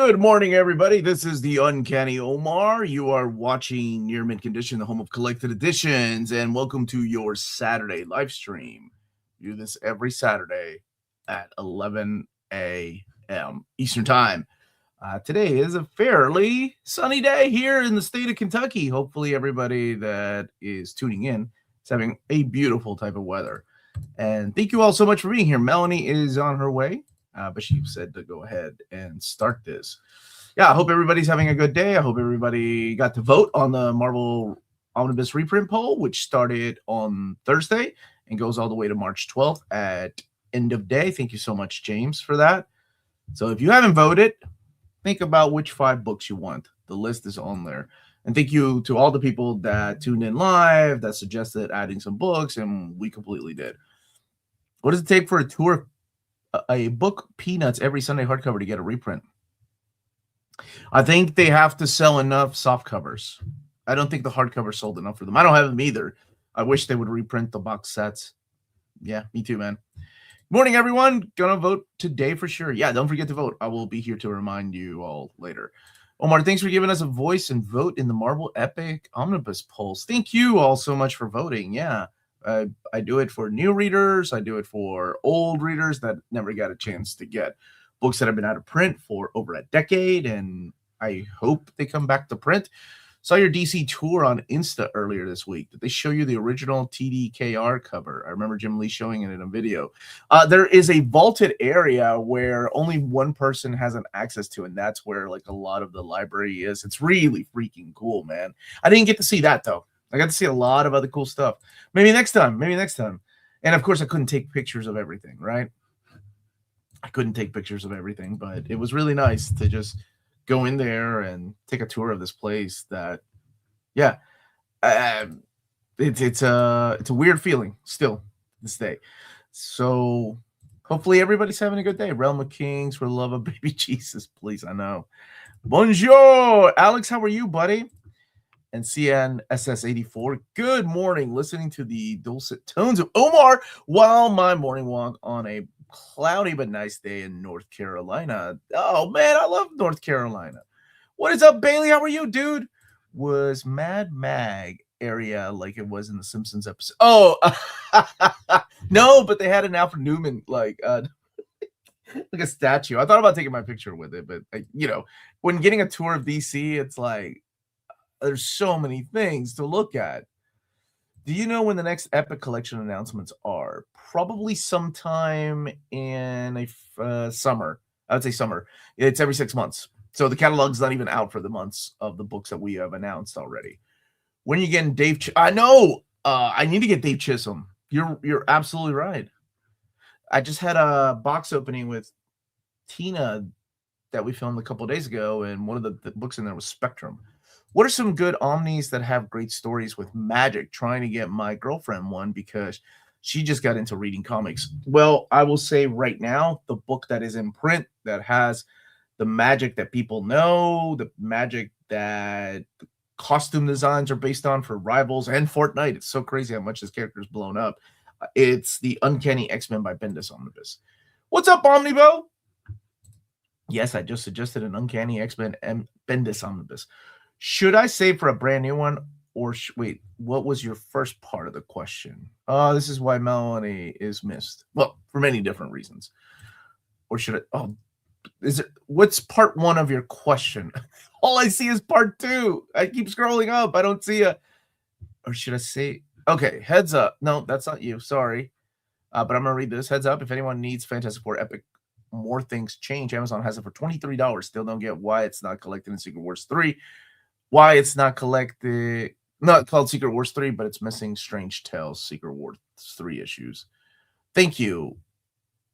Good morning, everybody. This is the Uncanny Omar. You are watching Near Mint Condition, the home of collected editions, and welcome to your Saturday live stream. We do this every Saturday at 11 a.m. Eastern Time. Today is a fairly sunny day here in the state of Kentucky. Hopefully, everybody that is tuning in is having a beautiful type of weather. And thank you all so much for being here. Melanie is on her way. But she said to go ahead and start this. Yeah, I hope everybody's having a good day. I hope everybody got to vote on the Marvel Omnibus reprint poll, which started on Thursday and goes all the way to March 12th at end of day. Thank you so much, James, for that. So if you haven't voted, think about which 5 books you want. The list is on there. And thank you to all the people that tuned in live, that suggested adding some books, and we completely did. What does it take for a book peanuts every Sunday hardcover to get a reprint? I think they have to sell enough soft covers. I don't think the hardcover sold enough for them. I don't have them either. I wish they would reprint the box sets. Yeah, me too, man. Morning, everyone. Gonna vote today for sure. Yeah, don't forget to vote. I will be here to remind you all later. Omar, thanks for giving us a voice and vote in the Marvel Epic Omnibus polls. Thank you all so much for voting. Yeah. I do it for new readers. I do it for old readers that never got a chance to get books that have been out of print for over a decade, and I hope they come back to print. Saw your DC tour on Insta earlier this week. Did they show you the original TDKR cover? I remember Jim Lee showing it in a video. There is a vaulted area where only one person has an access to, and that's where like a lot of the library is. It's really freaking cool, man. I didn't get to see that though. I got to see a lot of other cool stuff. Maybe next time. And of course, I couldn't take pictures of everything, right? I couldn't take pictures of everything, but it was really nice to just go in there and take a tour of this place that, yeah, it's a weird feeling still this day. So hopefully everybody's having a good day. Realm of Kings, for the love of baby Jesus, please. I know. Bonjour, Alex. How are you, buddy? And CNSS84, good morning. Listening to the dulcet tones of Omar while my morning walk on a cloudy but nice day in North Carolina. Oh, man, I love North Carolina. What is up, Bailey? How are you, dude? Was Mad Mag area like it was in the Simpsons episode? Oh, no, but they had an Alfred Newman, like a statue. I thought about taking my picture with it, but, when getting a tour of DC, it's like, there's so many things to look at. Do you know when the next Epic Collection announcements are? Probably sometime in a summer. I would say summer. It's every 6 months. So the catalog's not even out for the months of the books that we have announced already. When you getting Dave? I know. I need to get Dave Chisholm. You're absolutely right. I just had a box opening with Tina that we filmed a couple of days ago, and one of the books in there was Spectrum. What are some good omnis that have great stories with magic? Trying to get my girlfriend one because she just got into reading comics. Well, I will say right now, the book that is in print that has the magic that people know, the magic that the costume designs are based on for Rivals and Fortnite. It's so crazy how much this character is blown up. It's the Uncanny X-Men by Bendis Omnibus. What's up, Omnibo? Yes, I just suggested an Uncanny X-Men and Bendis Omnibus. Should I save for a brand new one, or wait, what was your first part of the question? This is why Melanie is missed. Well, for many different reasons. Or should I? What's part 1 of your question? All I see is part 2. I keep scrolling up. I don't see or should I say? Okay, heads up. No, that's not you. Sorry. But I'm going to read this. Heads up. If anyone needs Fantastic Four Epic More Things Change, Amazon has it for $23. Still don't get why it's not collected in Secret Wars 3. Why it's not collected, not called Secret Wars 3, but it's missing Strange Tales Secret Wars 3 issues. Thank you.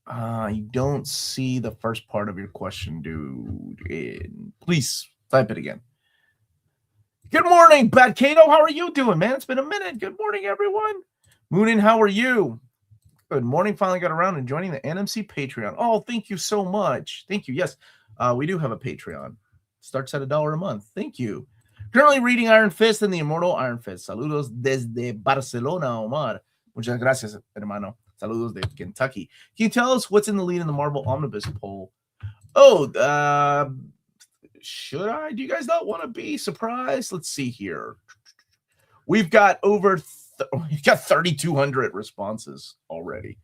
I don't see the first part of your question, dude. Please type it again. Good morning, Bad Kato. How are you doing, man? It's been a minute. Good morning, everyone. Moonin, how are you? Good morning. Finally got around and joining the NMC Patreon. Oh, thank you so much. Thank you. Yes, we do have a Patreon. Starts at $1 a month. Thank you. Currently reading Iron Fist and the Immortal Iron Fist. Saludos desde Barcelona, Omar. Muchas gracias, hermano. Saludos de Kentucky. Can you tell us what's in the lead in the Marvel Omnibus poll? Oh, should I? Do you guys not want to be surprised? Let's see here. We've got we've got 3,200 responses already.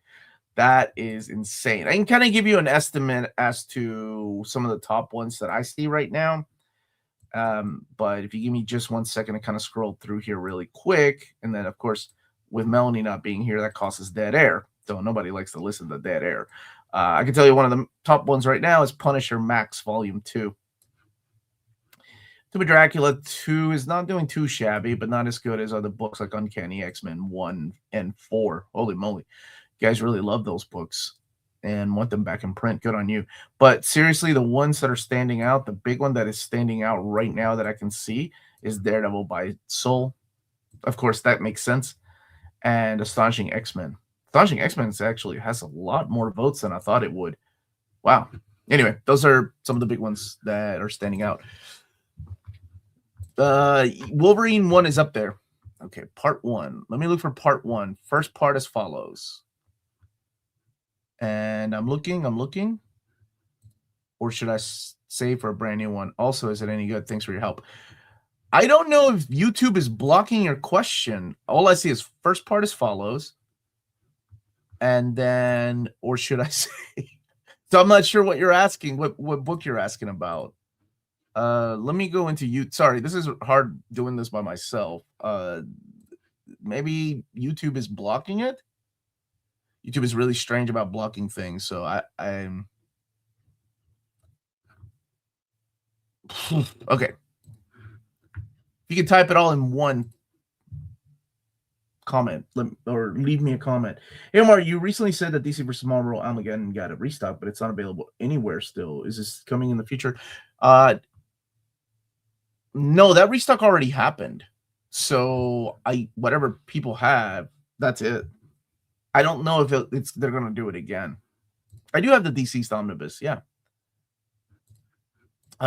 That is insane. I can kind of give you an estimate as to some of the top ones that I see right now. But if you give me just 1 second to kind of scroll through here really quick, and then of course with Melanie not being here, that causes dead air. So nobody likes to listen to dead air. I can tell you one of the top ones right now is Punisher Max Volume 2. Tomb of Dracula 2 is not doing too shabby, but not as good as other books like Uncanny X-Men 1 and 4. Holy moly. You guys really love those books and want them back in print. Good on you. But seriously, the ones that are standing out, the big one that is standing out right now that I can see is Daredevil by Soul. Of course, that makes sense. And Astonishing X-Men. Astonishing X-Men actually has a lot more votes than I thought it would. Wow. Anyway, those are some of the big ones that are standing out. Wolverine 1 is up there. Okay, part 1. Let me look for part 1. First part as follows. And I'm looking. Or should I save for a brand new one? Also, is it any good? Thanks for your help. I don't know if YouTube is blocking your question. All I see is first part as follows. And then, or should I say? So I'm not sure what you're asking, what book you're asking about. Let me go into you. Sorry, this is hard doing this by myself. Maybe YouTube is blocking it. YouTube is really strange about blocking things. So I'm okay. You can type it all in one comment or leave me a comment. Hey, Omar, you recently said that DC vs. Marvel Amalgam got a restock, but it's not available anywhere still. Is this coming in the future? No, that restock already happened. So whatever people have, that's it. I don't know if they're going to do it again. I do have the deceased omnibus, yeah.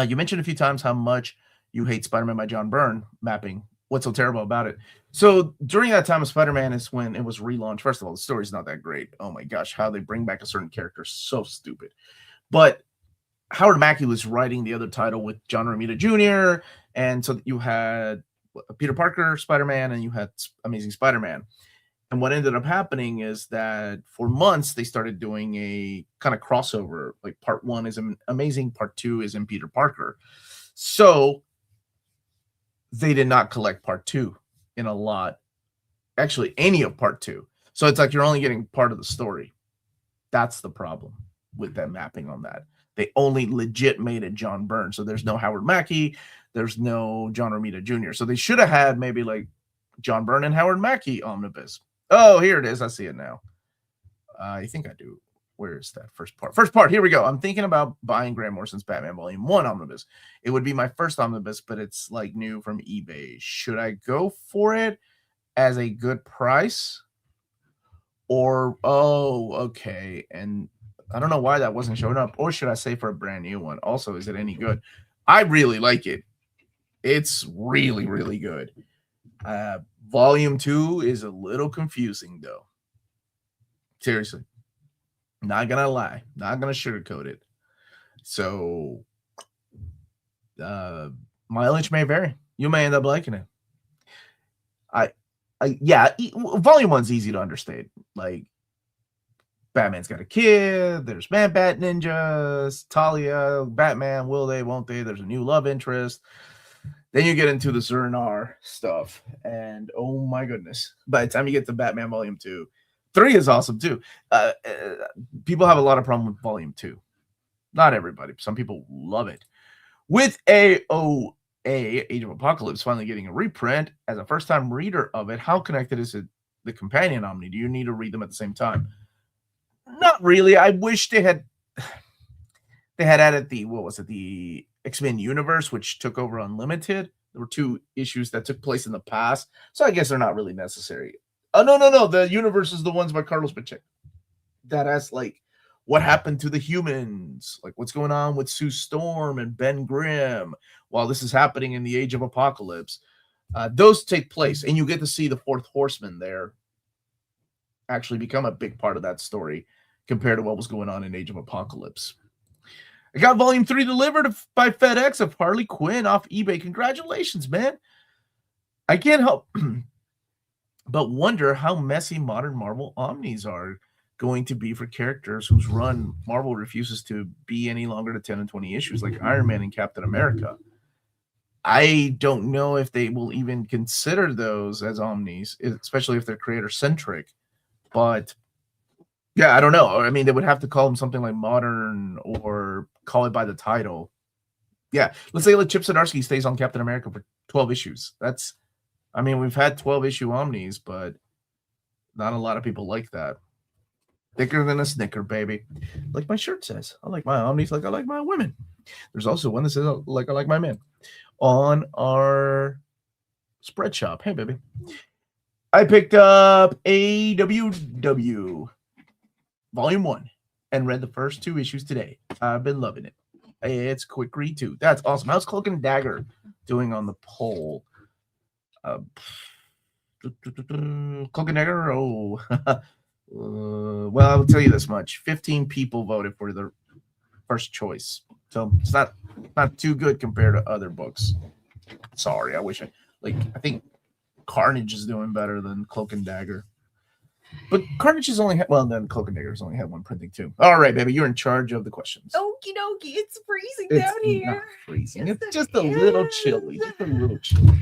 You mentioned a few times how much you hate Spider-Man by John Byrne mapping. What's so terrible about it? So during that time of Spider-Man is when it was relaunched. First of all, the story's not that great. Oh my gosh, how they bring back a certain character is so stupid. But Howard Mackie was writing the other title with John Romita Jr., and so you had Peter Parker Spider-Man and you had Amazing Spider-Man. And what ended up happening is that for months they started doing a kind of crossover. Like part 1 is Amazing, part 2 is in Peter Parker. So they did not collect part 2 in a lot, actually any of part 2. So it's like you're only getting part of the story. That's the problem with them mapping on that. They only legit made it John Byrne. So there's no Howard Mackie, there's no John Romita Jr. So they should have had maybe like John Byrne and Howard Mackie omnibus. Oh, here it is. I see it now. I think I do. Where is that first part? First part. Here we go. I'm thinking about buying Grant Morrison's Batman Volume 1 omnibus. It would be my first omnibus, but it's like new from eBay. Should I go for it as a good price? Or, oh, okay. And I don't know why that wasn't showing up. Or should I say for a brand new one? Also, is it any good? I really like it. It's really, really good. Volume 2 is a little confusing, though. Seriously. Not going to lie. Not going to sugarcoat it. So, mileage may vary. You may end up liking it. Yeah, Volume 1's easy to understand. Like, Batman's got a kid. There's Man-Bat Ninjas. Talia, Batman, will they, won't they? There's a new love interest. Then you get into the Zernar stuff, and oh my goodness. By the time you get to Batman Volume 2, 3 is awesome too. People have a lot of problem with Volume 2. Not everybody. Some people love it. With AOA, Age of Apocalypse, finally getting a reprint, as a first-time reader of it, how connected is it the companion Omni? Do you need to read them at the same time? Not really. I wish they had added the X-Men universe, which took over Unlimited. There were 2 issues that took place in the past, so I guess they're not really necessary. Oh, no. The universe is the ones by Carlos Pacheco. That has, like, what happened to the humans, like what's going on with Sue Storm and Ben Grimm while this is happening in the Age of Apocalypse. Those take place, and you get to see the 4th Horseman there actually become a big part of that story compared to what was going on in Age of Apocalypse. I got volume 3 delivered by FedEx of Harley Quinn off eBay. Congratulations, man. I can't help but wonder how messy modern Marvel Omnis are going to be for characters whose run Marvel refuses to be any longer than 10 and 20 issues, like Iron Man and Captain America. I don't know if they will even consider those as Omnis, especially if they're creator-centric. But, yeah, I don't know. I mean, they would have to call them something like modern or call it by the title. Yeah, let's say Chip Zdarsky stays on Captain America for 12 issues. That's, I mean, we've had 12-issue Omnis, but not a lot of people like that. Thicker than a Snicker, baby. Like my shirt says. I like my Omnis like I like my women. There's also one that says like I like my men. On our spread shop. Hey, baby. I picked up AWW Volume 1 and read the first 2 issues today. I've been loving it. It's a quick read, too. That's awesome. How's Cloak and Dagger doing on the poll? Cloak and Dagger? Oh. Well, I will tell you this much. 15 people voted for the first choice. So it's not too good compared to other books. Sorry, I wish I think Carnage is doing better than Cloak and Dagger. But Carnage has only had, well, then Cloak and Dagger's only had one printing too. All right, baby, you're in charge of the questions. Okie dokie, it's freezing down here. Not freezing. Yes, It's just a little chilly. Just a little chilly.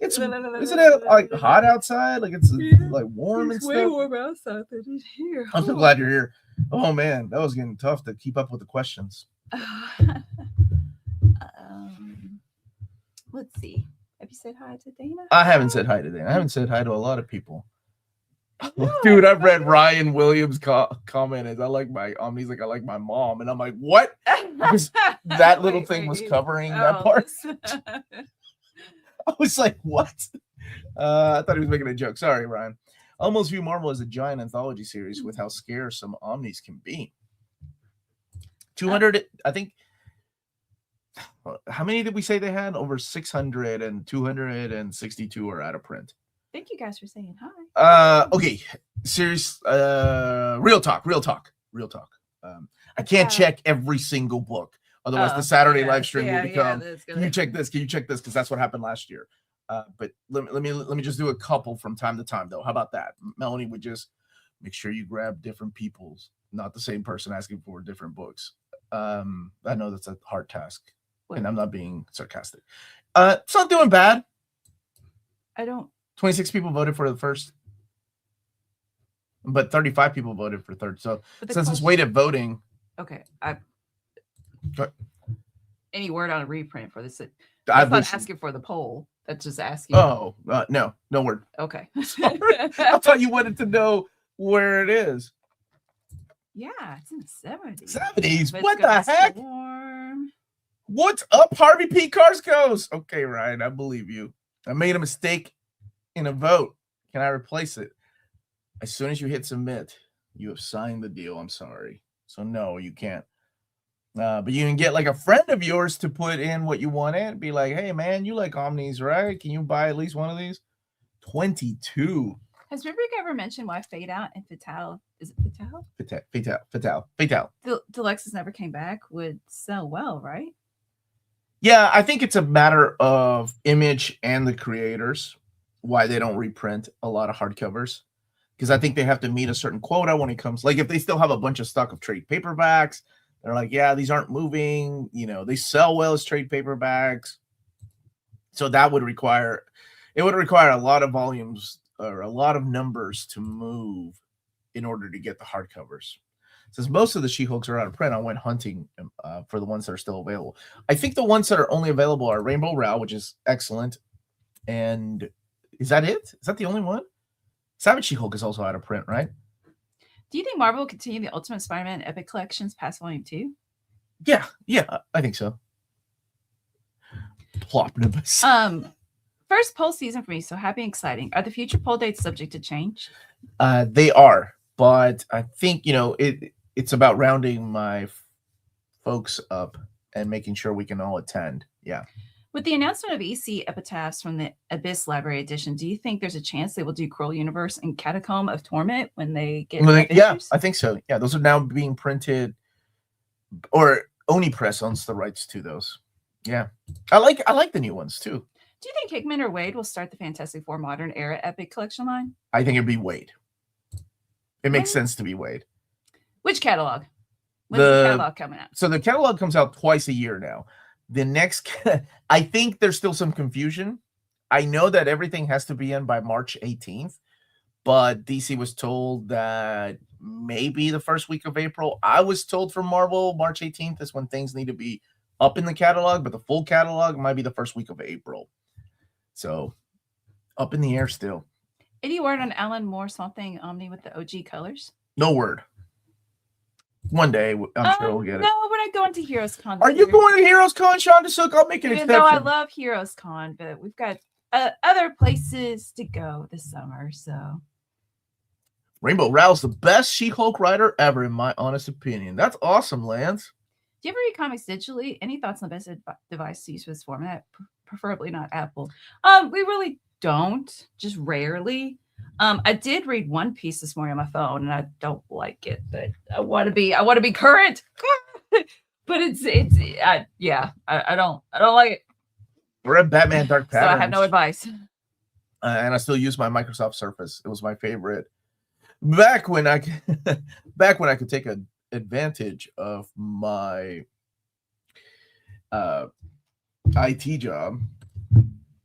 Isn't it like hot outside? Like it's like warm and stuff. It's way warm outside than it is here. I'm so glad you're here. Oh man, that was getting tough to keep up with the questions. Let's see. Have you said hi to Dana? I haven't said hi to Dana. I haven't said hi to a lot of people. Dude, I've read Ryan Williams' comment as I like my Omni's like I like my mom, and I'm like, what? Because that little thing was covering that part. I was like, what? I thought he was making a joke. Sorry, Ryan. I almost view Marvel as a giant anthology series with how scarce some Omnis can be. 200, I think. How many did we say they had? Over 600, and 262 are out of print. Thank you guys for saying hi. Okay. Serious. Real talk. I can't check every single book. Otherwise, the Saturday live stream will become. Can you check this? Can you check this? Because that's what happened last year. But let me just do a couple from time to time, though. How about that? Melanie would just make sure you grab different people's, not the same person asking for different books. I know that's a hard task, and I'm not being sarcastic. It's not doing bad. I don't. 26 people voted for the first, but 35 people voted for third. So since it's weighted voting. Okay. Any word on a reprint for this? I'm not asking for the poll. That's just asking. Oh, no word. Okay. Sorry. I thought you wanted to know where it is. Yeah, it's in the 70s. 70s? What the heck? What's up, Harvey P. Carskos? Okay, Ryan, I believe you. I made a mistake in a vote. Can I replace it? As soon as you hit submit, you have signed the deal. I'm sorry. So no, you can't. But you can get like a friend of yours to put in what you want in. Be like, hey man, you like Omnis, right? Can you buy at least one of these? 22. Has Brubaker ever mentioned why Fade Out and Fatale, is it Fatale? Fatale. Deluxes never came back would sell well, right? Yeah, I think it's a matter of Image and the creators why they don't reprint a lot of hardcovers. Because I think they have to meet a certain quota when it comes, like if they still have a bunch of stock of trade paperbacks, they're like, yeah, these aren't moving. You know, they sell well as trade paperbacks. So that would require, it would require a lot of volumes or a lot of numbers to move in order to get the hardcovers. Since most of the She-Hulks are out of print, I went hunting for the ones that are still available. I think the ones that are only available are Rainbow Rowell, which is excellent. And is that it? Is that the only one? Savage She-Hulk is also out of print, right? Do you think Marvel will continue the Ultimate Spider-Man Epic Collections past Volume 2? Yeah, I think so. Plopnibus. First poll season for me, so happy and exciting. Are the future poll dates subject to change? They are, but I think, you know, it's about rounding my folks up and making sure we can all attend. Yeah. With the announcement of EC Epitaphs from the Abyss Library Edition, do you think there's a chance they will do Cruel Universe and Catacomb of Torment when they get yeah, I think so. Yeah, those are now being printed, or Oni Press owns the rights to those. Yeah, I like the new ones too. Do you think Hickman or Wade will start the Fantastic Four Modern Era Epic Collection line? I think it'd be Wade. It makes sense to be Wade. Which catalog? When's the catalog coming out? So the catalog comes out twice a year now. The next, I think there's still some confusion. I know that everything has to be in by March 18th, but DC was told that maybe the first week of April. I was told from Marvel, March 18th is when things need to be up in the catalog, but the full catalog might be the first week of April. So up in the air still. Any word on Alan Moore swamping Omni with the OG colors? No word. One day, I'm sure we'll get it. No, we're not going to Heroes Con. Are you going to Heroes Con, Sean DeSook? I'll make an exception. Though I love Heroes Con, but we've got other places to go this summer. So Rainbow Rowell's the best She-Hulk writer ever, in my honest opinion. That's awesome, Lance. Do you ever read comics digitally? Any thoughts on the best device to use for this format? Preferably not Apple. We really don't, just rarely. I did read One Piece this morning on my phone, and I don't like it, but I want to be current. But I don't like it. We're at Batman Dark Patterns. So I have no advice. And I still use my Microsoft Surface. It was my favorite back when I could take advantage of my IT job,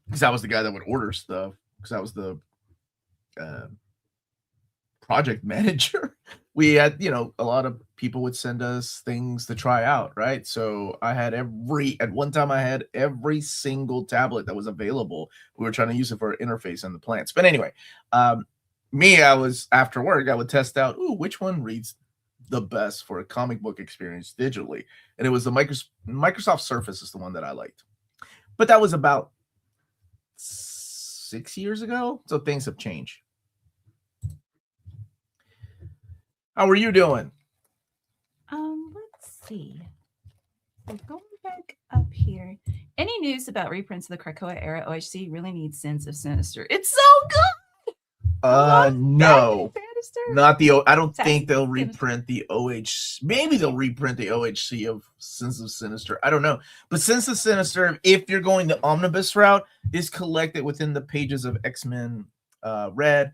because I was the guy that would order stuff, because I was the project manager. We had, a lot of people would send us things to try out, right? So I had at one time I had every single tablet that was available. We were trying to use it for interface and the plants. But anyway, I was after work, I would test out, which one reads the best for a comic book experience digitally. And it was the Microsoft Surface is the one that I liked. But that was about 6 years ago. So things have changed. How are you doing? Let's see. So going back up here. Any news about reprints of the Krakoa era OHC? Really needs Sins of Sinister. It's so good. No. Not the I don't think they'll reprint the OHC. Maybe they'll reprint the OHC of Sins of Sinister. I don't know. But Sins of Sinister, if you're going the omnibus route, is collected within the pages of X-Men Red,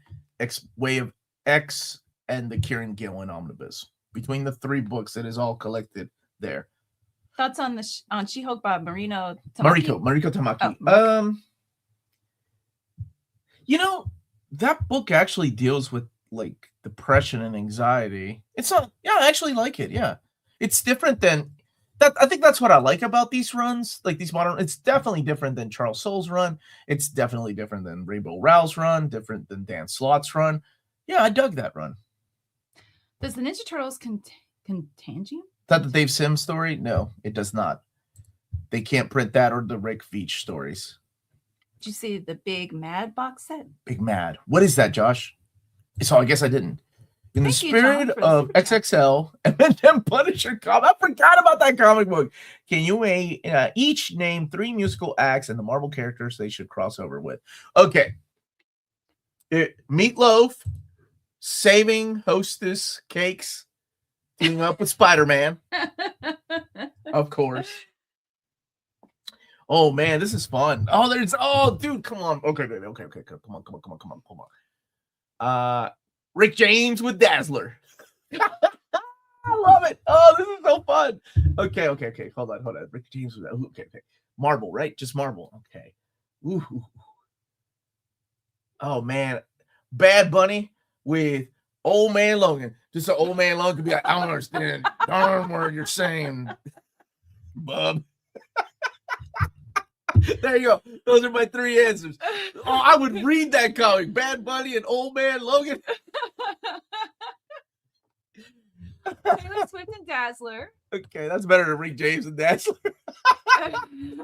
Wave X, and the Kieran Gillen omnibus. Between the three books, it is all collected there. Thoughts on on She-Hulk by Mariko Tamaki? Oh, that book actually deals with like depression and anxiety. It's not, I actually like it. Yeah. It's different than that. I think that's what I like about these runs, like these modern. It's definitely different than Charles Soule's run. It's definitely different than Rainbow Rowell's run, different than Dan Slott's run. Yeah, I dug that run. Does the Ninja Turtles contagion? That the Dave Sims story? No, it does not. They can't print that or the Rick Veitch stories. Did you see the Big Mad box set? Big Mad. What is that, Josh? So I guess I didn't. In the spirit of XXL and then Punisher comic, I forgot about that comic book. Can you each name 3 musical acts and the Marvel characters they should cross over with? Okay. Meatloaf saving Hostess cakes, teaming up with Spider-Man. Of course. Oh man, this is fun. Dude, come on. Okay, baby. Okay. Come on. Rick James with Dazzler. I love it. Oh, this is so fun. Okay. Hold on. Rick James with that. Okay. Marvel, right? Just Marvel. Okay. Ooh. Oh man. Bad Bunny with Old Man Logan. Just so Old Man Logan could be like, I don't understand. Darn word you're saying, bub. There you go. Those are my 3 answers. Oh, I would read that comic. Bad Bunny and Old Man Logan. Taylor Swift and Dazzler. Okay, that's better than Rick James and Dazzler.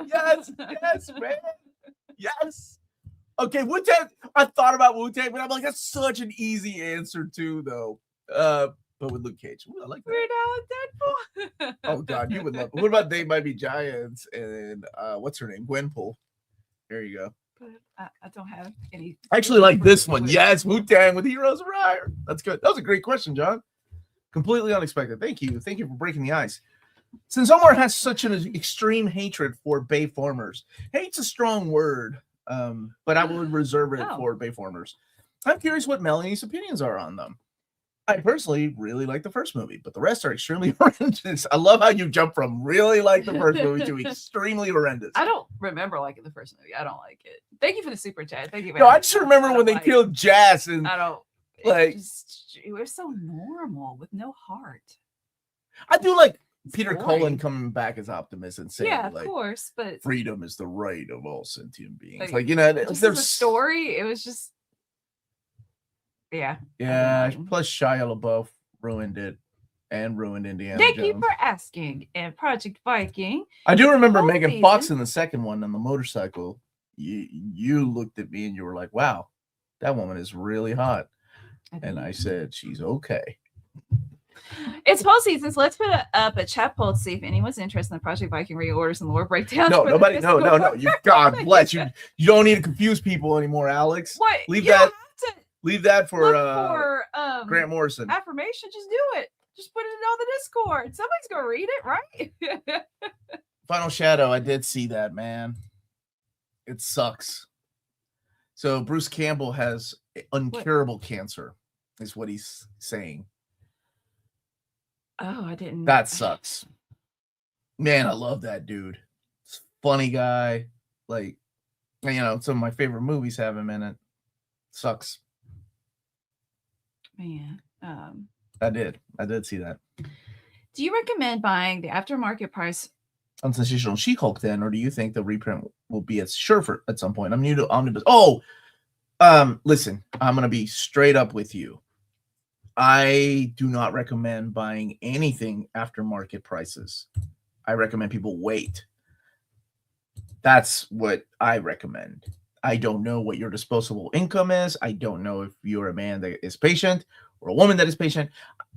Yes, man. Yes. Okay, Wu-Tang. I thought about Wu-Tang, but I'm like, that's such an easy answer too, though. But with Luke Cage. Ooh, I like that. Weird Al and Deadpool. Oh God, you would love it. What about They Might Be Giants and what's her name? Gwenpool. There you go. But I don't have any. I actually like this one. Yes, Wu-Tang with Heroes of Rire. That's good. That was a great question, John. Completely unexpected. Thank you for breaking the ice. Since Omar has such an extreme hatred for Bayformers, hate's a strong word, but I would reserve it for Bayformers. I'm curious what Melanie's opinions are on them. I personally really like the first movie, but the rest are extremely horrendous. I love how you jump from really like the first movie to extremely horrendous. I don't remember liking the first movie. I don't like it. Thank you for the super chat. Thank you. No, I just remember when they killed Jazz, and I don't like it was so normal with no heart. I do like Peter Cullen coming back as Optimus and saying, yeah, of like, course, but freedom is the right of all sentient beings. Like you know, there's a story. It was just. Yeah. Plus Shia LaBeouf ruined it and ruined Indiana Thank Jones. you for asking. And Project Viking. I do remember Megan Fox in the second one on the motorcycle. You looked at me and you were like, wow, that woman is really hot. And I said, she's okay. It's fall season, so let's put up a chat poll to see if anyone's interested in the Project Viking reorders and lore breakdowns. No, nobody. No. You, God bless you. You don't need to confuse people anymore, Alex. What? Leave that for Grant Morrison. Affirmation, just do it. Just put it on the Discord. Somebody's gonna read it, right? Final Shadow, I did see that, man. It sucks. So Bruce Campbell has incurable cancer, is what he's saying. Oh, I didn't. That sucks. Man, I love that dude. Funny guy. Like, you know, some of my favorite movies have him in it. Sucks. Man, I did see that. Do you recommend buying the aftermarket price on Sensational She-Hulk then, or do you think the reprint will be at Sherford at some point? I'm new to Omnibus. Listen, I'm gonna be straight up with you. I do not recommend buying anything aftermarket prices. I recommend people wait. That's what I recommend. I don't know what your disposable income is. I don't know if you're a man that is patient or a woman that is patient.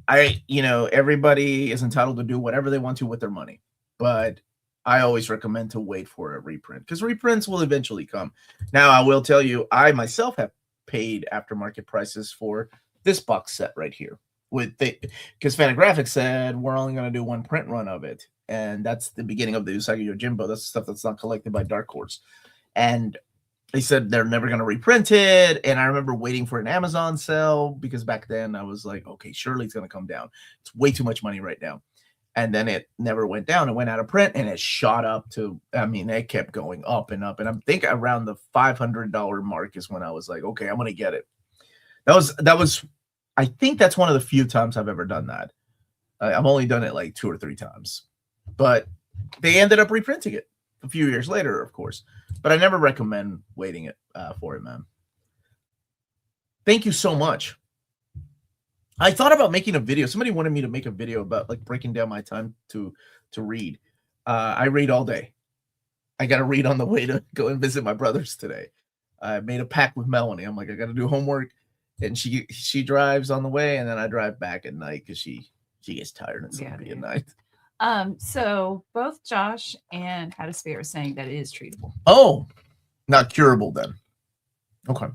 Everybody is entitled to do whatever they want to with their money. But I always recommend to wait for a reprint because reprints will eventually come. Now, I will tell you, I myself have paid aftermarket prices for this box set right here. Because Fantagraphics said we're only going to do one print run of it. And that's the beginning of the Usagi Yojimbo. That's stuff that's not collected by Dark Horse. And they said they're never going to reprint it. And I remember waiting for an Amazon sale because back then I was like, okay, surely it's going to come down. It's way too much money right now. And then it never went down. It went out of print and it shot up to, it kept going up and up. And I think around the $500 mark is when I was like, okay, I'm going to get it. That was, I think that's one of the few times I've ever done that. I've only done it like 2 or 3 times. But they ended up reprinting it a few years later, of course. But I never recommend waiting it for it, man. Thank you so much. I thought about making a video. Somebody wanted me to make a video about like breaking down my time to read. I read all day. I got to read on the way to go and visit my brothers today. I made a pact with Melanie. I'm like, I got to do homework, and she drives on the way, and then I drive back at night because she gets tired and sleepy at night. So both Josh and Hadasphere are saying that it is treatable. Oh, not curable then. Okay.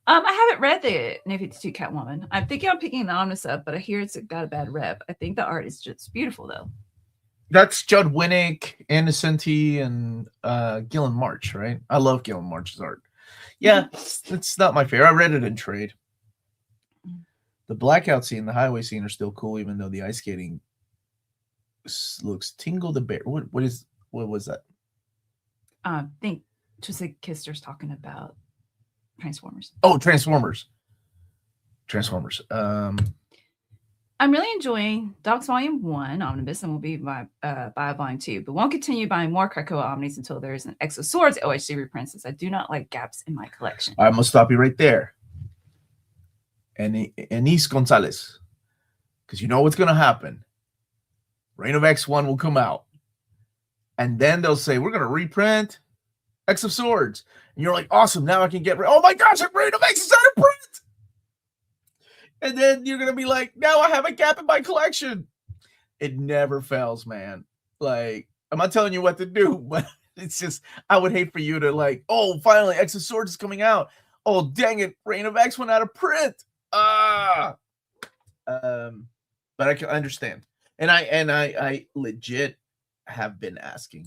I haven't read the New 52 Catwoman. I'm thinking I'm picking the Omnibus up, but I hear it's got a bad rep. I think the art is just beautiful though. That's Judd Winnick, Innocenti, and Gillen March, right? I love Gillen March's art. Yeah, it's not my favorite. I read it in trade. The blackout scene, the highway scene are still cool, even though the ice skating looks Tingle the Bear. What was that? I think Twisted Kister's talking about Transformers. Oh, Transformers. I'm really enjoying Dogs Volume 1 Omnibus and will be buy Volume 2, but won't continue buying more Krakoa Omnis until there's an X of Swords OHC reprints, as I do not like gaps in my collection. I'm gonna stop you right there. And Enis Gonzalez, because you know what's gonna happen. Reign of X1 will come out, and then they'll say we're gonna reprint X of Swords, and you're like, awesome! Now I can get. Oh my gosh! Reign of X is out of print. And then you're going to be like, now I have a gap in my collection. It never fails, man. Like, I'm not telling you what to do, but it's just, I would hate for you to like, oh, finally, X of Swords is coming out. Oh, dang it. Reign of X went out of print. But I can understand. And I legit have been asking.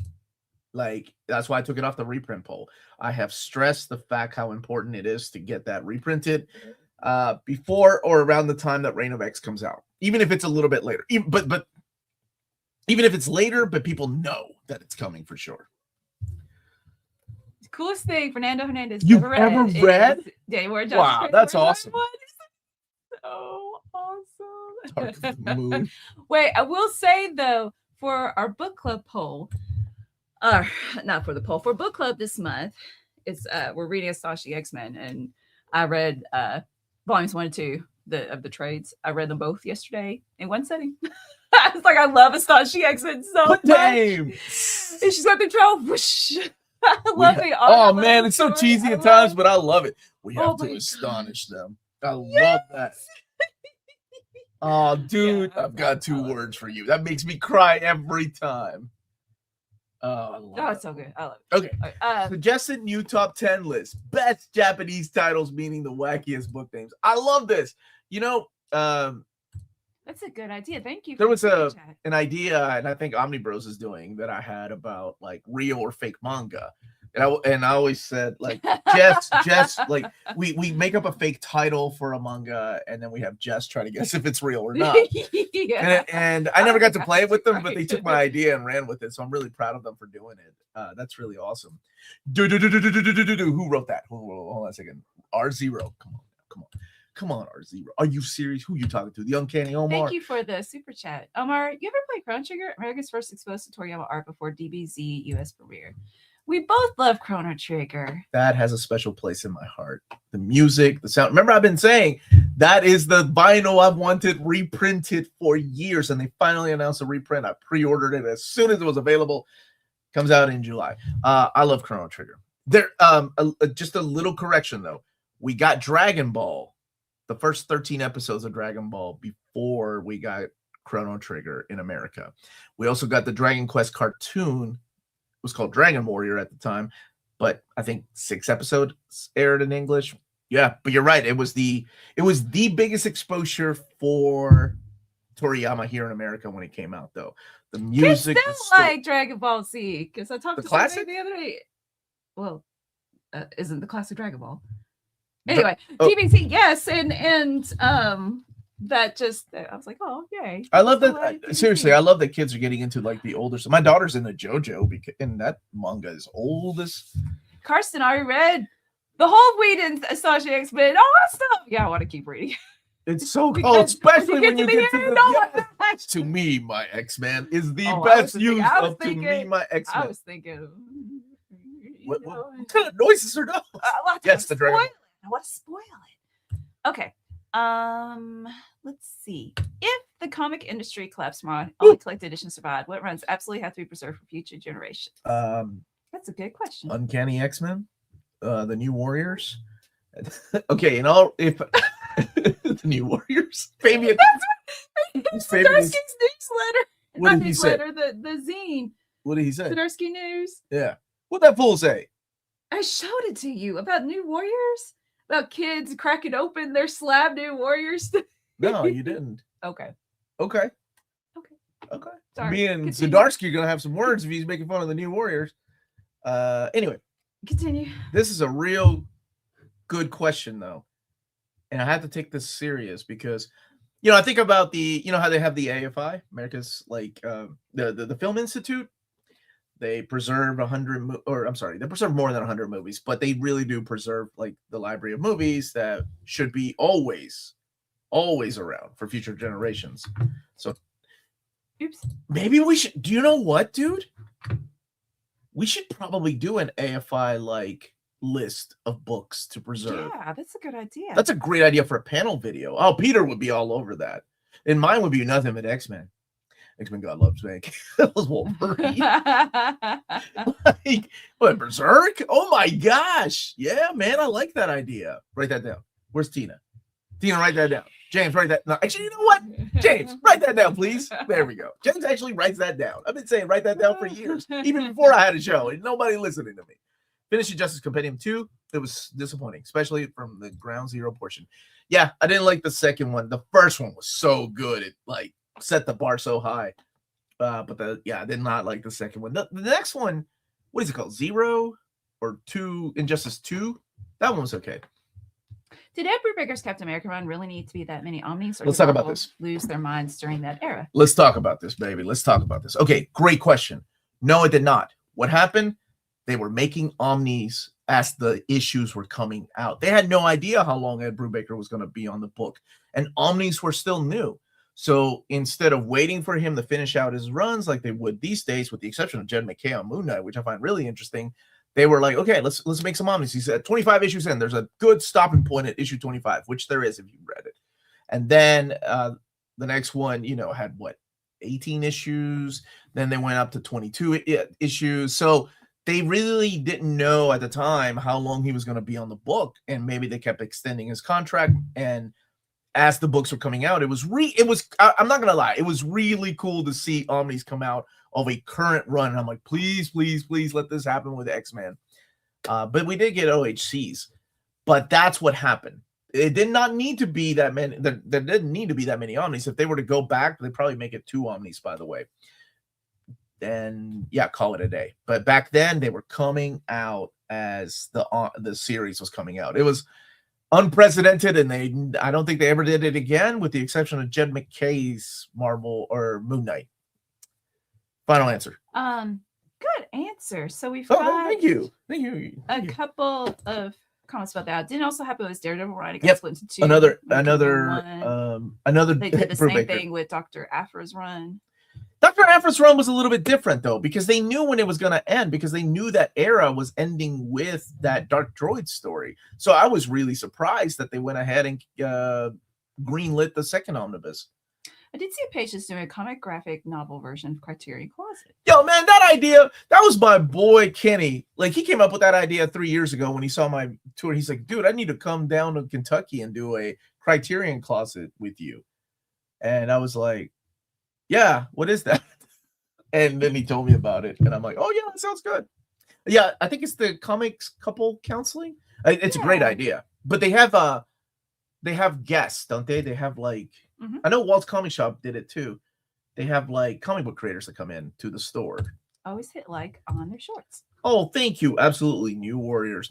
Like, that's why I took it off the reprint poll. I have stressed the fact how important it is to get that reprinted before or around the time that Reign of X comes out. Even if it's a little bit later. But even if it's later, but people know that it's coming for sure. The coolest thing Fernando Hernandez You've ever read? January Wow, that's awesome. So awesome. Dark of the Moon. Wait, I will say though, for our book club poll, not for the poll, for book club this month, it's we're reading Astonishing X-Men, and I read volumes 1 and 2 of the trades. I read them both yesterday in one sitting. I was like, I love Astonishing X-Men so much. Damn. And she's got the trail. Whoosh. I love it. Oh man, it's so cheesy at times, but I love it. We have to my astonish them. I love that. Oh, dude, I've got 2 words for you. That makes me cry every time. Oh, I love it's so good. I love it. it. Okay. Suggested new top 10 list. Best Japanese titles, meaning the wackiest book names. I love this. You know, that's a good idea. Thank you. There was an idea, and I think Omnibus is doing, that I had about like real or fake manga. And I always said, like, Jess, like, we make up a fake title for a manga, and then we have Jess try to guess if it's real or not. Yeah. And I never got to play it with them, but they took my idea and ran with it. So I'm really proud of them for doing it. That's really awesome. Who wrote that? Hold on a second. R0. Come on, R0. Are you serious? Who you talking to? The Uncanny Omar? Thank you for the super chat. Omar, you ever play Chrono Trigger? America's first exposed to Toriyama art before DBZ US premiere. We both love Chrono Trigger. That has a special place in my heart. The music, the sound. Remember, I've been saying that is the vinyl I've wanted reprinted for years, and they finally announced a reprint. I pre-ordered it as soon as it was available. Comes out in July. I love Chrono Trigger. There, just a little correction though. We got Dragon Ball, the first 13 episodes of Dragon Ball before we got Chrono Trigger in America. We also got the Dragon Quest cartoon. It was called Dragon Warrior at the time, but I think 6 episodes aired in English. Yeah, but you're right. It was the biggest exposure for Toriyama here in America when it came out, though. The music, kids still like Dragon Ball Z, because I talked to classic somebody the other day. Well, isn't the classic Dragon Ball? Anyway, DBZ, yes, and that just, I was like, oh yay. I love that. Seriously, I love that kids are getting into like the older. So my daughter's in the JoJo, and that manga is old as. Karsten already read the whole Whedon Astonishing X-Men. Awesome. Yeah, I want to keep reading. It's so cool, especially when you get to the to me, my X-Men is the best use of to me, my X-Men. I was thinking, what kind of noises are those? Yes, the Dragon. I want to spoil it. Okay. Let's see. If the comic industry collapsed tomorrow, only collected editions survive, what runs absolutely have to be preserved for future generations? That's a good question. Uncanny X-Men, the New Warriors. Okay, and all if the New Warriors, Fabian. Zdarsky's newsletter. What did he say? The zine. What did he say? Zdarsky News. Yeah. What'd that fool say? I showed it to you about New Warriors. About kids cracking open their slab New Warriors. No, you didn't. Okay. Sorry. Me and Zdarsky are gonna have some words if he's making fun of the New Warriors. Anyway. Continue. This is a real good question though. And I have to take this serious because I think about how they have the AFI, America's like the Film Institute. They preserve they preserve more than 100 movies, but they really do preserve like the library of movies that should be always around for future generations. So maybe we should, do you know what, dude? We should probably do an AFI like list of books to preserve. Yeah, that's a good idea. That's a great idea for a panel video. Oh, Peter would be all over that. And mine would be nothing but X-Men. X-Men God loves me. That was Wolverine. Like, what, Berserk? Oh my gosh. Yeah, man, I like that idea. Write that down. Where's Tina? Tina, write that down. James, write that. No, actually, you know what? James, write that down, please. There we go. James actually writes that down. I've been saying write that down for years, even before I had a show, and nobody listening to me. Finishing Justice Compendium 2, it was disappointing, especially from the Ground Zero portion. Yeah, I didn't like the second one. The first one was so good. It like set the bar so high. But I did not like the second one. The next one, what is it called? 0 or 2 Injustice 2? That one was okay. Did Ed Brubaker's Captain America run really need to be that many Omnis? Or Let's did talk about Marvel this. lose their minds during that era? Let's talk about this, baby. Let's talk about this. Okay, great question. No, it did not. What happened? They were making Omnis as the issues were coming out. They had no idea how long Ed Brubaker was going to be on the book, and Omnis were still new. So instead of waiting for him to finish out his runs like they would these days, with the exception of Jed McKay on Moon Knight, which I find really interesting, they were like, okay, let's make some Omnis. He said 25 issues in, there's a good stopping point at issue 25, which there is if you read it. And then the next one, had what, 18 issues. Then they went up to 22 issues. So they really didn't know at the time how long he was going to be on the book, and maybe they kept extending his contract. And as the books were coming out, I'm not gonna lie, it was really cool to see Omnis come out of a current run. And I'm like, please, please, please let this happen with X-Men. But we did get OHCs, but that's what happened. It did not need to be that many. There didn't need to be that many Omnis. If they were to go back, they'd probably make it 2 Omnis, by the way. Then call it a day. But back then they were coming out as the series was coming out. It was unprecedented, and I don't think they ever did it again, with the exception of Jed McKay's Marvel or Moon Knight. Final answer. Good answer. So we've got thank you. A couple of comments about that. Didn't also happen with Daredevil, right? It got Yep. split into 2. Another They did the same Brubaker thing with Dr. Afra's run. Dr. Afra's run was a little bit different, though, because they knew when it was going to end, because they knew that era was ending with that Dark Droid story. So I was really surprised that they went ahead and greenlit the second omnibus. I did see a page that's doing a comic graphic novel version of Criterion Closet. Yo, man, that idea, that was my boy Kenny. Like, he came up with that idea 3 years ago when he saw my tour. He's like, dude, I need to come down to Kentucky and do a Criterion Closet with you. And I was like, yeah, what is that? And then he told me about it, and I'm like, oh yeah, that sounds good. Yeah, I think it's the comics couple counseling. It's a great idea. But they have guests, don't they? They have like, I know Walt's Comic Shop did it too. They have like comic book creators that come in to the store. Always hit like on their shorts. Oh, thank you. Absolutely. New Warriors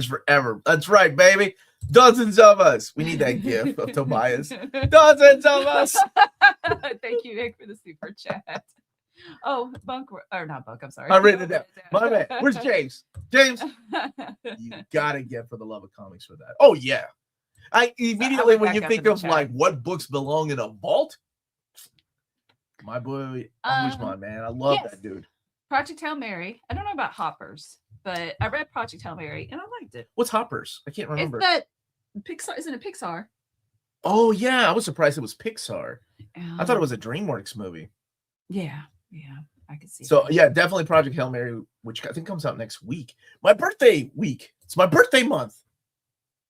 forever. That's right, baby. Dozens of us. We need that gift of Tobias. Dozens of us. Thank you, Nick, for the super chat. Oh, Bunk, or not Bunk, I'm sorry. I written it down. My man. Where's James? James, you gotta get For the Love of Comics for that. Oh, yeah. I immediately, when you think of like what books belong in a vault, my boy, Wishman, man. I love that dude. Project Hail Mary. I don't know about Hoppers, but I read Project Hail Mary and I liked it. What's Hoppers? I can't remember. It's that Pixar, isn't it Pixar? Oh, yeah. I was surprised it was Pixar. I thought it was a DreamWorks movie. Yeah, I could see. So, yeah, definitely Project Hail Mary, which I think comes out next week. My birthday week. It's my birthday month.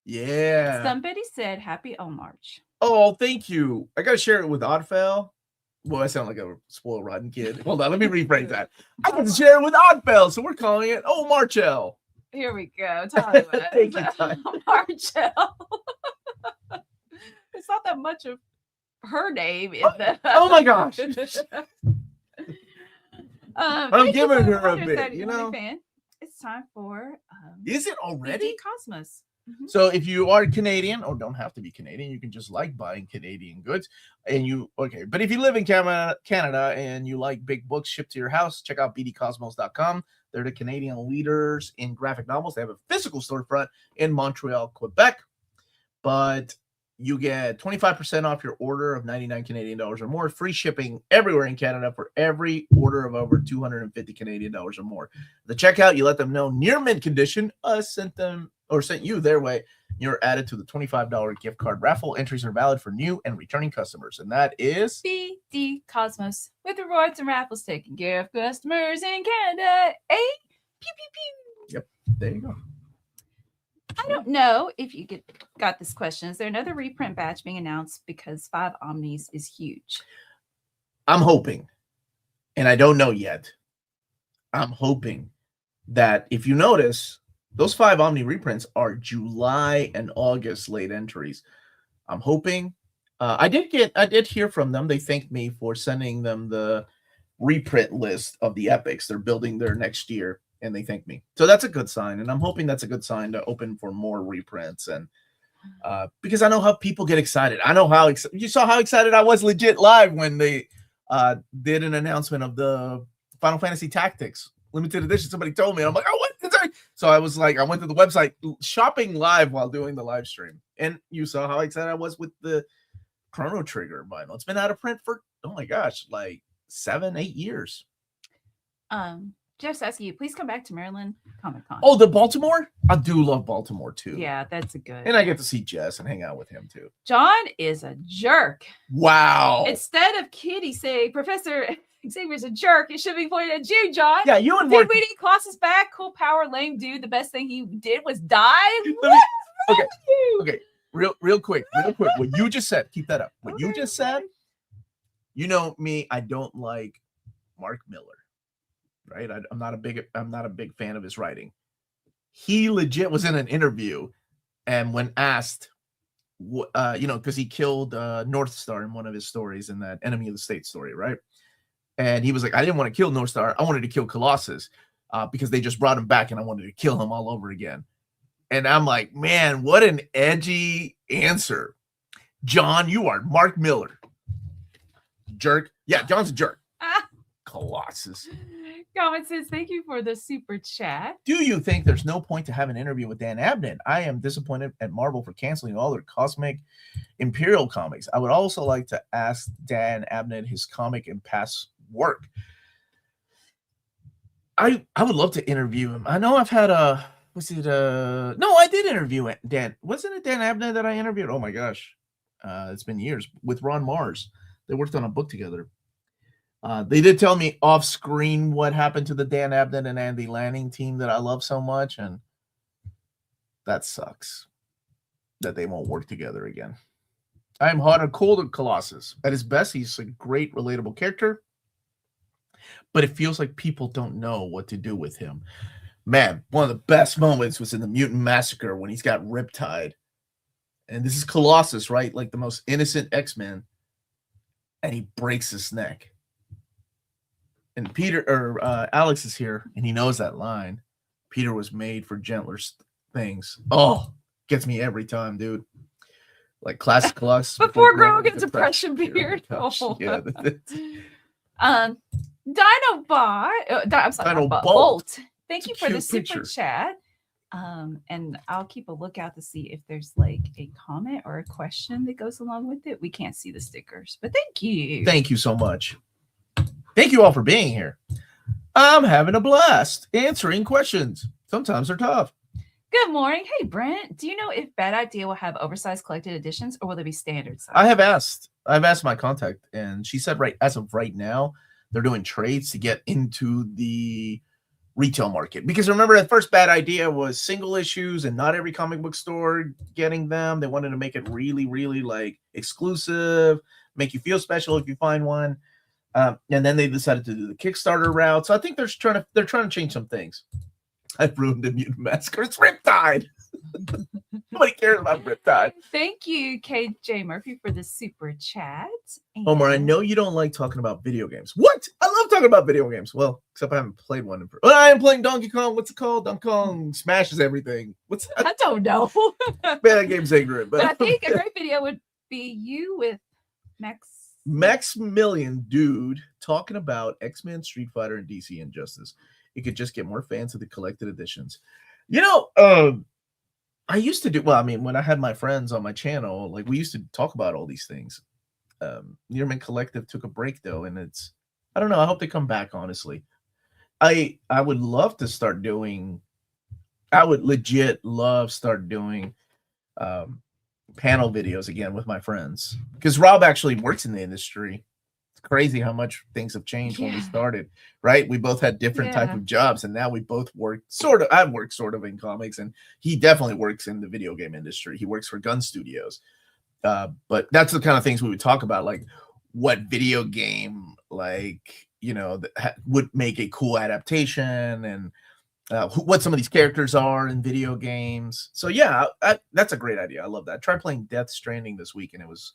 Yeah. Somebody said Happy March. Oh, thank you. I got to share it with Oddfell. Well, I sound like a spoiled rotten kid. Hold on, let me rephrase that. I get to share it with Oddfell, so we're calling it Marchell. Here we go. Hollywood. Thank you, Marchell. It's not that much of her name in the. Oh my gosh. I'm giving her a bit, Fan. It's time for. Is it already? Cosmos. So if you are Canadian, or don't have to be Canadian, you can just like buying Canadian goods. But if you live in Canada and you like big books shipped to your house, check out bdcosmos.com. They're the Canadian leaders in graphic novels. They have a physical storefront in Montreal, Quebec. But you get 25% off your order of 99 Canadian dollars or more. Free shipping everywhere in Canada for every order of over 250 Canadian dollars or more. The checkout, you let them know near mint condition. Sent you their way. You're added to the $25 gift card raffle. Entries are valid for new and returning customers. And that is BD Cosmos, with rewards and raffles taking care of customers in Canada. Pew, pew, pew. Yep. There you go. I don't know if you got this question. Is there another reprint batch being announced? Because 5 Omnis is huge. I'm hoping, and I don't know yet, I'm hoping that if you notice, those 5 Omni reprints are July and August late entries. I'm hoping I did hear from them. They thanked me for sending them the reprint list of the epics they're building their next year, and they thanked me. So that's a good sign, and I'm hoping that's a good sign to open for more reprints. And because I know how people get excited. I know how you saw how excited I was legit live when they did an announcement of the Final Fantasy Tactics limited edition. Somebody told me, and I'm like, oh, what? So I was like, I went to the website shopping live while doing the live stream, and you saw how excited I was with the Chrono Trigger vinyl. It's been out of print for, oh my gosh, like 7-8 years. Jeff's asking you, please come back to Maryland Comic Con. Oh, the Baltimore? I do love Baltimore too. Yeah, that's a good. And I get to see Jess and hang out with him too. John is a jerk. Wow. Instead of Kitty saying Professor Xavier's a jerk, it should be pointed at you, John. Yeah, you and Did Mark. we need Colossus back? Cool power, lame dude. The best thing he did was die. Okay. Real quick. What you just said, keep that up. What you just said, you know me, I don't like Mark Millar, right? I'm not a big fan of his writing. He legit was in an interview, and when asked, because he killed North Star in one of his stories in that Enemy of the State story, right? And he was like, I didn't want to kill North Star. I wanted to kill Colossus because they just brought him back, and I wanted to kill him all over again. And I'm like, man, what an edgy answer. John, you are Mark Millar. Jerk. Yeah, John's a jerk. Colossus. Comment says, thank you for the super chat. Do you think there's no point to have an interview with Dan Abnett? I am disappointed at Marvel for canceling all their Cosmic Imperial comics. I would also like to ask Dan Abnett his comic and past work. I would love to interview him. I know I've had a... No, I did interview Dan. Wasn't it Dan Abnett that I interviewed? Oh my gosh. It's been years with Ron Mars. They worked on a book together. They did tell me off screen what happened to the Dan Abnett and Andy Lanning team that I love so much. And that sucks that they won't work together again. I'm hot and cold at Colossus. At his best, he's a great, relatable character. But it feels like people don't know what to do with him. Man, one of the best moments was in the Mutant Massacre when he's got Riptide. And this is Colossus, right? Like the most innocent X-Men. And he breaks his neck. And Alex is here, and he knows that line. Peter was made for gentler things. Oh, gets me every time, dude. Like classic Colossus. Before growing a depression beard. Oh, yeah. Bolt. Thank you a for the cute super picture. chat. And I'll keep a lookout to see if there's like a comment or a question that goes along with it. We can't see the stickers, but thank you. Thank you so much. Thank you all for being here. I'm having a blast answering questions. Sometimes they're tough. Good morning. Hey, Brent. Do you know if Bad Idea will have oversized collected editions or will they be standard size? I've asked my contact, and she said as of right now, they're doing trades to get into the retail market. Because remember, at first, Bad Idea was single issues and not every comic book store getting them. They wanted to make it really, really like exclusive, make you feel special if you find one. And then they decided to do the Kickstarter route. So I think they're trying to change some things. I've ruined the Mutant Massacre. It's Riptide. Nobody cares about Riptide. Thank you, KJ Murphy, for the super chat. Omar, I know you don't like talking about video games. What? I love talking about video games. Well, except I haven't played one. I am playing Donkey Kong. What's it called? Donkey Kong smashes everything. What's that? I don't know. Man, that game's ignorant. But I think a great video would be you with Maximilian, dude, talking about X-Men, Street Fighter, and DC Injustice. It could just get more fans of the collected editions. I used to do, when I had my friends on my channel, like we used to talk about all these things. Near Mint Collective took a break though, and I don't know, I hope they come back, honestly. I would love to start doing, I would legit love start doing panel videos again with my friends. Because Rob actually works in the industry. It's crazy how much things have changed when we started, right? We both had different type of jobs, and now we both work I've worked sort of in comics, and he definitely works in the video game industry. He works for gun studios. But that's the kind of things we would talk about, like what video game, like, would make a cool adaptation, and what some of these characters are in video games. So yeah, that's a great idea. I love that. I tried playing Death Stranding this week, and it was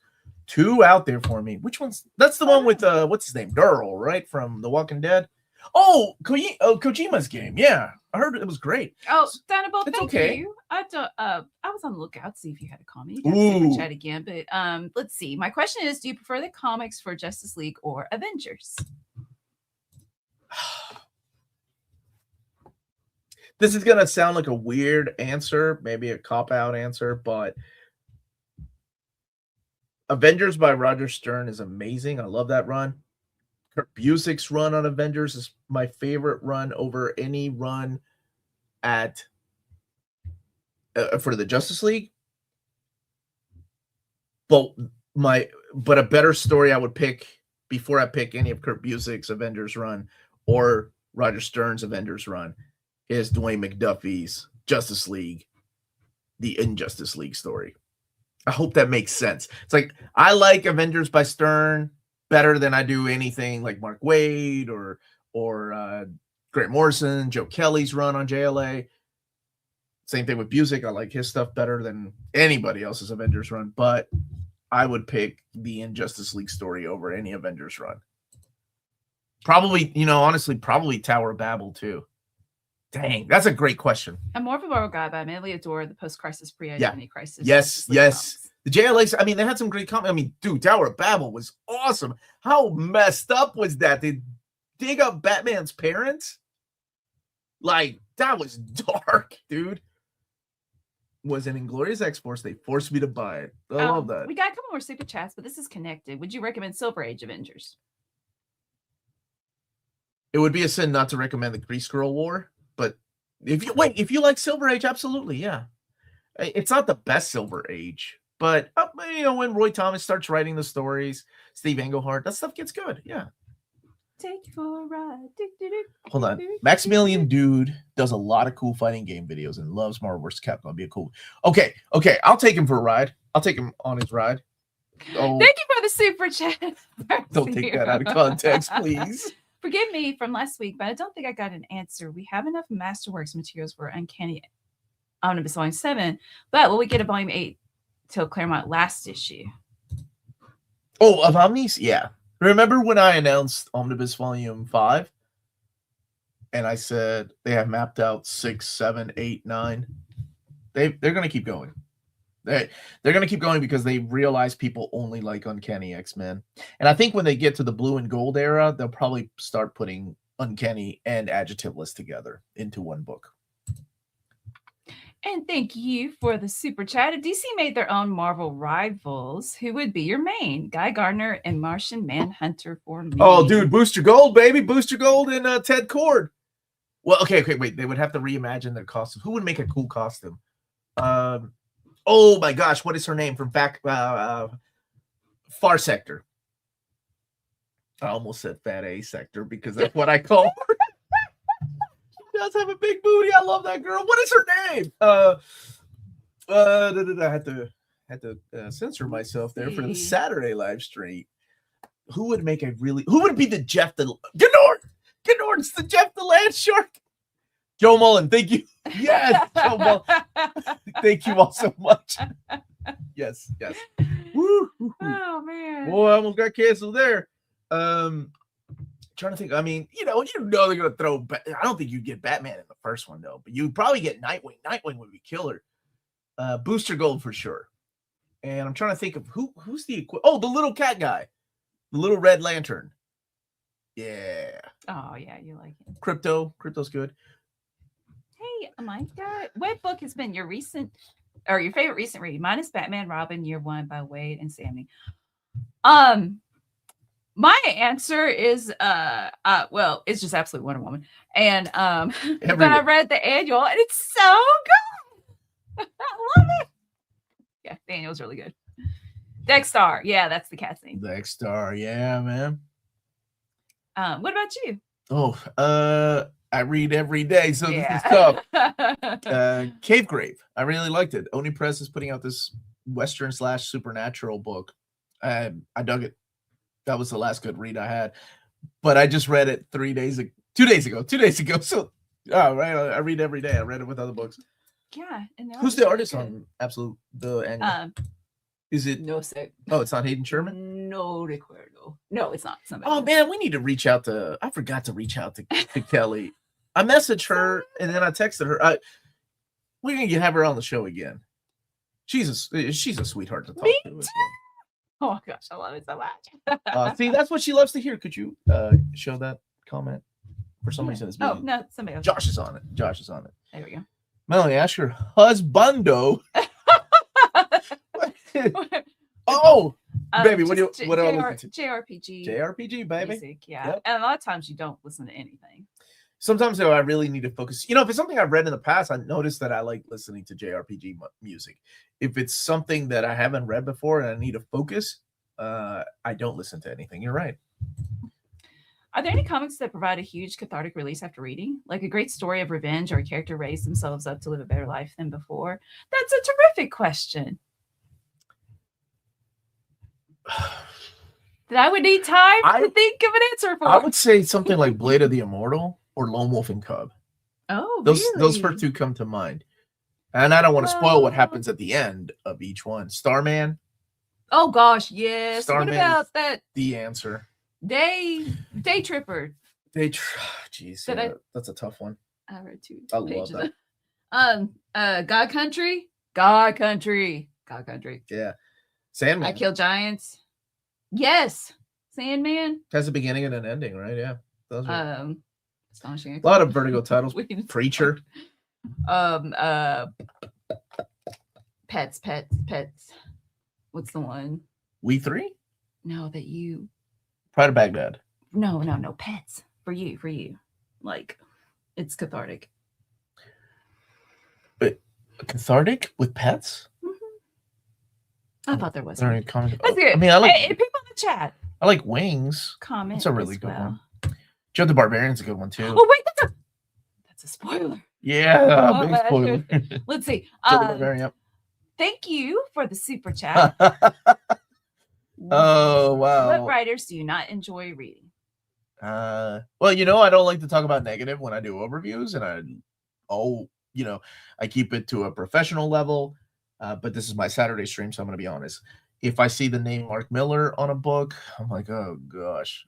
2 out there for me. Which one's? That's the one with what's his name? Daryl, right? From The Walking Dead. Oh, Kojima's game. Yeah, I heard it was great. Oh, Thunderbolt, thank okay. you. I was on the lookout to see if you had a comment. You got super chat again, but let's see. My question is, do you prefer the comics for Justice League or Avengers? This is gonna sound like a weird answer, maybe a cop-out answer, but Avengers by Roger Stern is amazing. I love that run. Kurt Busiek's run on Avengers is my favorite run over any run at for the Justice League. But a better story I would pick before I pick any of Kurt Busiek's Avengers run or Roger Stern's Avengers run is Dwayne McDuffie's Justice League, the Injustice League story. I hope that makes sense. It's like I like Avengers by Stern better than I do anything like Mark Waid or Grant Morrison, Joe Kelly's run on JLA. Same thing with Busiek. I like his stuff better than anybody else's Avengers run, but I would pick the Injustice League story over any Avengers run. Probably, honestly, probably Tower of Babel too. Dang, that's a great question. I'm more of a Marvel guy, but I mainly adore the post-crisis, pre-identity crisis. Yes. The JLAs, I mean, they had some great comments. I mean, dude, Tower of Babel was awesome. How messed up was that? They dig up Batman's parents? Like, that was dark, dude. Was an Inglorious X-Force. They forced me to buy it. I love that. We got a couple more super chats, but this is connected. Would you recommend Silver Age Avengers? It would be a sin not to recommend the Kree Skrull War, but if you like Silver Age, absolutely, yeah. It's not the best Silver Age, but when Roy Thomas starts writing the stories, Steve Englehart, that stuff gets good, yeah. Take you for a ride. Hold on. Maximilian Dude does a lot of cool fighting game videos and loves Marvel vs. Capcom. Be a cool. Okay. I'll take him for a ride. I'll take him on his ride. Oh, thank you for the super chat. Don't take that out of context, please. Forgive me from last week, but I don't think I got an answer. We have enough Masterworks materials for Uncanny Omnibus Volume 7, but will we get a Volume 8 till Claremont last issue? Oh, of Omnis? Yeah. Remember when I announced Omnibus Volume 5? And I said they have mapped out 6, 7, 8, 9. They're going to keep going. They're going to keep going because they realize people only like Uncanny X-Men. And I think when they get to the blue and gold era, they'll probably start putting Uncanny and Adjectiveless together into one book. And thank you for the super chat. If DC made their own Marvel rivals, who would be your main? Guy Gardner and Martian Manhunter for me. Oh, dude, Booster Gold, baby. Booster Gold and Ted Kord. Well, okay, wait. They would have to reimagine their costumes. Who would make a cool costume? Oh, my gosh. What is her name from Far Sector? I almost said Fat A Sector because that's what I call her. Does have a big booty. I love that girl. What is her name? I had to censor myself there for the Saturday live stream. Who would be the Jeff the Gennord's the Jeff the Land Shark? Joe Mullen, thank you. Yes, Joe Mullen. Thank you all so much. Yes. Woo. Oh man. Boy, I almost got canceled there. Trying to think. I mean, they're gonna throw. I don't think you'd get Batman in the first one though, but you'd probably get Nightwing. Nightwing would be killer. Booster Gold for sure. And I'm trying to think of who's the the little cat guy, the little Red Lantern. Yeah. Oh yeah, you like it. Crypto's good. Hey, Micah, what book has been your favorite recent read? Mine is Batman Robin Year One by Wade and Samney. My answer is it's just absolute Wonder Woman. And but I read the annual and it's so good. I love it. Yeah, the annual's really good. Dexter, yeah, that's the cat scene. Dexter, yeah, man. What about you? Oh, I read every day, so this is tough. Cave Grave. I really liked it. Oni Press is putting out this Western / supernatural book. I dug it. That was the last good read I had, but I just read it 2 days ago. So, right, I read every day. I read it with other books. Yeah. And who's the artist on Absolute the annual? Is it? No sé. Oh, it's not Hayden Sherman? No recuerdo. No, it's not. Oh, man, we need to reach out to... I forgot to reach out to Kelly. I messaged her, and then I texted her. We're going to have her on the show again. She's a sweetheart to talk Me to. too. Oh, my gosh. I love it so much. See, that's what she loves to hear. Could you show that comment? For some reason, it's Oh, no, somebody else. Josh is on it. There we go. Melanie, ask your husbando. Oh, baby, what are you looking to? JRPG, baby. Music, yeah. Yep. And a lot of times you don't listen to anything. Sometimes though, I really need to focus. If it's something I've read in the past, I noticed that I like listening to JRPG music. If it's something that I haven't read before and I need to focus, I don't listen to anything. You're right. Are there any comics that provide a huge cathartic release after reading? Like a great story of revenge or a character raised themselves up to live a better life than before? That's a terrific question. That I would need time to think of an answer for. I would say something like Blade of the Immortal or Lone Wolf and Cub. Oh, those first two come to mind. And I don't want to spoil what happens at the end of each one. Starman. Oh gosh, yes. Starman, what about that? The answer. Day Tripper. Jeez, yeah, that's a tough one. I read 2 I pages. love that. God Country. God Country. Yeah. Sandman. I Kill Giants. Yes. Sandman. Has a beginning and an ending, right? Yeah. Those are Astonishing a lot of Vertigo titles. Preacher. Pets. What's the one? We Three? No, that you. Pride of Baghdad. No. Pets. For you. Like, it's cathartic. But cathartic with pets? I thought there was. Let's I mean, I like people in the chat. I like Wings. Comment. It's a really good one. Joe the Barbarian's a good one too. Oh wait, that's a spoiler. Yeah, big spoiler. Let's see. Joe the Barbarian. Yep. Thank you for the super chat. Oh wow. What writers do you not enjoy reading? Well, I don't like to talk about negative when I do overviews, and I keep it to a professional level. But this is my Saturday stream, so I'm going to be honest. If I see the name Mark Millar on a book, I'm like, oh gosh.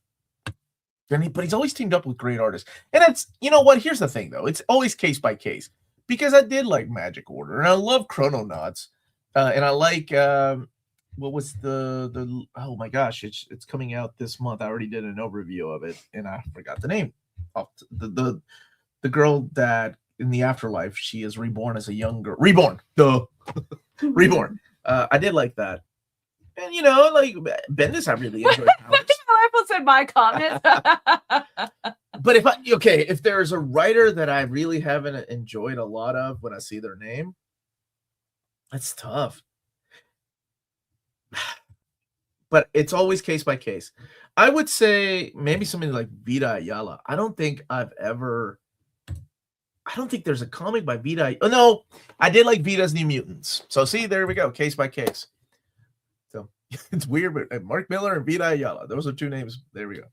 But he's always teamed up with great artists. And it's, what? Here's the thing, though. It's always case by case. Because I did like Magic Order, and I love Chrononauts. And I like, what was the oh my gosh, it's coming out this month. I already did an overview of it, and I forgot the name. The girl that in the afterlife, she is reborn as a young girl. Reborn. Reborn. I did like that. And, like Bendis, I really enjoyed. I said my comments. But if there's a writer that I really haven't enjoyed a lot of when I see their name, that's tough. But it's always case by case. I would say maybe somebody like Vita Ayala. I don't think there's a comic by Vita. Oh, no, I did like Vita's New Mutants. So see, there we go, case by case. So it's weird, but Mark Millar and Vita Ayala. Those are two names. There we go.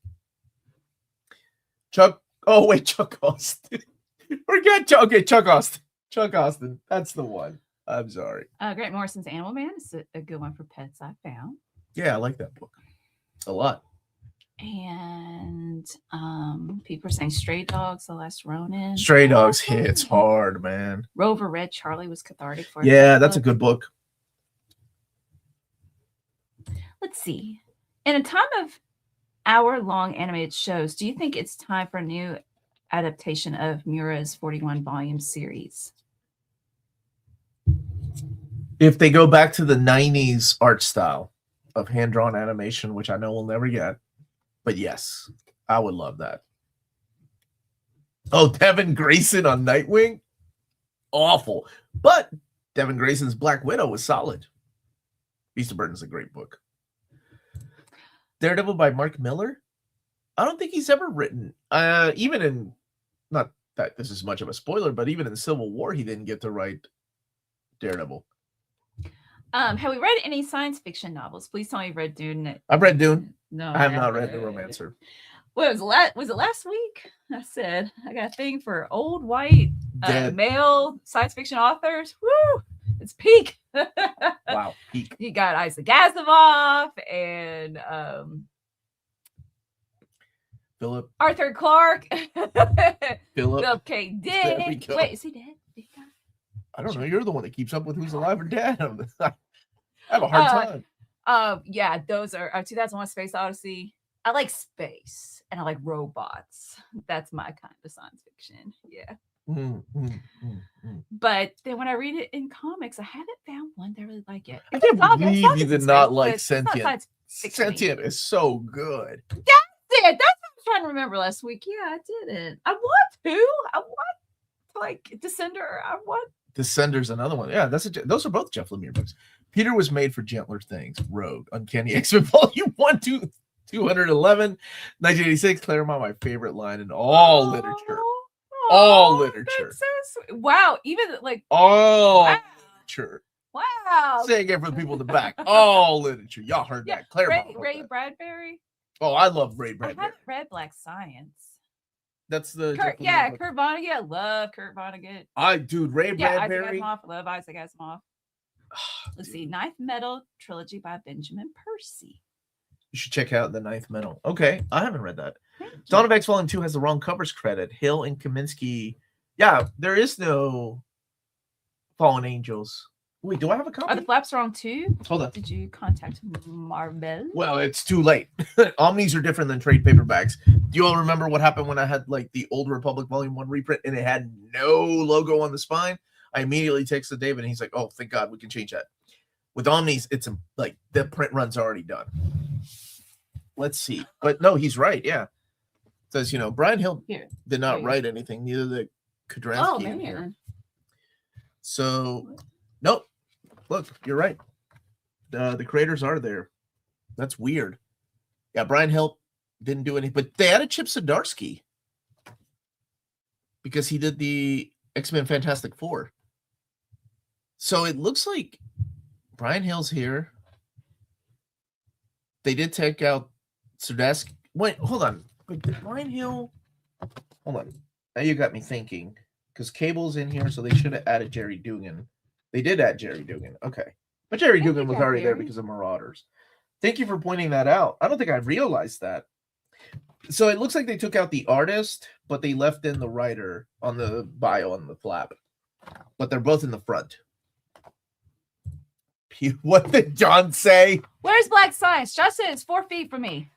Chuck Austin. Chuck Austin. Chuck Austin. That's the one. I'm sorry. Grant Morrison's Animal Man is a good one for pets I found. Yeah, I like that book a lot. And people are saying Stray Dogs, The Last Ronin. Stray Dogs hits hard, man. Rover Red Charlie was cathartic for Yeah, that's a good book. Let's see. In a time of hour-long animated shows, do you think it's time for a new adaptation of Miura's 41-volume series? If they go back to the 90s art style of hand-drawn animation, which I know we'll never get, but yes, I would love that. Oh, Devin Grayson on Nightwing? Awful. But Devin Grayson's Black Widow was solid. Beast of Burden's a great book. Daredevil by Mark Millar? I don't think he's ever written. Even in, not that this is much of a spoiler, but even in Civil War, he didn't get to write Daredevil. Have we read any science fiction novels? Please tell me you've read Dune. I've read Dune. No, I have not read The Romancer. What was it last week? I said I got a thing for old white male science fiction authors. Woo! It's peak. Wow, peak. You got Isaac Asimov and Philip. Arthur Clarke. Philip. Philip K. There we Dick. go. Wait, is he dead? Did he die? I don't know. You're the one that keeps up with who's alive or dead. I have a hard time. Yeah, those are 2001 Space Odyssey. I like space and I like robots. That's my kind of science fiction. Yeah. But then when I read it in comics, I haven't found one that I really like it. I can't believe you did not like Sentient. Sentient is so good. That's it. That's what I was trying to remember last week. Yeah, I didn't. I want to. I want like Descender. I want Descender's another one. Yeah, those are both Jeff Lemire books. Peter was made for gentler things. Rogue, Uncanny X-Men Volume 1, 211, 1986. Claremont, my favorite line in all literature. All literature. So sweet. Wow. Even like all literature. Wow. Say again for the people in the back. All literature. Y'all heard that. Claremont. Ray Bradbury. Oh, I love Ray Bradbury. I haven't read Black Science. That's the Kurt Vonnegut. I love Kurt Vonnegut. Ray Bradbury. Isaac Asimov. I love Isaac Asimov. Let's see. Ninth Metal Trilogy by Benjamin Percy. You should check out the Ninth Metal. Okay, I haven't read that. Dawn of X Volume 2 has the wrong covers credit. Hill and Kaminsky. Yeah, there is no Fallen Angels. Wait, do I have a copy? Are the flaps wrong too? Hold on. Did you contact Marvel? Well, it's too late. Omnis are different than trade paperbacks. Do you all remember what happened when I had like the Old Republic Volume 1 reprint and it had no logo on the spine? I immediately texted David and he's like, oh, thank God we can change that. With Omnis, it's like the print run's already done. Let's see. But no, he's right. Yeah. It says, Brian Hill did not write anything. Neither did Kudransky. Oh, man. So, nope. Look, you're right. The creators are there. That's weird. Yeah, Brian Hill didn't do anything. But they added Chip Zdarsky because he did the X-Men Fantastic Four. So it looks like Brian Hill's here. They did take out Zdarsky. Wait, hold on. Wait, did Brian Hill? Hold on. Now you got me thinking. Because Cable's in here, so they should have added Jerry Dugan. They did add Jerry Dugan. Okay. But Jerry Dugan was already there because of Marauders. Thank you for pointing that out. I don't think I realized that. So it looks like they took out the artist, but they left in the writer on the bio on the flap. But they're both in the front. What did John say? Where's Black Science? John said it's 4 feet from me.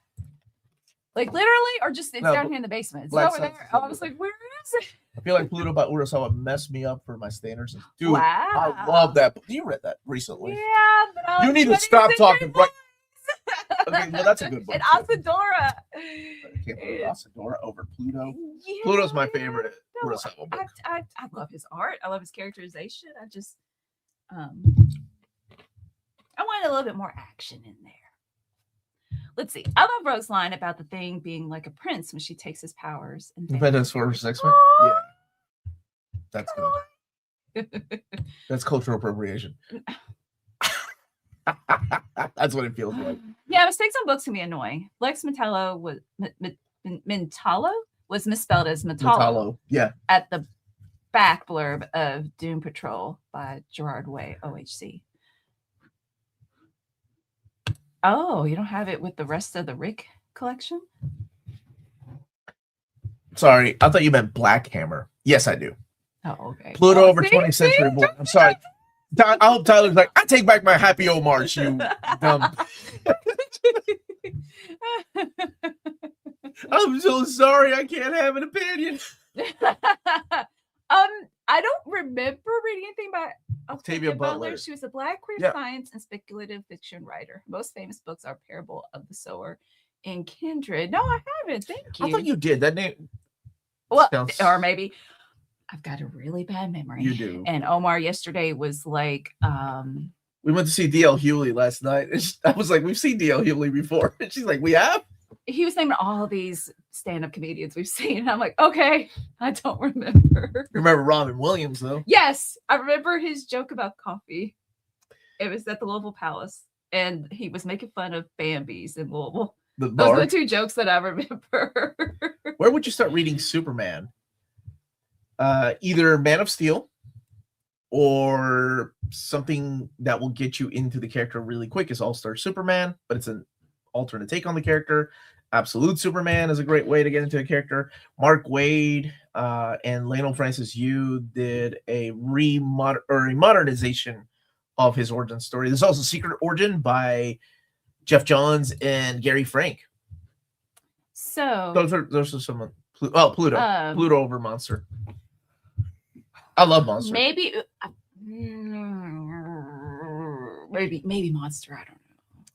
Like literally, or just it's down here in the basement. It's over there. I was like, where is it? I feel like Pluto by Urasawa messed me up for my standards. Dude, wow. I love that. You read that recently. Yeah, but you need to stop talking. Right. Okay, well, that's a good book. And Asadora. I can't believe Asadora over Pluto. Yeah, Pluto's my favorite Urasawa book. I love his art. I love his characterization. I just, I wanted a little bit more action in there. Let's see. I love Rose's line about the Thing being like a prince when she takes his powers. And Independence Force X-Men? Yeah. That's good. That's cultural appropriation. That's what it feels like. Yeah, mistakes on books can be annoying. Lex Metallo was misspelled as Metallo. Yeah. At the back blurb of Doom Patrol by Gerard Way, OHC. Oh, you don't have it with the rest of the Rick collection? Sorry, I thought you meant Black Hammer. Yes, I do. Oh, okay. Pluto over 20th Century War. I'm sorry. I hope Tyler's like, I take back my Happy Omar's, you dumb. I'm so sorry. I can't have an opinion. I don't remember reading anything about Octavia Butler. She was a Black queer science and speculative fiction writer. Most famous books are Parable of the Sower and Kindred. No, I haven't. Thank you. I thought you did. That name. Well, or maybe I've got a really bad memory. You do. And Omar yesterday was like, we went to see D.L. Hewley last night. I was like, we've seen D.L. Hewley before. And she's like, we have? He was naming all these stand-up comedians we've seen. And I'm like, okay, I don't remember. Remember Robin Williams, though? Yes. I remember his joke about coffee. It was at the Louisville Palace. And he was making fun of Bambi's in Louisville. Those are the two jokes that I remember. Where would you start reading Superman? Either Man of Steel or something that will get you into the character really quick is All-Star Superman, but it's an alternate take on the character. Absolute Superman is a great way to get into a character. Mark Waid and Lionel Francis Yu did a modernization of his origin story. There's also Secret Origin by Jeff Johns and Gary Frank. So those are some. Pluto. Pluto over Monster. I love Monster. Maybe Monster. I don't know.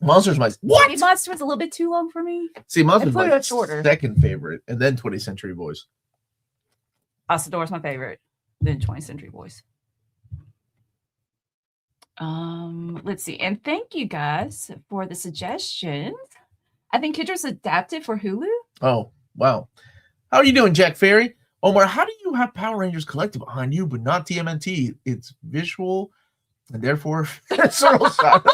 Monster's my what? Maybe Monster was a little bit too long for me. See, Monster's my shorter. second favorite, and then 20th Century Boys. Asador's my favorite, then 20th Century Boys. Let's see, and thank you guys for the suggestions. I think Kidra's adapted for Hulu. Oh wow, how are you doing, Jack Ferry? Omar, how do you have Power Rangers Collective behind you, but not TMNT? It's visual, and therefore Sorrel Shot.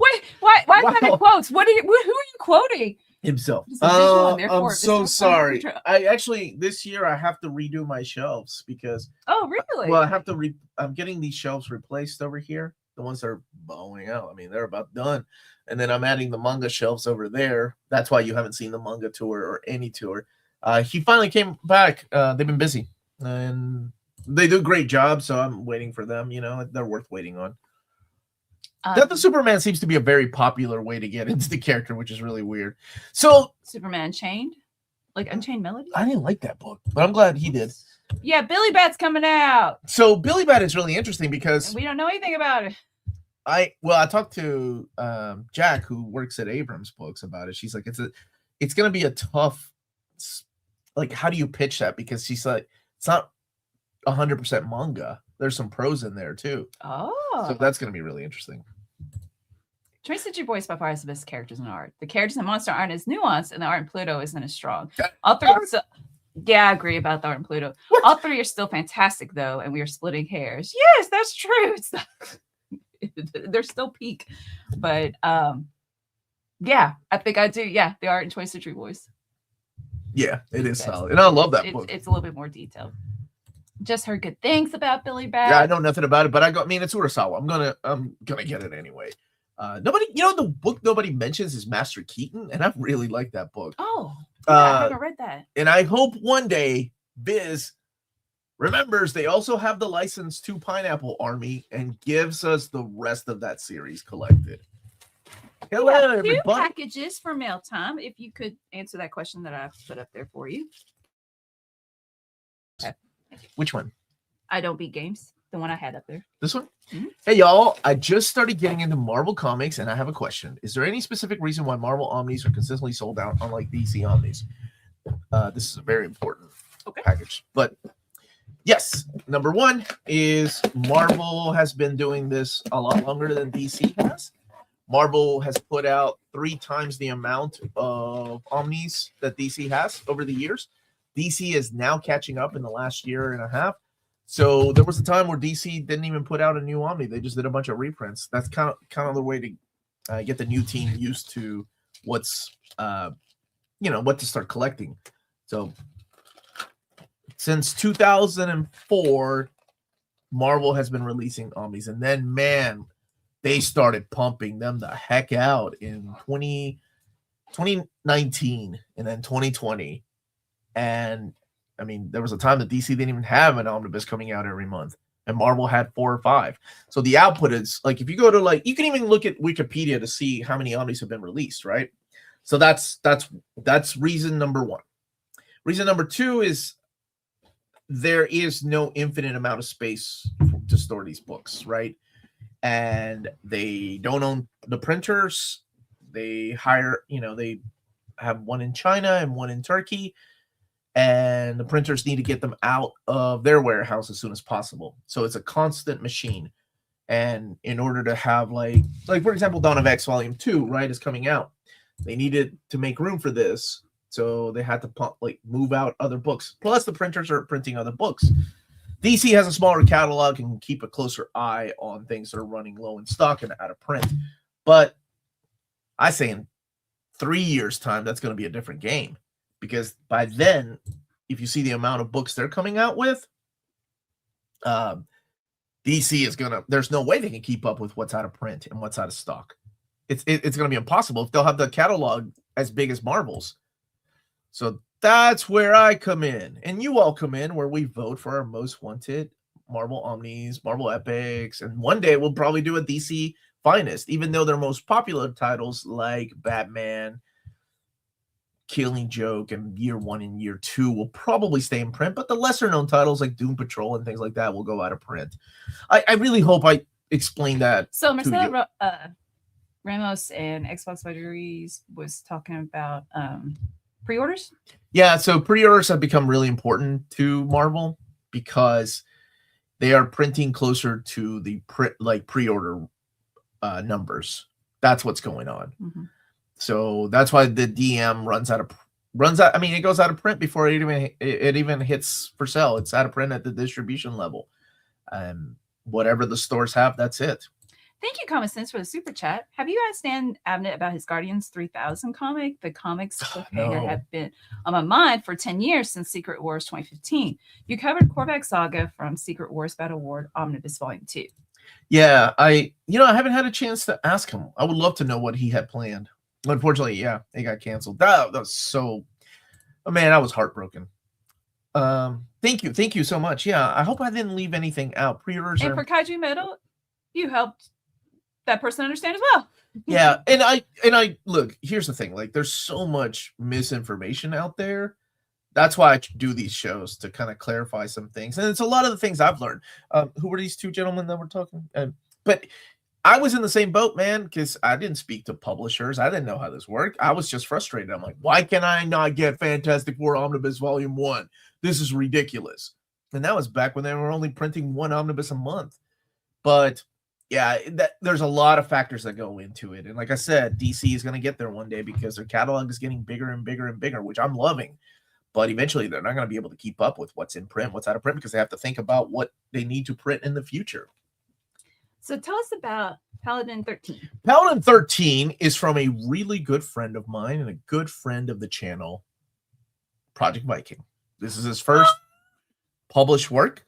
Wait, why is that in quotes? Who are you quoting? Himself. I'm so sorry. I actually this year I have to redo my shelves because really? Well, I have to I'm getting these shelves replaced over here. The ones that are bowing out. I mean, they're about done. And then I'm adding the manga shelves over there. That's why you haven't seen the manga tour or any tour. He finally came back. They've been busy and they do a great job. So I'm waiting for them. You know, they're worth waiting on. Death of Superman seems to be a very popular way to get into the character, which is really weird. So Superman Unchained, like Unchained Melody. I didn't like that book, but I'm glad he did. Yeah, Billy Bat's coming out. So Billy Bat is really interesting because and we don't know anything about it. I talked to Jack, who works at Abrams Books, about it. She's like, it's gonna be a tough, like, how do you pitch that? Because she's like, it's not 100% manga. There's some prose in there too. Oh, so that's gonna be really interesting. 20th Century Boys by far has the best characters in art. The characters in Monster aren't as nuanced, and the art in Pluto isn't as strong. All three are still, yeah, I agree about the art in Pluto. What? All three are still fantastic though, and we are splitting hairs. Yes, that's true. It's not, they're still peak, but yeah, I think I do. Yeah, the art in 20th Century Boys. Yeah, it is solid, and I love that book. It's a little bit more detailed. Just heard good things about Billy Bat. Yeah, I know nothing about it, but I mean, it's Urasawa. I'm gonna get it anyway. Nobody, the book nobody mentions is Master Keaton, and I really like that book. Oh, yeah, I haven't read that. And I hope one day Viz remembers they also have the license to Pineapple Army and gives us the rest of that series collected. Hello, everybody. 2 packages for mail time. If you could answer that question that I put up there for you. Okay. Which one? I Don't Beat Games. The one I had up there. This one? Mm-hmm. Hey, y'all. I just started getting into Marvel Comics, and I have a question. Is there any specific reason why Marvel Omnis are consistently sold out, unlike DC Omnis? This is a very important package. But yes, number one is Marvel has been doing this a lot longer than DC has. Marvel has put out 3 times the amount of Omnis that DC has over the years. DC is now catching up in the last year and a half. So there was a time where DC didn't even put out a new Omni. They just did a bunch of reprints. That's kind of the way to get the new team used to what's what to start collecting. So since 2004, Marvel has been releasing Omnis, and then they started pumping them the heck out in 2019 and then 2020. And I mean, there was a time that DC didn't even have an omnibus coming out every month, and Marvel had 4 or 5. So the output is like, if you go to you can even look at Wikipedia to see how many omnis have been released, right? So that's reason number 1. Reason number 2 is there is no infinite amount of space to store these books, right? And they don't own the printers. They hire, they have one in China and one in Turkey. And the printers need to get them out of their warehouse as soon as possible. So it's a constant machine. And in order to have like for example, Dawn of X Volume 2, right, is coming out. They needed to make room for this. So they had to move out other books. Plus the printers are printing other books. DC has a smaller catalog and can keep a closer eye on things that are running low in stock and out of print. But I say in 3 years' time, that's going to be a different game. Because by then, if you see the amount of books they're coming out with, DC is gonna. There's no way they can keep up with what's out of print and what's out of stock. It's gonna be impossible if they'll have the catalog as big as Marvel's. So that's where I come in, and you all come in, where we vote for our most wanted Marvel Omnis, Marvel Epics, and one day we'll probably do a DC Finest, even though their most popular titles like Batman, Killing Joke, and Year 1 and Year 2 will probably stay in print, but the lesser known titles like Doom Patrol and things like that will go out of print. I really hope I explained that. So Marcelo Ramos and Xbox Buddies was talking about pre-orders. Yeah, so pre-orders have become really important to Marvel because they are printing closer to the pre-order numbers. That's what's going on. Mm-hmm. So that's why the DM runs out. I mean, it goes out of print before it even hits for sale. It's out of print at the distribution level. Whatever the stores have, that's it. Thank you, Common Sense, for the super chat. Have you asked Dan Abnett about his Guardians 3000 comic? The comics have been on my mind for 10 years since Secret Wars 2015. You covered Korvac Saga from Secret Wars Battle War Omnibus Volume 2. Yeah, I haven't had a chance to ask him. I would love to know what he had planned. Unfortunately, yeah, it got canceled. That was so... Oh, man, I was heartbroken. Thank you so much. Yeah, I hope I didn't leave anything out. Pre-orders and for Kaiju Metal, you helped that person understand as well. Yeah, and I look, here's the thing, like there's so much misinformation out there. That's why I do these shows, to kind of clarify some things. And it's a lot of the things I've learned. Who were these two gentlemen that were talking? But I was in the same boat, man, because I didn't speak to publishers. I didn't know how this worked. I was just frustrated. I'm like, why can I not get Fantastic Four Omnibus Volume 1? This is ridiculous. And that was back when they were only printing one omnibus a month. But yeah, there's a lot of factors that go into it. And like I said, DC is going to get there one day because their catalog is getting bigger and bigger and bigger, which I'm loving. But eventually they're not going to be able to keep up with what's in print, what's out of print, because they have to think about what they need to print in the future. So tell us about Paladin 13. Paladin 13 is from a really good friend of mine and a good friend of the channel, Project Viking. This is his first published work,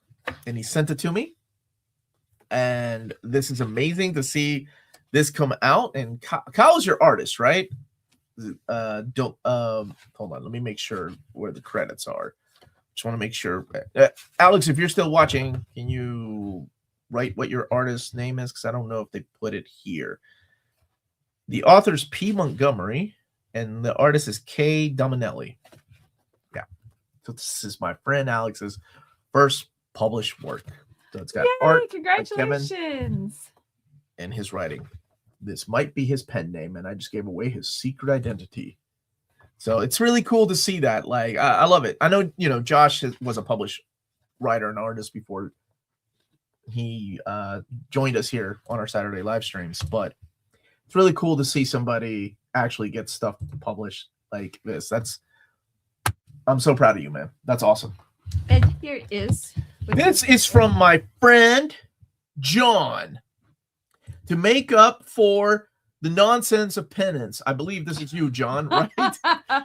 and he sent it to me. And this is amazing to see this come out. And Kyle's your artist, right? Hold on, let me make sure where the credits are. Just want to make sure. Alex, if you're still watching, can you write what your artist's name is? Because I don't know if they put it here. The author's P. Montgomery, and the artist is K. Dominelli. Yeah. So this is my friend Alex's first published work. So it's got art. Congratulations. And his writing. This might be his pen name, and I just gave away his secret identity. So it's really cool to see that. Like, I love it. I know, Josh was a published writer and artist before he joined us here on our Saturday live streams, but it's really cool to see somebody actually get stuff published like this. I'm so proud of you, man. That's awesome. And here it is. This is from my friend John. To make up for the nonsense of penance. I believe this is you, John, right?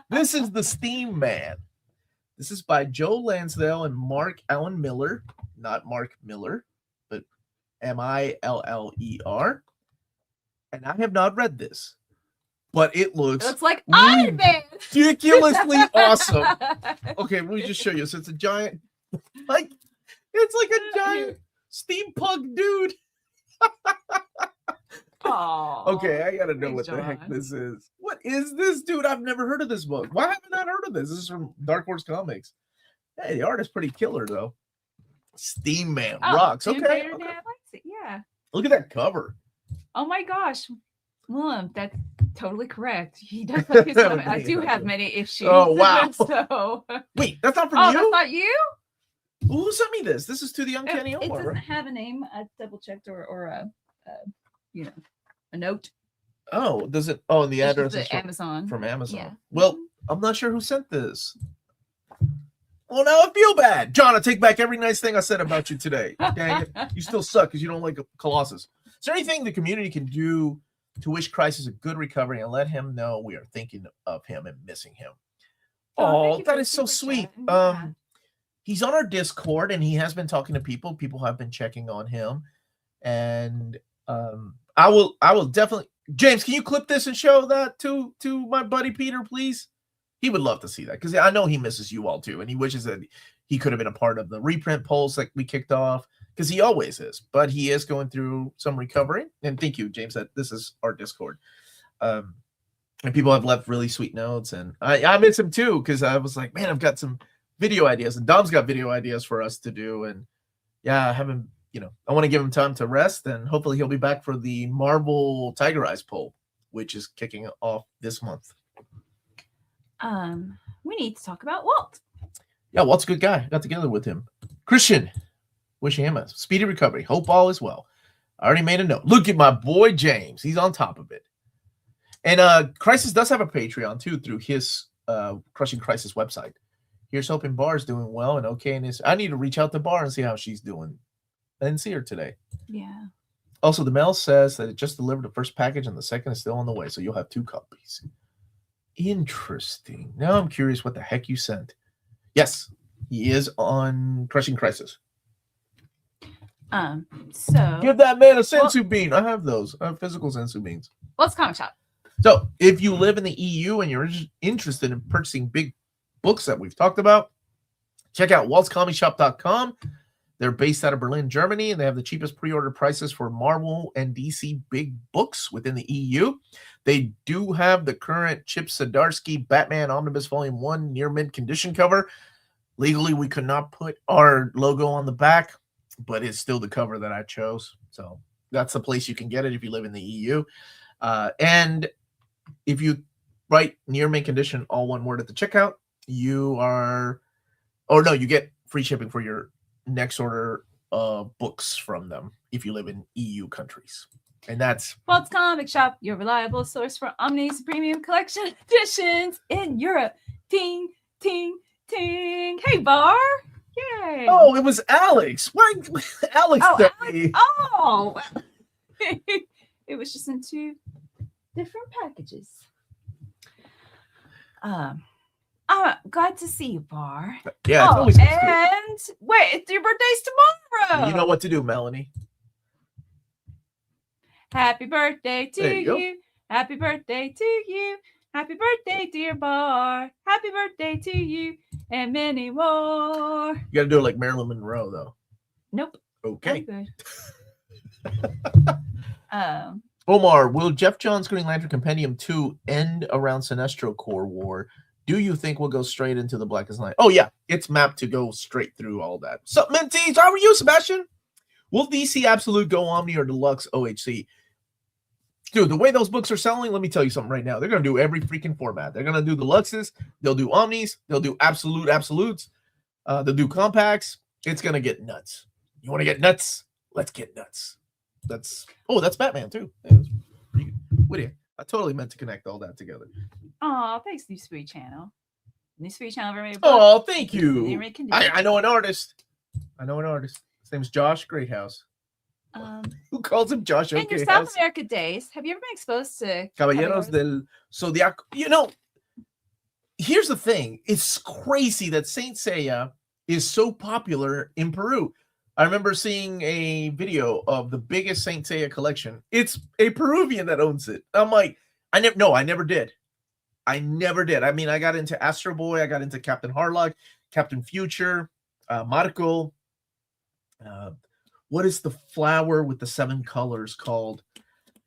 This is the Steam Man. This is by Joe Lansdale and Mark Allen Millar. Not Mark Miller, but Miller. And I have not read this, but it looks like Iron Man. Ridiculously awesome. Okay, let me just show you. So it's a giant, it's like a giant steampunk dude. Aww, okay, I gotta know what the heck this is. What is this, dude? I've never heard of this book. Why haven't I heard of this? This is from Dark Horse Comics. Hey, the art is pretty killer, though. Steam Man rocks. Okay. Yeah. Look at that cover. Oh my gosh. Well, that's totally correct. He does like his comic. I do have many issues. Oh, wow. So... Wait, that's not from you? That's not you? Who sent me this? This is to the Uncanny Omar. It doesn't have a name. I double checked or a note. Oh, does it? Oh, and the address is Amazon. From Amazon. Yeah. Well, I'm not sure who sent this. Well, now I feel bad. John, I take back every nice thing I said about you today. Dang it. You still suck because you don't like Colossus. Is there anything the community can do to wish Crisis a good recovery and let him know we are thinking of him and missing him? Oh, that is so sweet. Yeah. he's on our Discord, and he has been talking to people. People have been checking on him, and I will definitely. James, can you clip this and show that to my buddy Peter, please? He would love to see that because I know he misses you all too, and he wishes that he could have been a part of the reprint polls that we kicked off, because he always is. But he is going through some recovery. And thank you, James, that this is our Discord. And people have left really sweet notes, and I miss him too, because I was like, man, I've got some video ideas, and Dom's got video ideas for us to do, and yeah, I haven't. I want to give him time to rest, and hopefully he'll be back for the Marvel Tiger Eyes poll, which is kicking off this month. We need to talk about Walt. Yeah, Walt's a good guy. Got together with him. Christian, wishing him a speedy recovery. Hope all is well. I already made a note. Look at my boy James. He's on top of it. And Crisis does have a Patreon too through his Crushing Crisis website. Here's hoping Bar's doing well and okay. And I need to reach out to Bar and see how she's doing. I didn't see her today. Yeah. Also, the mail says that it just delivered the first package and the second is still on the way, so you'll have 2 copies. Interesting. Now I'm curious what the heck you sent. Yes, he is on Crushing Crisis. So give that man a sensu bean. I have those. I have physical sensu beans. What's Comic Shop? So, if you live in the EU and you're interested in purchasing big books that we've talked about, check out waltzcomicshop.com. They're based out of Berlin, Germany, and they have the cheapest pre-order prices for Marvel and DC big books within the EU. They do have the current Chip Zdarsky Batman Omnibus Volume 1 near mint condition cover. Legally, we could not put our logo on the back, but it's still the cover that I chose. So that's the place you can get it if you live in the EU. And if you write near mint condition, all one word at the checkout, you get free shipping for your next order of books from them if you live in EU countries. And that's Walt's Comic Shop, your reliable source for Omni's premium collection editions in Europe. Ting, ting, ting. Hey, Bar. Yay. Oh, it was Alex. Why Alex? Oh, Alex. Oh. It was just in 2 different packages. I'm glad to see you, Bar. Yeah, it's always good. And wait, your birthday's tomorrow. You know what to do, Melanie. Happy birthday to you you. Happy birthday to you. Happy birthday, dear Bar. Happy birthday to you and many more. You got to do it like Marilyn Monroe, though. Nope. Okay. Good. Omar, will Jeff Johns' Green Lantern Compendium 2 end around Sinestro Corps War? Do you think we'll go straight into the Blackest Night? Oh, yeah. It's mapped to go straight through all that. Sup, Minties? How are you, Sebastian? Will DC Absolute go Omni or Deluxe OHC? Dude, the way those books are selling, let me tell you something right now. They're going to do every freaking format. They're going to do Deluxes. They'll do Omnis. They'll do Absolutes. They'll do Compacts. It's going to get nuts. You want to get nuts? Let's get nuts. That's Batman, too. Witty. I totally meant to connect all that together. Oh, thanks, New Sweet Channel. New Sweet Channel ever made a book. Oh, thank you. I I know an artist. His name's Josh Greathouse. Who calls him Josh? In your South America days, have you ever been exposed to Caballeros del Zodiaco? Here's the thing. It's crazy that Saint Seiya is so popular in Peru. I remember seeing a video of the biggest Saint Seiya collection. It's a Peruvian that owns it. I'm like, I never did. I mean, I got into Astro Boy. I got into Captain Harlock, Captain Future, Marco. What is the flower with the 7 colors called?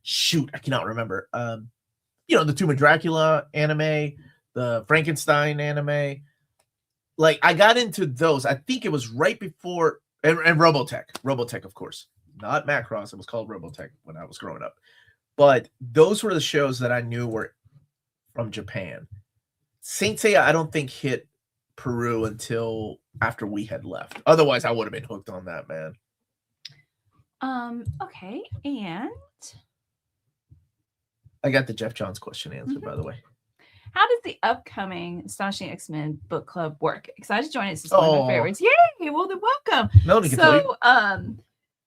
Shoot, I cannot remember. The Tomb of Dracula anime, the Frankenstein anime. Like, I got into those. I think it was right before, and Robotech, of course. Not Macross. It was called Robotech when I was growing up. But those were the shows that I knew were from Japan. Saint Seiya, I don't think hit Peru until after we had left. Otherwise, I would have been hooked on that, man. Okay, and I got the Jeff Johns question answered, by the way. How does the upcoming Astonishing X-Men book club work? Excited to join us. It's one of my favorites. Yay! Well, then welcome. Melanie can tell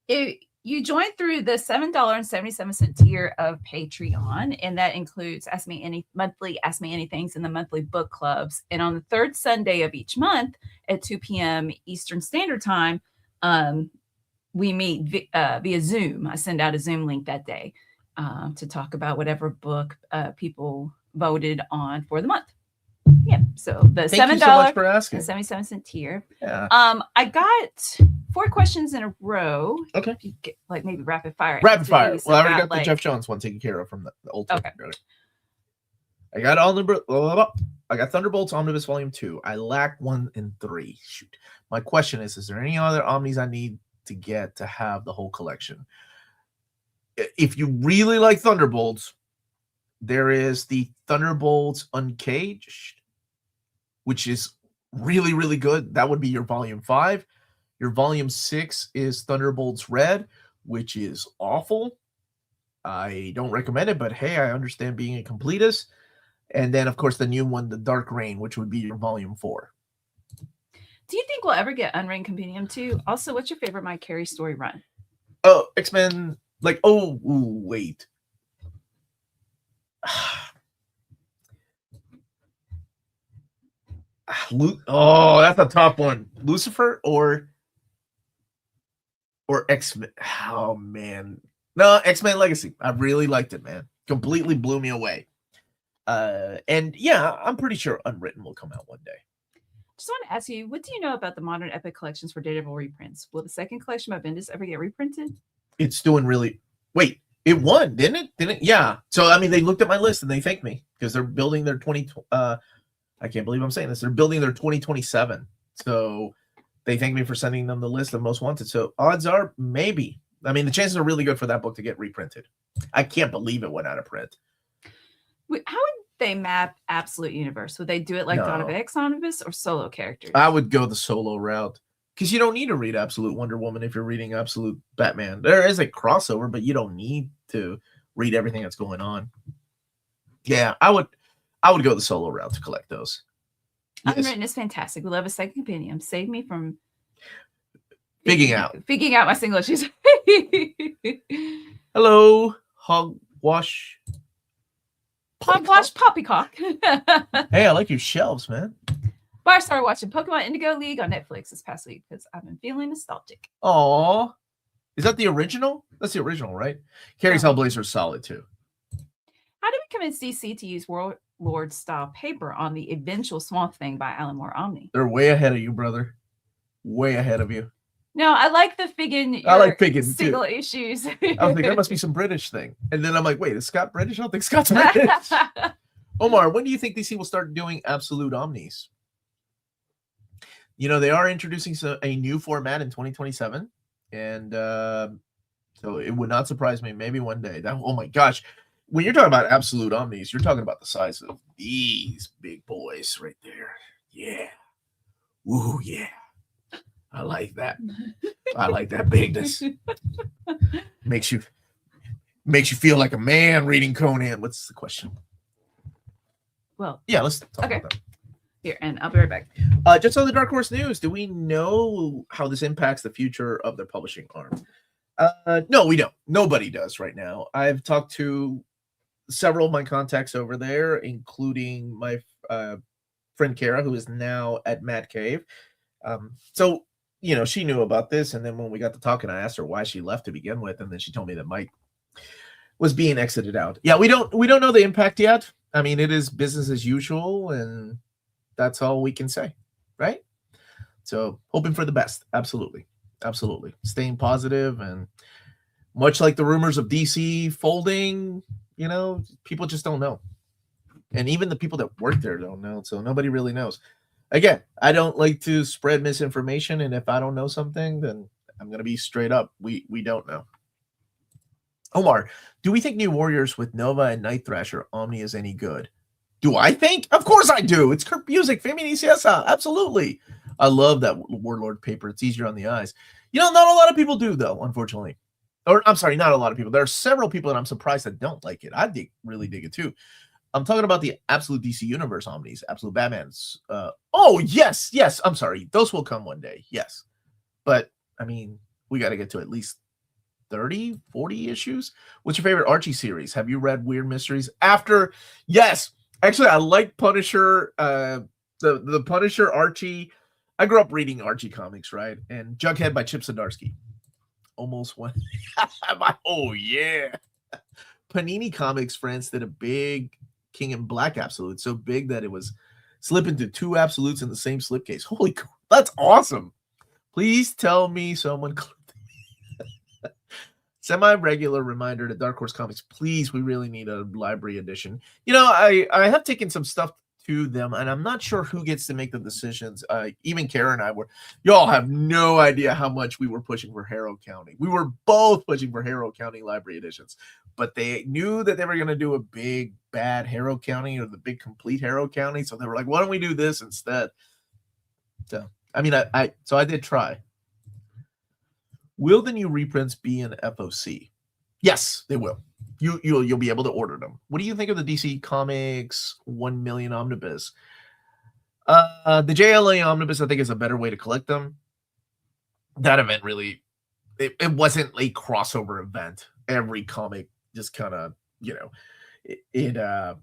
you. you join through the $7.77 tier of Patreon, and that includes Ask Me Anythings and the monthly book clubs. And on the third Sunday of each month at 2 p.m. Eastern Standard Time, we meet via Zoom. I send out a Zoom link that day to talk about whatever book people voted on for the month. Yeah, so the $7.77 tier. Yeah. I got 4 questions in a row. Okay. If you get, like, maybe rapid fire. Rapid fire. Well, I already got like, the Jeff Jones one taken care of from the old. Okay. I got I got Thunderbolts Omnibus Volume 2. I lack 1 and 3. Shoot. My question is there any other Omnis I need to get to have the whole collection? If you really like Thunderbolts, there is the Thunderbolts Uncaged, which is really, really good. That would be your Volume 5. Your Volume 6 is Thunderbolts Red, which is awful. I don't recommend it, but hey, I understand being a completist. And then, of course, the new one, the Dark Reign, which would be your Volume 4. Do you think we'll ever get Unrained Compendium 2? Also, what's your favorite Mike Carey story run? Oh, X-Men. Like, wait. Oh, that's a tough one. Lucifer or X-Men? Oh, man. No, X-Men Legacy. I really liked it, man. Completely blew me away. And yeah, I'm pretty sure Unwritten will come out one day. Just want to ask you, what do you know about the modern Epic collections for Daredevil reprints? Will the second collection by Bendis ever get reprinted? It's doing really... Wait, it won, didn't it? Yeah. So, I mean, they looked at my list and they thanked me because they're building their I can't believe I'm saying this. They're building their 2027. So they thank me for sending them the list of most wanted. So odds are maybe. I mean, the chances are really good for that book to get reprinted. I can't believe it went out of print. How would they map Absolute Universe? Would they do it like Dawn of X Omnibus or solo characters? I would go the solo route because you don't need to read Absolute Wonder Woman if you're reading Absolute Batman. There is a crossover, but you don't need to read everything that's going on. Yeah, I would go the solo route to collect those. Unwritten is fantastic. We love a second compendium. Save me from figuring out my single issues. Hello, Hogwash Poppycock. Hey, I like your shelves, man. I started watching Pokemon Indigo League on Netflix this past week because I've been feeling nostalgic. Aw. Is that the original? That's the original, right? Carrie's Hellblazer is solid too. How do we convince DC to use Warlord style paper on the eventual Swamp Thing by Alan Moore Omni? They're way ahead of you, brother. Way ahead of you. No, I like the Figgin. I like Figgin single too. Issues. I was thinking that must be some British thing. And then I'm like, wait, is Scott British? I don't think Scott's British. Omar, when do you think DC will start doing Absolute Omnis? You know, they are introducing a new format in 2027. And so it would not surprise me. Maybe one day. Oh my gosh. When you're talking about Absolute Omnis, you're talking about the size of these big boys right there. Yeah. Ooh, yeah. I like that. I like that bigness. Makes you feel like a man reading Conan. What's the question? Well, yeah, let's talk about that. Here, and I'll be right back. Just on the Dark Horse news, do we know how this impacts the future of their publishing arm? No, we don't. Nobody does right now. I've talked to several of my contacts over there, including my friend Kara, who is now at Mad Cave. So, you know, she knew about this, and then when we got to talking, I asked her why she left to begin with, and then she told me that Mike was being exited out. Yeah, we don't know the impact yet. I mean, it is business as usual, and that's all we can say, right? So, hoping for the best. Absolutely. Staying positive, and much like the rumors of DC folding, you know, people just don't know. And even the people that work there don't know, so nobody really knows. Again, I don't like to spread misinformation, and if I don't know something, then I'm going to be straight up. We don't know. Omar, do we think New Warriors with Nova and Night Thrasher Omni is any good? Do I think? Of course I do. It's Kirk Music, Feminiciasa. Absolutely. I love that Warlord paper. It's easier on the eyes. You know, not a lot of people do, though, unfortunately. Or, I'm sorry, not a lot of people. There are several people that I'm surprised that don't like it. I really dig it, too. I'm talking about the Absolute DC Universe Omnis, Absolute Batmans. Oh, yes. I'm sorry. Those will come one day. Yes. But, I mean, we got to get to at least 30, 40 issues. What's your favorite Archie series? Have you read Weird Mysteries after? Yes, actually, I like Punisher. The Punisher Archie. I grew up reading Archie comics, right? And Jughead by Chip Zdarsky. Almost one. Oh yeah. Panini Comics France did a big King in Black absolute, so big that it was slip into 2 absolutes in the same slipcase. Holy cow, that's awesome. Please tell me someone semi-regular reminder to Dark Horse Comics, please, we really need a library edition. You know, I have taken some stuff to them, and I'm not sure who gets to make the decisions. Even Karen and I were, y'all have no idea how much we were pushing for Harrow County. We were both pushing for Harrow County library editions, but they knew that they were going to do a big bad Harrow County or the big complete Harrow County, so they were like, why don't we do this instead? So I mean, so I did try. Will the new reprints be in FOC? Yes, they will. You'll be able to order them. What do you think of the DC Comics 1 million Omnibus? The JLA Omnibus, I think, is a better way to collect them. That event really, it wasn't a crossover event. Every comic just kind of, it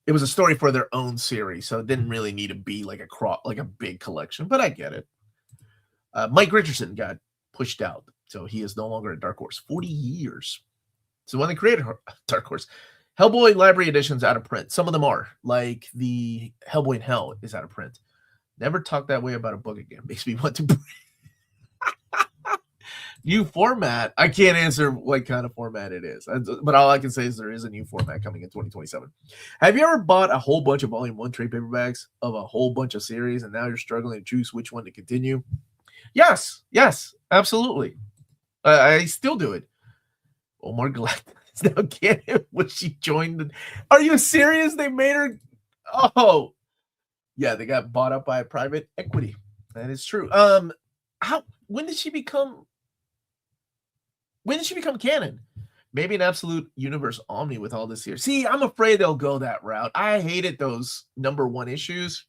was a story for their own series, so it didn't really need to be like a big collection. But I get it. Mike Richardson got pushed out, so he is no longer at Dark Horse. 40 years. So when they created Dark Horse, Hellboy library editions out of print. Some of them are, like the Hellboy in Hell is out of print. Never talk that way about a book again. Makes me want to. New format. I can't answer what kind of format it is, but all I can say is there is a new format coming in 2027. Have you ever bought a whole bunch of Volume 1 trade paperbacks of a whole bunch of series, and now you're struggling to choose which one to continue? Yes, absolutely. I still do it. Omar Galactus is now canon when she joined. Are you serious? They made her. Oh, yeah, they got bought up by a private equity. That is true. When did she become canon? Maybe an absolute universe omni with all this here. See, I'm afraid they'll go that route. I hated those #1 issues.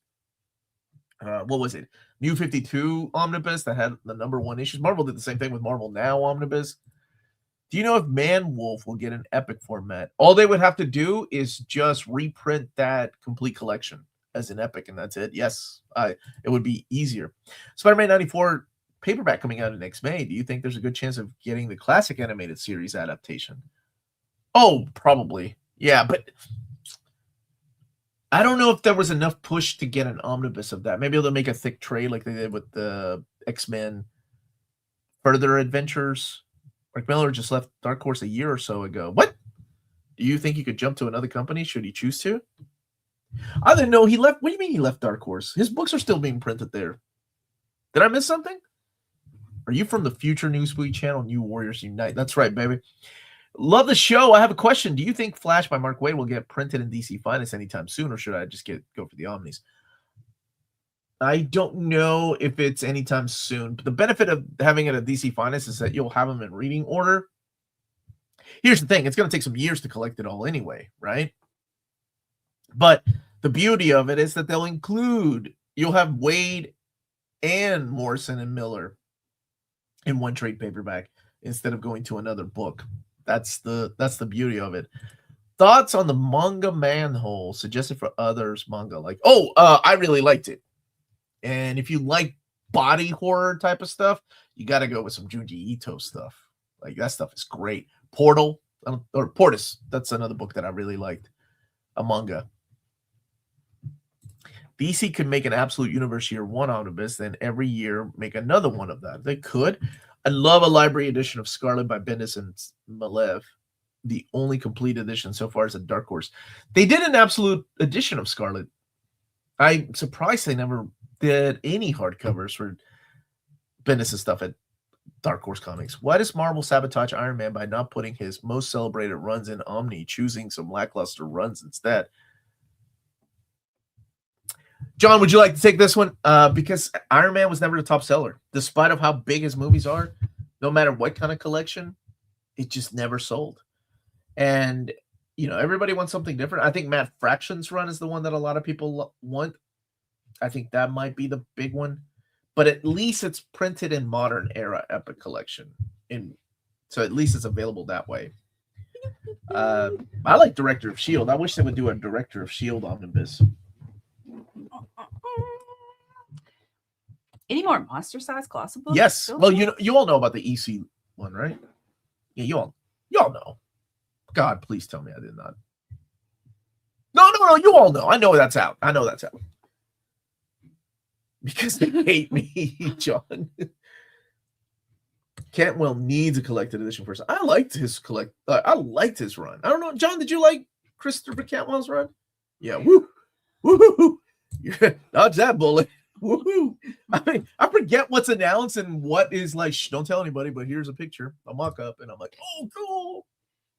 What was it? New 52 Omnibus that had the #1 issues. Marvel did the same thing with Marvel Now Omnibus. Do you know if Man Wolf will get an epic format? All they would have to do is just reprint that complete collection as an epic, and that's it. Yes, it would be easier. Spider-Man 94 paperback coming out next May. Do you think there's a good chance of getting the classic animated series adaptation? Oh, probably. Yeah, but I don't know if there was enough push to get an omnibus of that. Maybe they'll make a thick trade like they did with the X-Men Further Adventures. Mark Millar just left Dark Horse a year or so ago. What? Do you think he could jump to another company should he choose to? I didn't know he left. What do you mean he left Dark Horse? His books are still being printed there. Did I miss something? Are you from the Future Newsweek channel, New Warriors Unite? That's right, baby. Love the show. I have a question. Do you think Flash by Mark Waid will get printed in DC Finest anytime soon, or should I just go for the Omnis? I don't know if it's anytime soon, but the benefit of having it at DC Finest is that you'll have them in reading order. Here's the thing. It's going to take some years to collect it all anyway, right? But the beauty of it is that you'll have Waid and Morrison and Millar in one trade paperback instead of going to another book. That's the beauty of it. Thoughts on the manga manhole suggested for others manga? I really liked it. And if you like body horror type of stuff, you got to go with some Junji Ito stuff. Like, that stuff is great. Portal or Portis. That's another book that I really liked. A manga. DC could make an Absolute Universe Year 1 omnibus, then every year make another one of that. They could. I love a library edition of Scarlet by Bendis and Malev. The only complete edition so far is a Dark Horse. They did an Absolute edition of Scarlet. I'm surprised they never did any hardcovers for Bendis' stuff at Dark Horse Comics. Why does Marvel sabotage Iron Man by not putting his most celebrated runs in Omni, choosing some lackluster runs instead? John, would you like to take this one? Because Iron Man was never the top seller. Despite of how big his movies are, no matter what kind of collection, it just never sold. And, everybody wants something different. I think Matt Fraction's run is the one that a lot of people want. I think that might be the big one. But at least it's printed in modern era epic collection in So at least it's available that way. I like Director of S.H.I.E.L.D. I wish they would do a Director of S.H.I.E.L.D. omnibus. Any more monster size colossal books? Yes. Well, you all know about the EC one, right? Yeah, you all know. God, please tell me I did not. No, you all know. I know that's out. Because they hate me, John. Cantwell needs a collected edition first. I liked his run. I don't know, John, did you like Christopher Cantwell's run? Yeah, woo. Dodge that bullet. Woo. I mean, I forget what's announced and what is like, don't tell anybody, but here's a picture, a mock-up, and I'm like, oh, cool.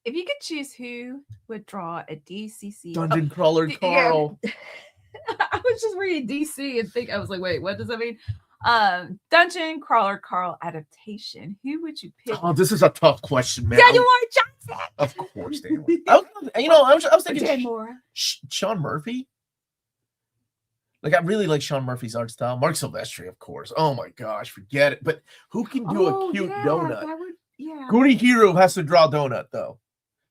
If you could choose who would draw a DCC Dungeon Crawler Carl. Yeah. I was just reading DC and I was like, wait, what does that mean? Dungeon Crawler Carl adaptation. Who would you pick? Oh, this is a tough question, man. Daniel Moore Johnson. Of course, Daniel. I was thinking Sean Murphy. Like, I really like Sean Murphy's art style. Mark Silvestri, of course. Oh my gosh, forget it. But who can do a cute donut? Goody Hero has to draw donut though.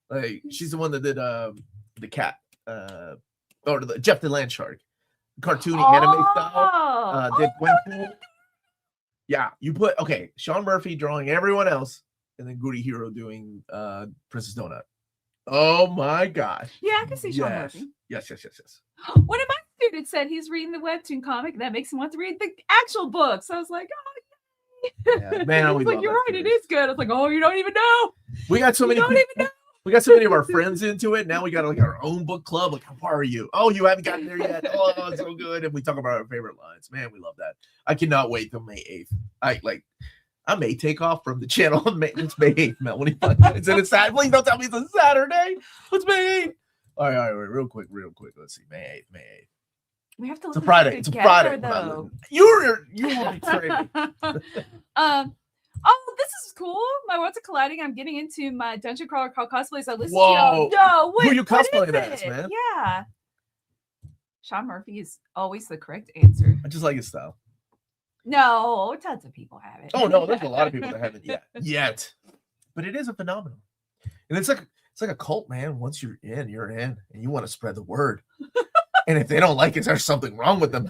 Like, she's the one that did the cat, or the Jeff the Land Shark, cartoony anime style. Did Gwenpool. Yeah, you put Sean Murphy drawing everyone else, and then Goody Hero doing Princess Donut. Oh my gosh. Yeah, I can see Sean Murphy. Yes. One of my students said he's reading the webtoon comic, and that makes him want to read the actual book. So I was like, oh. Yeah, man, like, you're right, it is good. I was like, oh, you don't even know. We got so many people. We got so many of our friends into it. Now we got like our own book club. Like, how far are you? Oh, you haven't gotten there yet. Oh, it's so good. And we talk about our favorite lines. Man, we love that. I cannot wait till May 8th. I may take off from the channel on it's May 8th, Melanie. It's Saturday. Please don't tell me it's a Saturday. It's May 8th. All right, real quick. Let's see. May 8th. We have to. It's a Friday. It's a Friday. Though. You won't be crazy. Oh, this is cool. My worlds are colliding. I'm getting into my dungeon crawler called cosplays. I listen Whoa. to y'all. No, who are you cosplaying as, man? Yeah. Sean Murphy is always the correct answer. I just like his style. No, tons of people have it. Oh no, there's a lot of people that haven't yet. But it is a phenomenon. And it's like a cult, man. Once you're in, and you want to spread the word. And if they don't like it, there's something wrong with them. Do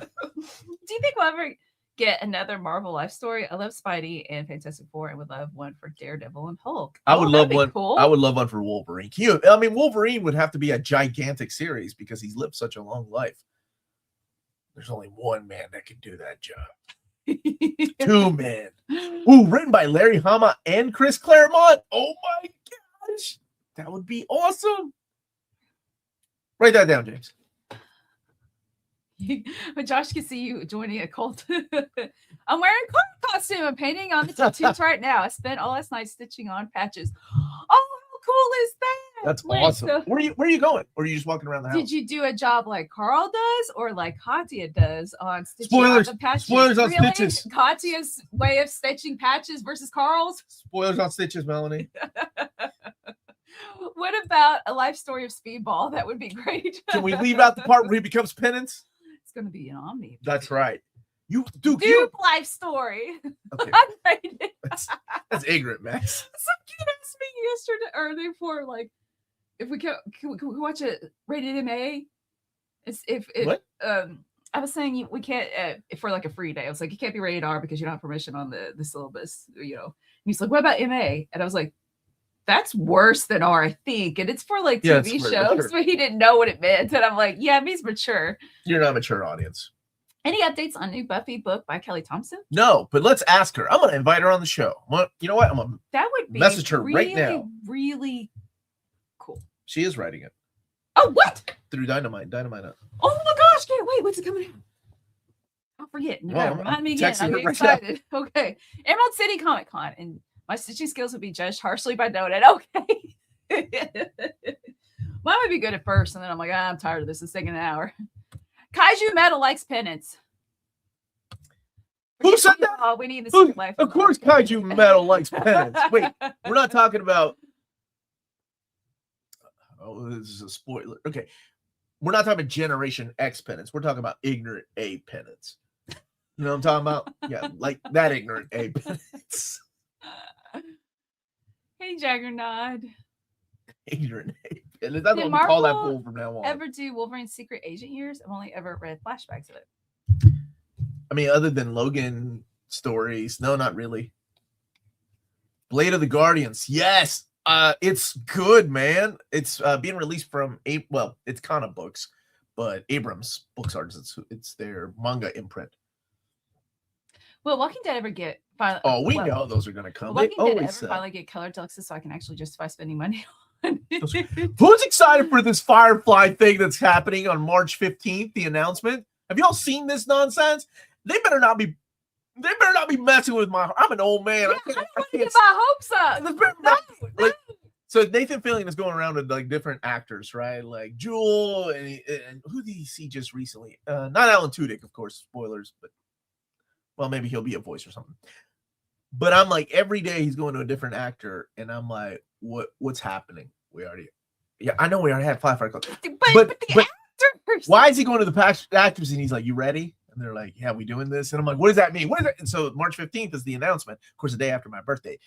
you think we'll ever get another Marvel life story? I love Spidey and Fantastic Four, and would love one for Daredevil and Hulk. I would love one. Cool. I would love one for Wolverine. Wolverine would have to be a gigantic series because he's lived such a long life. There's only one man that can do that job. Two men. Ooh, written by Larry Hama and Chris Claremont. Oh my gosh, that would be awesome. Write that down, James. But Josh can see you joining a cult. I'm wearing a cult costume. I'm painting on the tattoos right now. I spent all last night stitching on patches. Oh, how cool is that? That's awesome. So, where are you going? Or are you just walking around the house? Did you do a job like Carl does or like Katya does on stitching on the patches? Spoilers on stitches. Katya's way of stitching patches versus Carl's? Spoilers on stitches, Melanie. What about a life story of Speedball? That would be great. Can we leave out the part where he becomes penance? Going to be an Omni. That's right. Dude life story. Okay. That's ignorant, Max. Some kid asked me yesterday or the day before, like, if we can we watch a rated MA? What? I was saying we can't for like a free day. I was like, you can't be rated R because you don't have permission on the syllabus, you know. And he's like, what about MA? And I was like, that's worse than R, I think. And it's for like TV shows, but he didn't know what it meant. And I'm like, yeah, it means mature. You're not a mature audience. Any updates on new Buffy book by Kelly Thompson? No, but let's ask her. I'm going to invite her on the show. You know what? I'm going to message her right now. Really cool. She is writing it. Oh, what? Through Dynamite. Oh my gosh, can't wait. When's it coming out? I'll forget. You gotta remind me again. I'm excited. Right, okay. Emerald City Comic Con. And my stitching skills would be judged harshly by Donut. Okay. Mine would be good at first, and then I'm like, I'm tired of this. It's taking an hour. Kaiju Metal likes penance. Who said that? Oh, we need this life. Of course, Kaiju Metal likes penance. Wait, we're not talking about. Oh, this is a spoiler. Okay, we're not talking about Generation X penance. We're talking about ignorant A penance. You know what I'm talking about? Yeah, like that ignorant A penance. Hey, Juggernaut. Ignorant ape. And that's Did what we call that Marvel fool from now on. ever do Wolverine's secret agent years? I've only ever read flashbacks of it. I mean, other than Logan stories, no, not really. Blade of the Guardians, yes. It's good, man. It's being released from it's Kana Books, but Abrams Books Arts. It's their manga imprint. Will Walking Dead ever get finally? Oh, we know those are going to come. Will Walking Dead ever finally get color deluxes so I can actually justify spending money on it? Who's excited for this Firefly thing that's happening on March 15th? The announcement. Have y'all seen this nonsense? They better not be messing with my. I'm an old man. Yeah, I don't want to get my hopes up. No. So Nathan Fillion is going around with like different actors, right? Like Jewel and who did he see just recently? Not Alan Tudyk, of course. Spoilers, but well, maybe he'll be a voice or something. But I'm like, every day he's going to a different actor, and I'm like, what's happening? I know we already had Firefly Club, but the actors. Why is he going to the actors and he's like, you ready? And they're like, yeah, we doing this? And I'm like, what does that mean? What is that? And so March 15th is the announcement, of course, the day after my birthday.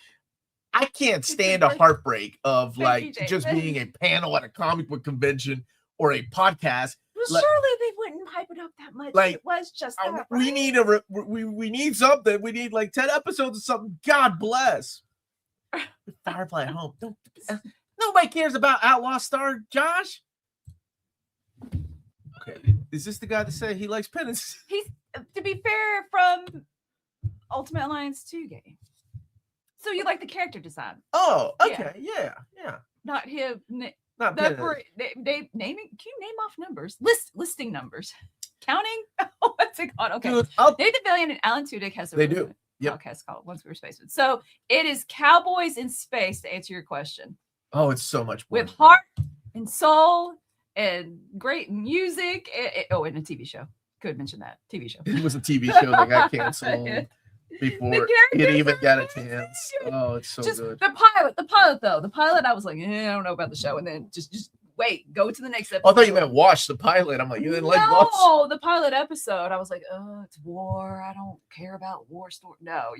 I can't stand a heartbreak of like just being a panel at a comic book convention or a podcast. Well, surely they wouldn't hype it up that much. Like, it was just that, right? We need something. We need like 10 episodes of something. God bless. Firefly at home. Nobody cares about Outlaw Star, Josh. Okay, is this the guy that said he likes penance? He's, to be fair, from Ultimate Alliance 2 game. So you like the character design? Oh, okay, yeah. Not him. Not naming. Can you name off numbers? Listing numbers. Counting? What's it called? Okay. Dude, Nathan Fillion and Alan Tudyk has a podcast called Once We Were Spacemen. So it is cowboys in space, to answer your question. Oh, it's so much more. With heart and soul and great music. And a TV show. Could mention that. TV show. It was a TV show that got canceled before it even got a chance. Oh, it's so good. The pilot though. The pilot, I was like, I don't know about the show. And then just wait, go to the next episode. I thought you meant watch the pilot. I'm like, you didn't like watch? No, the pilot episode. I was like, it's war. I don't care about war story. No,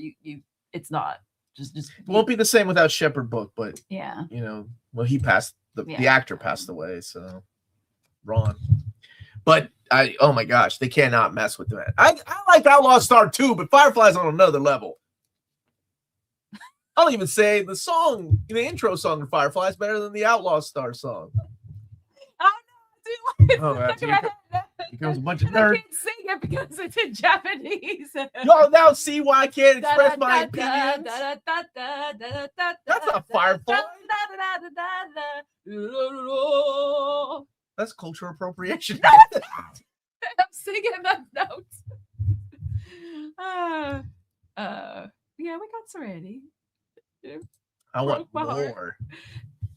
it's not. Just it won't be the same without Shepherd Book, but yeah, he passed the actor passed away, so Ron. But oh my gosh, they cannot mess with that. I like Outlaw Star too, but Firefly's on another level. I'll even say the intro song of Firefly is better than the Outlaw Star song. Here comes a bunch of nerds. I can't sing it because it's in Japanese. Y'all now see why I can't express my opinions. That's not Firefly. That's cultural appropriation. I'm singing enough notes. Yeah, we got Serenity. I want more.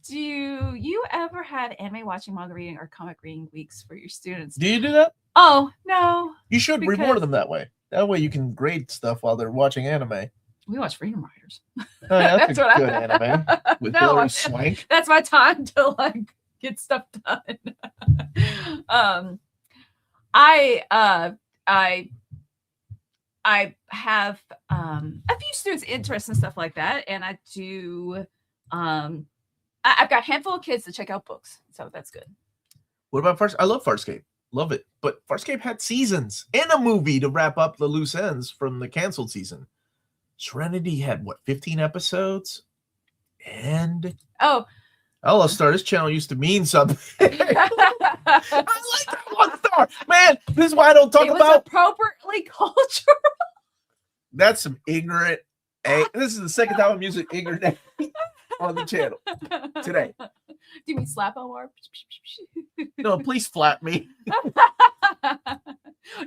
Do you ever have anime watching, manga reading, or comic reading weeks for your students? Do you do that? Oh, no. You should reward them that way. That way you can grade stuff while they're watching anime. We watch Freedom Riders. Oh, that's a good anime with Hilary Swank. That's my time to get stuff done. I have a few students interested in stuff like that, and I do. I've got a handful of kids that check out books, so that's good. What about Farscape? I love Farscape. Love it. But Farscape had seasons and a movie to wrap up the loose ends from the canceled season. Serenity had, 15 episodes? And... I'll start. This channel used to mean something. I like that one star. Man, this is why I don't talk about... appropriately cultural. That's some ignorant... This is the second time I'm using ignorant on the channel today. Do you mean slap Omar? No, please flap me.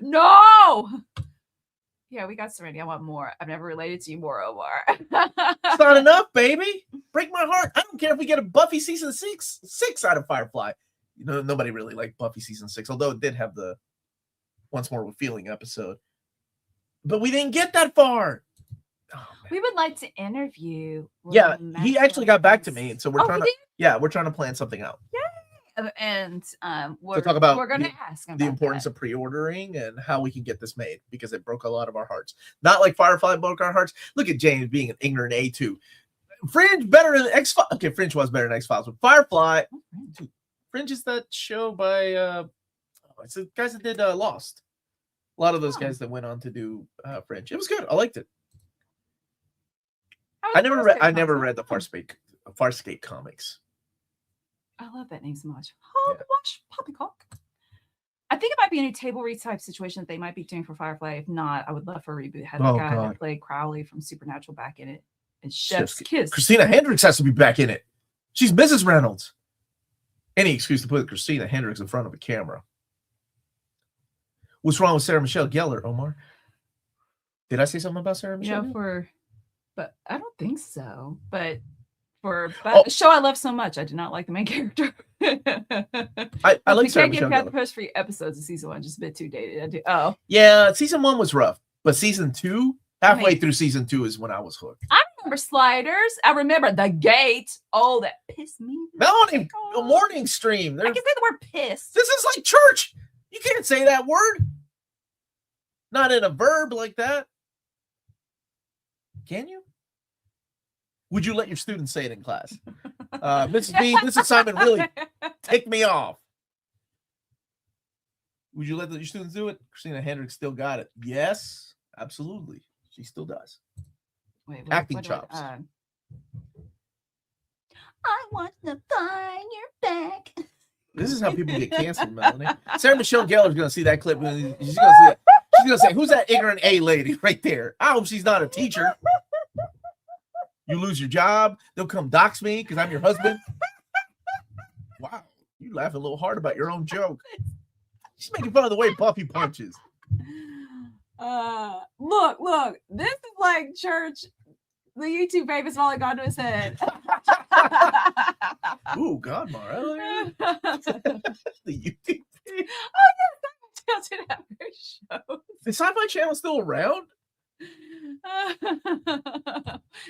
No. Yeah, we got Serenity. I want more. I've never related to you more, Omar. It's not enough, baby. Break my heart. I don't care if we get a Buffy season 6 out of Firefly. Nobody really liked Buffy season 6, although it did have the Once More with Feeling episode. But we didn't get that far. Oh, we would like to interview. Yeah, he actually got back to me, and so we're trying to plan something out. Yeah, and we're going to ask him the importance of pre-ordering and how we can get this made, because it broke a lot of our hearts. Not like Firefly broke our hearts. Look at James being an ignorant A2. Fringe better than X-Files. Okay, Fringe was better than X-Files, but Firefly. Dude, Fringe is that show by it's the guys that did Lost. A lot of those guys that went on to do Fringe. It was good. I liked it. I never read the Farscape comics. I love that name so much. Hogwash Poppycock. I think it might be a new table read type situation that they might be doing for Firefly. If not, I would love for a reboot. Had the guy that played Crowley from Supernatural back in it. And Chef's Kiss. Christina Hendricks has to be back in it. She's Mrs. Reynolds. Any excuse to put Christina Hendricks in front of a camera. What's wrong with Sarah Michelle Gellar, Omar? Did I say something about Sarah Michelle? But I don't think so. But the show I love so much, I do not like the main character. I like Sarah Michelle Gellar. The first 3 episodes of season 1 just a bit too dated. Yeah, season 1 was rough, but season 2, halfway through season 2 is when I was hooked. I remember Sliders. I remember The Gate. Oh, that pissed me. Melanie, a morning stream. I can say the word pissed. This is like church. You can't say that word. Not in a verb like that. Can you? Would you let your students say it in class? Mrs. B, this assignment really ticked me off. Would you let your students do it? Christina Hendricks still got it. Yes, absolutely. She still does. Acting chops. I want to find your back. This is how people get canceled, Melanie. Sarah Michelle Gellar is going to see that clip. And she's going to see that. She's going to say, who's that ignorant A lady right there? I hope she's not a teacher. You lose your job. They'll come dox me because I'm your husband. Wow. You laughing a little hard about your own joke. She's making fun of the way Buffy punches. Look. This is like church. The YouTube famous falling onto his head. Ooh, God, Mara. The YouTube. Oh, yeah, Sci-Fi Channel did have their shows. Is Sci-Fi Channel still around?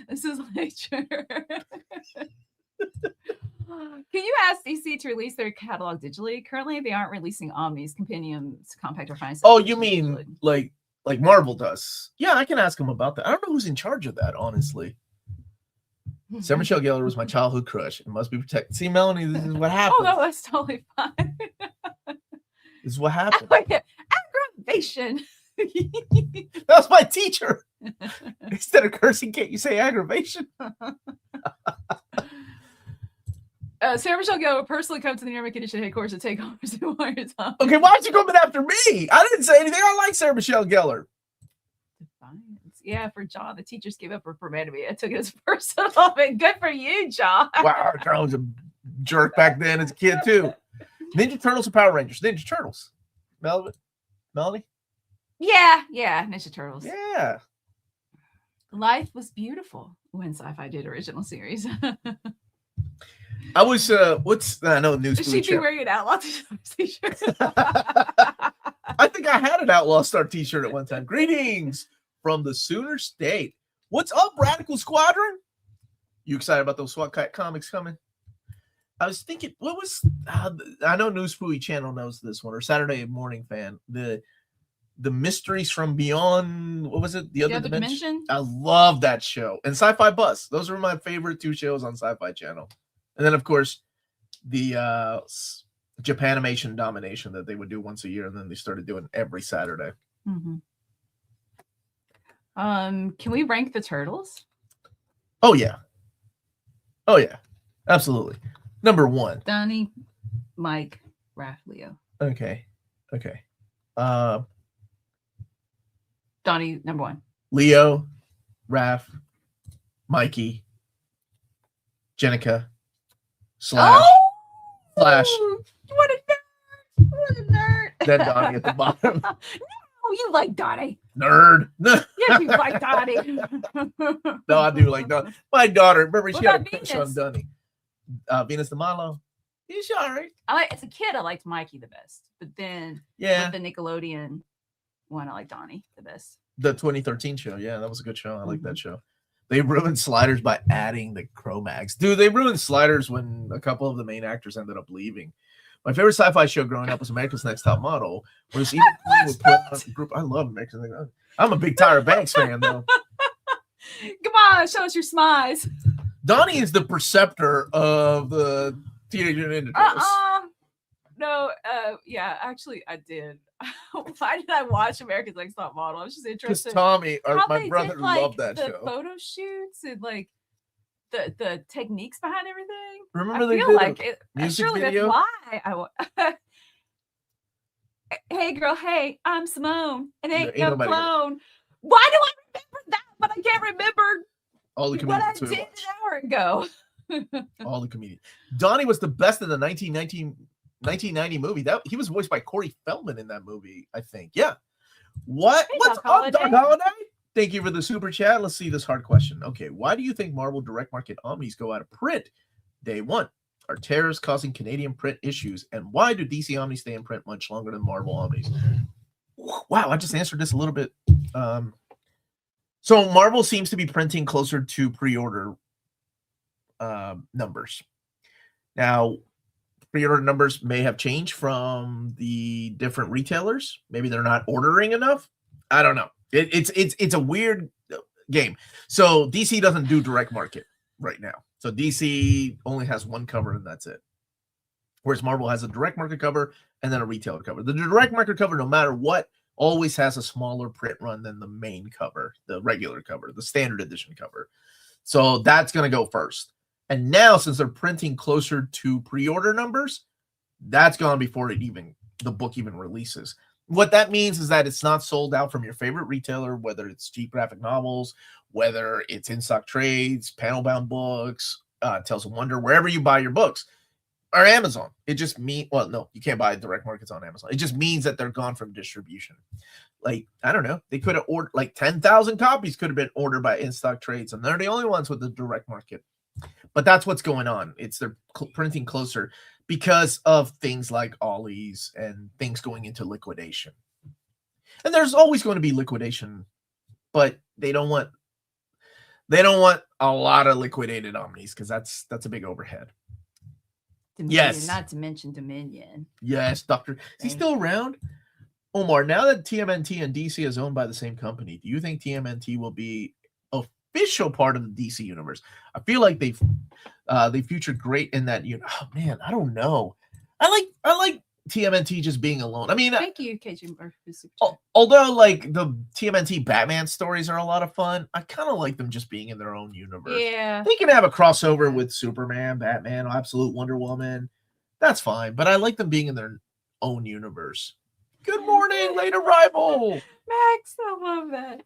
This is nature. Can you ask DC to release their catalog digitally? Currently, they aren't releasing Omni's compendiums, compact or fine. Oh, you mean digitally. like Marvel does? Yeah, I can ask them about that. I don't know who's in charge of that, honestly. Sarah Michelle Gellar was my childhood crush. It must be protected. See, Melanie, this is what happened. Oh, no, that's totally fine. This is what happened. Aggravation. That was my teacher. Instead of cursing, can't you say aggravation? Sarah Michelle Gellar will personally come to the Nearmintcon Edition headquarters to take over some more time. Okay, why aren't you coming after me? I didn't say anything. I like Sarah Michelle Gellar. Defiance. Yeah, for John, the teachers gave up her anatomy. I took it as personal, and good for you, John. Wow, John was a jerk back then as a kid too. Ninja Turtles or Power Rangers? Ninja Turtles. Melanie? Yeah, Ninja Turtles. Yeah. Life was beautiful when Sci-Fi did original series. I was I know news. Should she be wearing an Outlaw t-shirt? I think I had an Outlaw Star t-shirt at one time. Greetings from the Sooner State. What's up, Radical Squadron? You excited about those SWAT comics coming? I was thinking, what was I know News Pooey Channel knows this one, or Saturday Morning Fan. The Mysteries from Beyond, what was it? The Other Dimension? I love that show. And Sci-Fi Bus. Those were my favorite 2 shows on Sci-Fi Channel. And then, of course, the Japanimation Domination that they would do once a year, and then they started doing every Saturday. Mm-hmm. Can we rank the Turtles? Oh, yeah. Absolutely. Number 1. Donnie, Mike, Raph, Leo. Okay. Donnie, number 1. Leo, Raph, Mikey, Jenica, Slash. What a nerd. Then Donnie at the bottom. No, you like Donnie. Nerd. Yes, you like Donnie. No, I do like Donnie. My daughter, remember, she had a crush Venus? on Donnie. Venus de Milo. He's all right. As a kid, I liked Mikey the best. But then with the Nickelodeon one, I like Donnie the best. The 2013 show. Yeah, that was a good show. I like that show. They ruined Sliders by adding the Cro-Mags. Dude, they ruined Sliders when a couple of the main actors ended up leaving. My favorite sci-fi show growing up was America's Next Top Model. Where this even would put on a group. I love America's Next Top Model. I'm a big Tyra Banks fan, though. Come on, show us your smiles. Donnie is the preceptor of the Teenage Mutant Ninja Turtles. No, yeah, actually, I did. Why did I watch America's Next Top Model? I was just Because interested. Tommy, or how my they brother, did, like, loved that the show. photo shoots and like the techniques behind everything. Remember I they feel did like a it. music Surely video? that's why I. Hey girl, hey, I'm Simone, and ain't no nobody gonna- clone. Why do I remember that? But I can't remember All the what I comedians. did an hour ago. All the comedians. Donnie was the best in the 1990 movie. That he was voiced by Corey Feldman in that movie, I think. Yeah. What? Hey, What's Doc up, Holliday. Doc Holliday? Thank you for the super chat. Let's see this hard question. Okay, why do you think Marvel Direct Market Omnis go out of print day one? Are tariffs causing Canadian print issues? And why do DC Omnis stay in print much longer than Marvel Omnis? Wow, I just answered this a little bit. So Marvel seems to be printing closer to pre-order numbers. Now, pre-order numbers may have changed from the different retailers. Maybe they're not ordering enough. I don't know. It's a weird game. So DC doesn't do direct market right now. So DC only has one cover and that's it. Whereas Marvel has a direct market cover and then a retailer cover. The direct market cover, no matter what, always has a smaller print run than the main cover, the regular cover, the standard edition cover. So that's going to go first. And now, since they're printing closer to pre-order numbers, that's gone before the book even releases. What that means is that it's not sold out from your favorite retailer, whether it's cheap graphic novels, whether it's in-stock trades, panel-bound books, Tales of Wonder, wherever you buy your books, or Amazon. It just means, well, no, you can't buy direct markets on Amazon. It just means that they're gone from distribution. Like, I don't know, they could have ordered, like 10,000 copies could have been ordered by in-stock trades, and they're the only ones with the direct market. But that's what's going on. It's they're printing closer because of things like Ollie's and things going into liquidation. And there's always going to be liquidation, but they don't want a lot of liquidated Omnis because that's a big overhead. Dominion, Yes. not to mention Dominion. Yes, Doctor. Is he still around? Omar, now that TMNT and DC is owned by the same company, do you think TMNT will be official part of the DC universe? I feel like they featured great in that unit. Oh man, I don't know. I like TMNT just being alone. I mean, Thank you, KJ Murphy. although like the TMNT Batman stories are a lot of fun, I kind of like them just being in their own universe. Yeah. They can have a crossover with Superman, Batman, Absolute Wonder Woman. That's fine, but I like them being in their own universe. Good morning, late arrival. Max, I love that.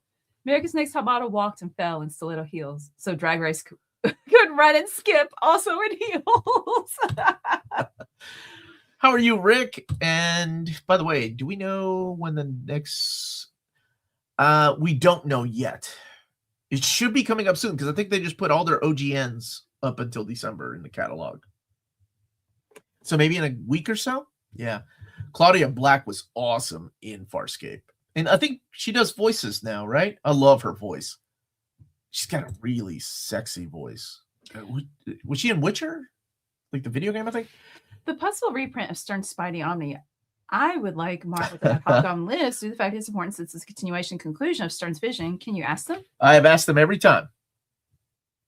America's Next Top Model walked and fell in stiletto heels, so Drag Race could run and skip also in heels. How are you, Rick? And by the way, do we know when the next... we don't know yet. It should be coming up soon because I think they just put all their OGNs up until December in the catalog. So maybe in a week or so? Yeah. Claudia Black was awesome in Farscape. And I think she does voices now, right? I love her voice. She's got a really sexy voice. Was she in Witcher? Like the video game, I think? The possible reprint of Stern's Spidey Omni. I would like Marvel to have Amalgam list due to the fact it's important since it's a continuation conclusion of Stern's vision. Can you ask them? I have asked them every time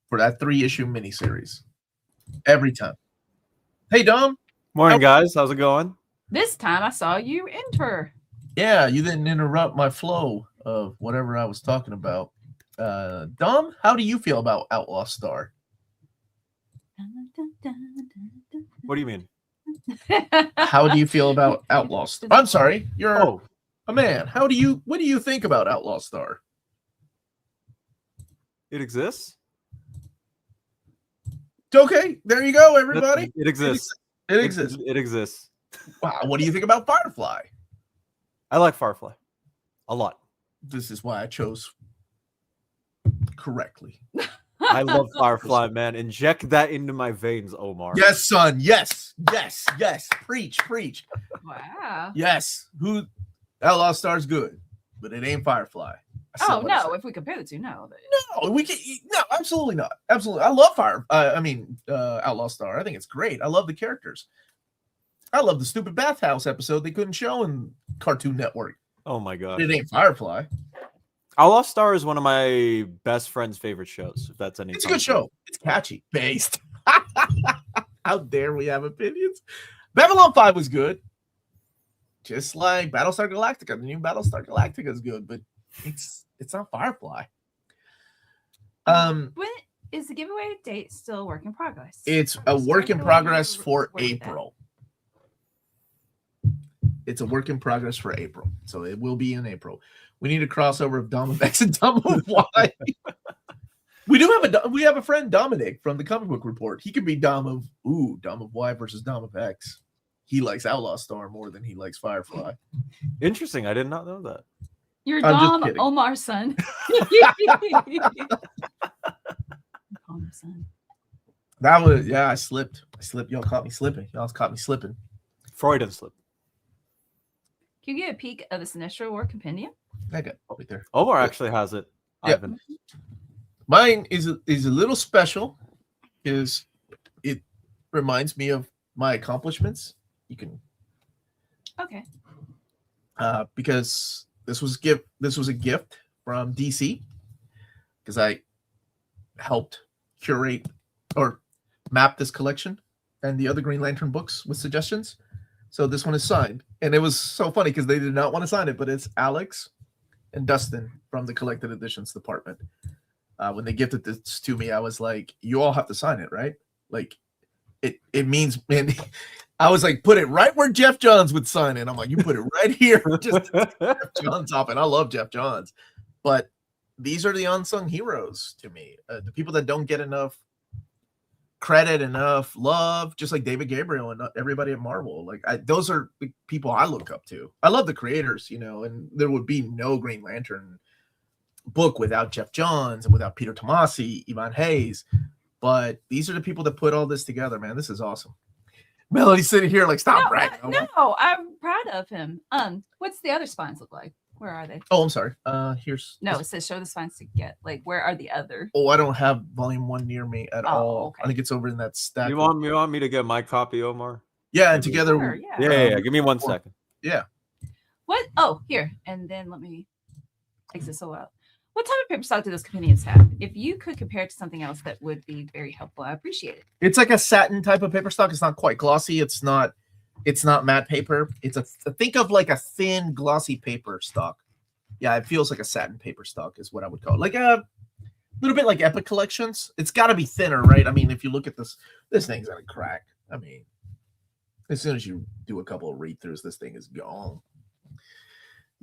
for that 3-issue miniseries. Every time. Hey, Dom. Morning, guys. How's it going? This time I saw you enter. Yeah, you didn't interrupt my flow of whatever I was talking about. Dom, how do you feel about Outlaw Star? What do you mean? How do you feel about Outlaw Star? I'm sorry, you're a man. What do you think about Outlaw Star? It exists? Okay, there you go, everybody. It exists. It exists. It exists. Wow, what do you think about Firefly? I like Firefly a lot. This is why I chose correctly. I love Firefly, man. Inject that into my veins, Omar. Yes, son. Yes. Preach. Wow. Yes. Outlaw Star's good, but it ain't Firefly. Oh no! If we compare the two, no. No, we can. No, absolutely not. Absolutely, I love Outlaw Star. I think it's great. I love the characters. I love the stupid bathhouse episode they couldn't show in Cartoon Network. Oh my god! It ain't Firefly. Outlaw Star is one of my best friend's favorite shows. If that's any, It's a good show. It's catchy. Based. How dare we have opinions? Babylon 5 was good. Just like Battlestar Galactica. The new Battlestar Galactica is good, but it's not Firefly. When is the giveaway date still a work in progress? It's a work in progress for April. It's a work in progress for April. So it will be in April. We need a crossover of Dom of X and Dom of Y. We have a friend, Dominic, from the Comic Book Report. He could be Dom of Y versus Dom of X. He likes Outlaw Star more than he likes Firefly. Interesting. I did not know that. You're I'm just Dom kidding. Omar's son. Omar's son. That was I slipped. Y'all caught me slipping. Freudian slip. Can you get a peek of the Sinestro War Compendium? I got it right there. Omar actually has it. Yeah. Ivan. Mine is a little special because it reminds me of my accomplishments. You can Okay. because this was a gift from DC because I helped curate or map this collection and the other Green Lantern books with suggestions. So this one is signed, and it was so funny because they did not want to sign it, but it's Alex and Dustin from the collected editions department. When they gifted this to me, I was like, "You all have to sign it, right?" Like, it means, man. I was like, "Put it right where Jeff Johns would sign it." I'm like, "You put it right here, just Jeff Johns off." And I love Jeff Johns, but these are the unsung heroes to me, the people that don't get enough credit, enough love, just like David Gabriel and everybody at Marvel. Like those are the people I look up to. I love the creators, and there would be no Green Lantern book without Jeff Johns and without Peter Tomasi, Ivan Hayes. But these are the people that put all this together, man. This is awesome. Melanie sitting here like, stop bragging. No, I'm proud of him. What's the other spines look like? Where are they? Oh, I'm sorry. Here's it says show the spines to get. Like, where are the other? Oh, I don't have volume 1 near me at all. Okay. I think it's over in that stack. You want me to get my copy, Omar? Yeah, and together. Sure, Yeah. Give me 1 second. Yeah. What? Oh, here. And then let me exit so out. What type of paper stock do those compendiums have? If you could compare it to something else, that would be very helpful. I appreciate it. It's like a satin type of paper stock. It's not quite glossy. It's not matte paper. It's think of like a thin glossy paper stock. Yeah, it feels like a satin paper stock is what I would call it. Like a little bit like Epic Collections. It's got to be thinner, right? I mean, if you look at this thing's gonna crack. I mean, as soon as you do a couple of read-throughs, this thing is gone.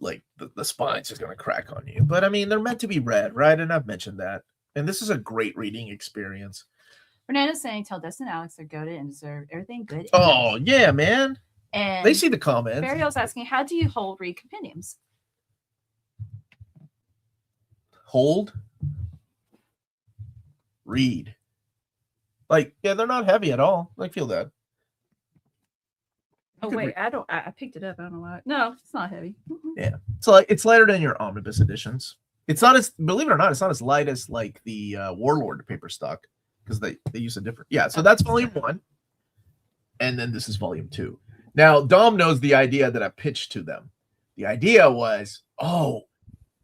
Like the spine's just gonna crack on you. But I mean, they're meant to be read, right? And I've mentioned that. And this is a great reading experience. Fernando's saying, tell Dustin and Alex they're goated and deserve everything good. Oh yeah, man. And they see the comments. Burial's asking, how do you hold read compendiums? Hold, read. Like, yeah, they're not heavy at all. I feel that. Oh wait, I picked it up. I don't know why. No, it's not heavy. Yeah, so like it's lighter than your Omnibus editions. It's not as, believe it or not, it's not as light as like the Warlord paper stock because they use a different. Yeah, so that's volume 1, and then this is volume 2. Now Dom knows the idea that I pitched to them. The idea was,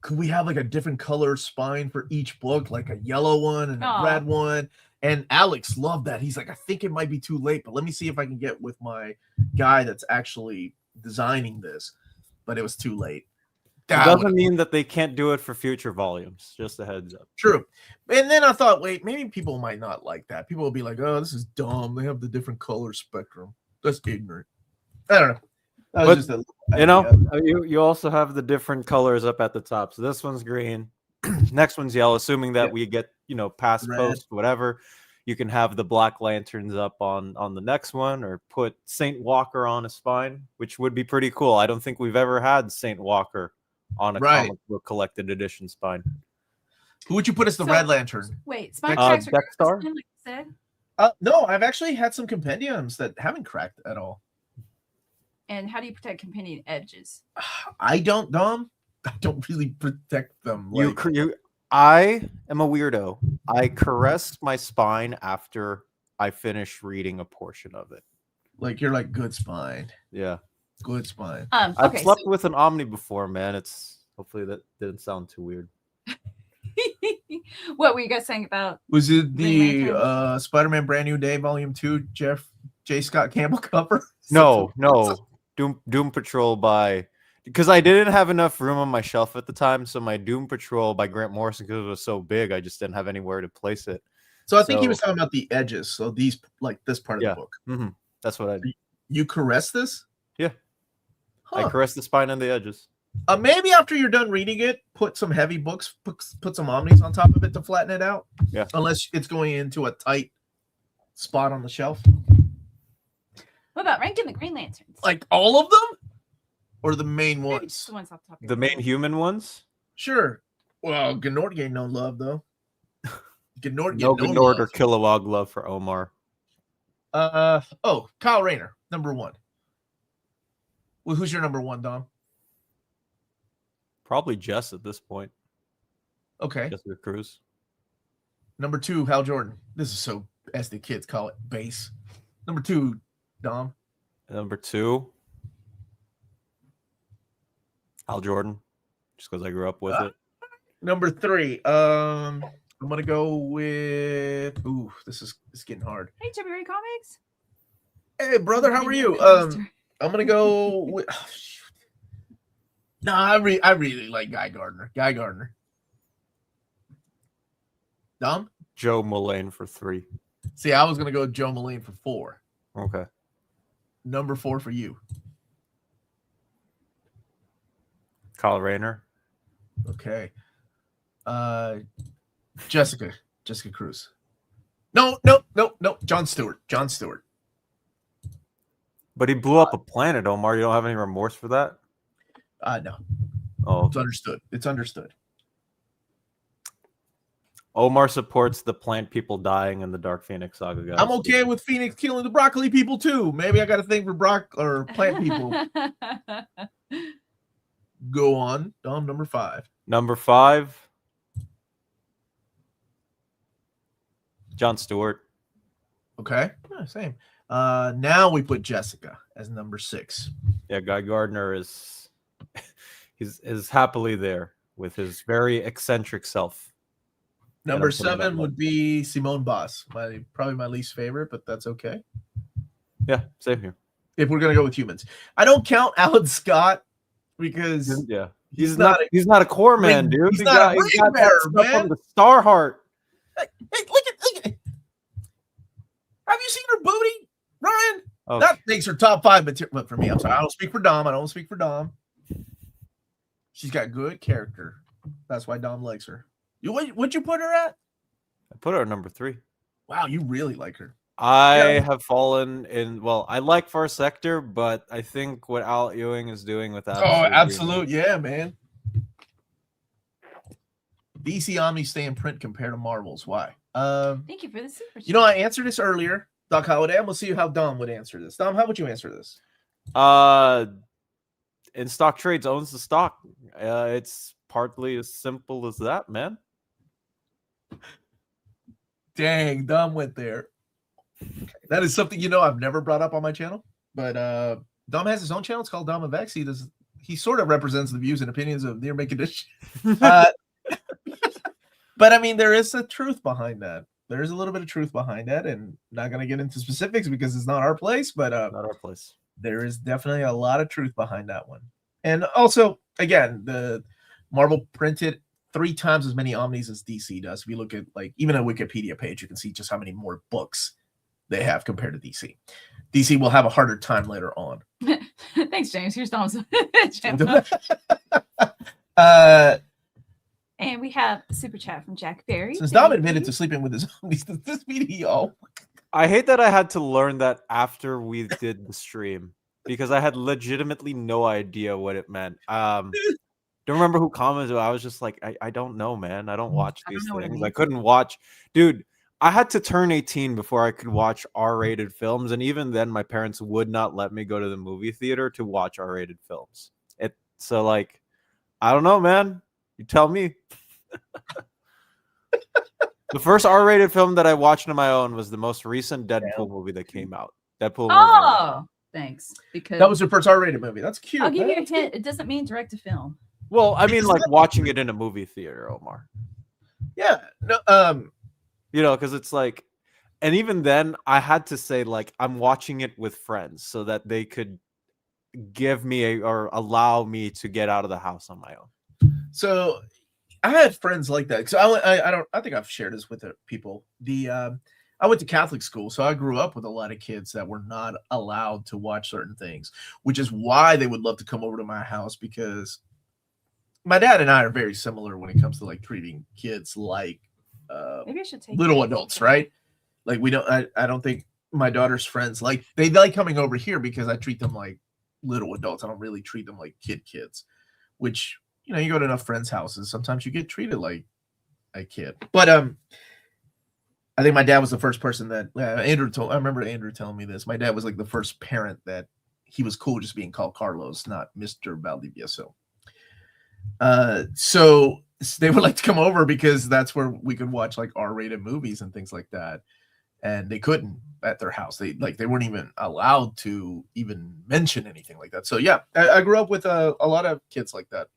could we have like a different color spine for each book, like a yellow one and a red one? And Alex loved that. He's like, I think it might be too late, but let me see if I can get with my guy that's actually designing this. But it was too late. It doesn't mean that they can't do it for future volumes. Just a heads up. True. And then I thought, wait, maybe people might not like that. People will be like, oh, this is dumb. They have the different color spectrum. That's ignorant. I don't know. That was just you also have the different colors up at the top. So this one's green. Next one's yellow, assuming that we get, past red, post, whatever. You can have the Black Lanterns up on the next one, or put Saint Walker on a spine, which would be pretty cool. I don't think we've ever had Saint Walker on a comic book collected edition spine. Who would you put as the Red Lantern? Wait, spine cracks Death Star? like you said? No, I've actually had some compendiums that haven't cracked at all. And how do you protect compendium edges? I don't, Dom. I don't really protect them. I am a weirdo. I caress my spine after I finish reading a portion of it. Like you're like good spine. Yeah. Good spine. I've slept with an Omni before, man. Hopefully that didn't sound too weird. What were you guys saying about? Was it Green the Spider-Man Brand New Day Volume 2 J. Scott Campbell cover? No. Doom Patrol by, because I didn't have enough room on my shelf at the time, so my Doom Patrol by Grant Morrison, because it was so big, I just didn't have anywhere to place it. So I think he was talking about the edges. So these, like this part of the book. Mm-hmm. That's what I did. You caress this? Yeah. Huh. I caress the spine and the edges. Maybe after you're done reading it, put some heavy books, put some Omnis on top of it to flatten it out. Yeah. Unless it's going into a tight spot on the shelf. What about ranking the Green Lanterns? Like all of them? Or the main Maybe ones? just the ones off the top. The main human ones? Sure. Well, Gnord gained no love, though. Gnord no Gnord or Kilowog love for Omar. Kyle Rayner, number 1. Well, who's your number 1, Dom? Probably Jess at this point. Okay. Jessica Cruz. Number 2, Hal Jordan. This is so, as the kids call it, base. Number 2, Dom. Number 2, Hal Jordan, just because I grew up with it. Number 3, I'm gonna go with. Ooh, this is getting hard. Hey, Chubby Ray Comics. Hey, brother, how are you? I'm gonna go with. Oh, shoot. No, I really like Guy Gardner. Dom? Joe Mullane for 3. See, I was gonna go Joe Mullane for 4. Okay. Number 4 for you. Kyle Rayner. Okay. Jessica Cruz. No. John Stewart. But he blew up a planet, Omar. You don't have any remorse for that? No. Oh, It's understood. Omar supports the plant people dying in the Dark Phoenix saga, guys. I'm okay with Phoenix killing the broccoli people too. Maybe I got a thing for plant people. Go on, Dom. Number 5. Number 5, John Stewart. Okay, yeah, same. Now we put Jessica as number 6. Yeah, Guy Gardner is is happily there with his very eccentric self. Number 7 would be Simone Boss. Probably my least favorite, but that's okay. Yeah, same here. If we're gonna go with humans, I don't count Alan Scott because he's not a core man, dude. He's got that stuff on the Star Heart. Hey, look at. Have you seen her booty, Ryan? Oh. That makes her top 5 material. But for me, I'm sorry, I don't speak for Dom. She's got good character. That's why Dom likes her. What'd you put her at? I put her at number 3. Wow, you really like her. I have fallen in. Well, I like Far Sector, but I think what Al Ewing is doing with that. Oh, absolute, yeah, man. DC Omni stay in print compared to Marvel's. Why? Thank you for the super. You know, I answered this earlier, Doc Holiday. We'll see how Dom would answer this. Dom, how would you answer this? In Stock Trades owns the stock. It's partly as simple as that, man. Dang, Dom went there. That is something I've never brought up on my channel, but Dom has his own channel. It's called Dom of X. He sort of represents the views and opinions of Near Mint Condition. But I mean, there is a truth behind that. There is a little bit of truth behind that, and not going to get into specifics because it's not our place. But not our place. There is definitely a lot of truth behind that one. And also, again, the Marvel printed 3 times as many Omnis as DC does. If you look at even a Wikipedia page, you can see just how many more books they have compared to DC. DC will have a harder time later on. Thanks, James. Here's Dom's. And we have a super chat from Jack Berry. Since Dom admitted to sleeping with his Omnis, does this mean I hate that I had to learn that after we did the stream because I had legitimately no idea what it meant. Don't remember who commented. I was just like, I don't know, man. I don't watch these things. I couldn't watch. Dude, I had to turn 18 before I could watch R-rated films. And even then, my parents would not let me go to the movie theater to watch R-rated films. So, I don't know, man. You tell me. The first R-rated film that I watched on my own was the most recent Deadpool movie that came out. Deadpool. Oh, thanks. Because that was your first R-rated movie. That's cute. I'll give you a hint. It doesn't mean direct to film. Well, I mean, Because like watching it in a movie theater, Omar. Yeah. No. You know, because it's like, and even then, I had to say like I'm watching it with friends so that they could give me or allow me to get out of the house on my own. So I had friends like that. So I think I've shared this with people. I went to Catholic school, so I grew up with a lot of kids that were not allowed to watch certain things, which is why they would love to come over to my house, because my dad and I are very similar when it comes to like treating kids like Maybe I should take little adults, right? Like I don't think my daughter's friends they like coming over here because I treat them like little adults. I don't really treat them like kids, which, you know, you go to enough friends' houses, sometimes you get treated like a kid. But I think my dad was the first person that I remember Andrew telling me this. My dad was like the first parent that he was cool just being called Carlos, not Mr. Valdivieso. So they would like to come over because that's where we could watch like R-rated movies and things like that. And they couldn't at their house. They weren't even allowed to even mention anything like that. So yeah, I grew up with a lot of kids like that.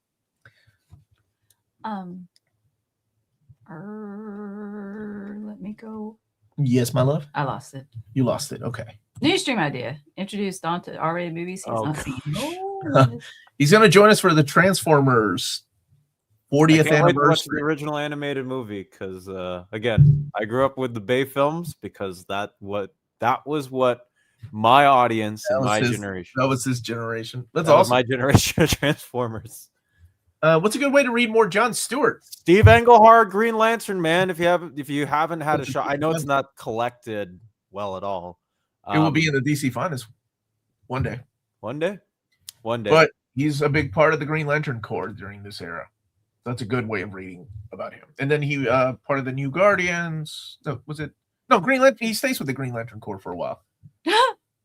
Let me go. Yes, my love. I lost it. You lost it. Okay. New stream idea. Introduce Don to R-rated movies he's not seen. Oh. He's going to join us for the Transformers 40th anniversary. The original animated movie, because again, I grew up with the Bay films because that was what my audience and my generation. That was his generation. That's awesome. Was my generation of Transformers. What's a good way to read more John Stewart? Steve Englehart, Green Lantern, man. If you haven't had a shot, I know it's not collected well at all. It will be in the DC Finest one day. One day. But he's a big part of the Green Lantern Corps during this era. That's a good way of reading about him. And then he part of the New Guardians. No, was it? No, Green Lantern. He stays with the Green Lantern Corps for a while.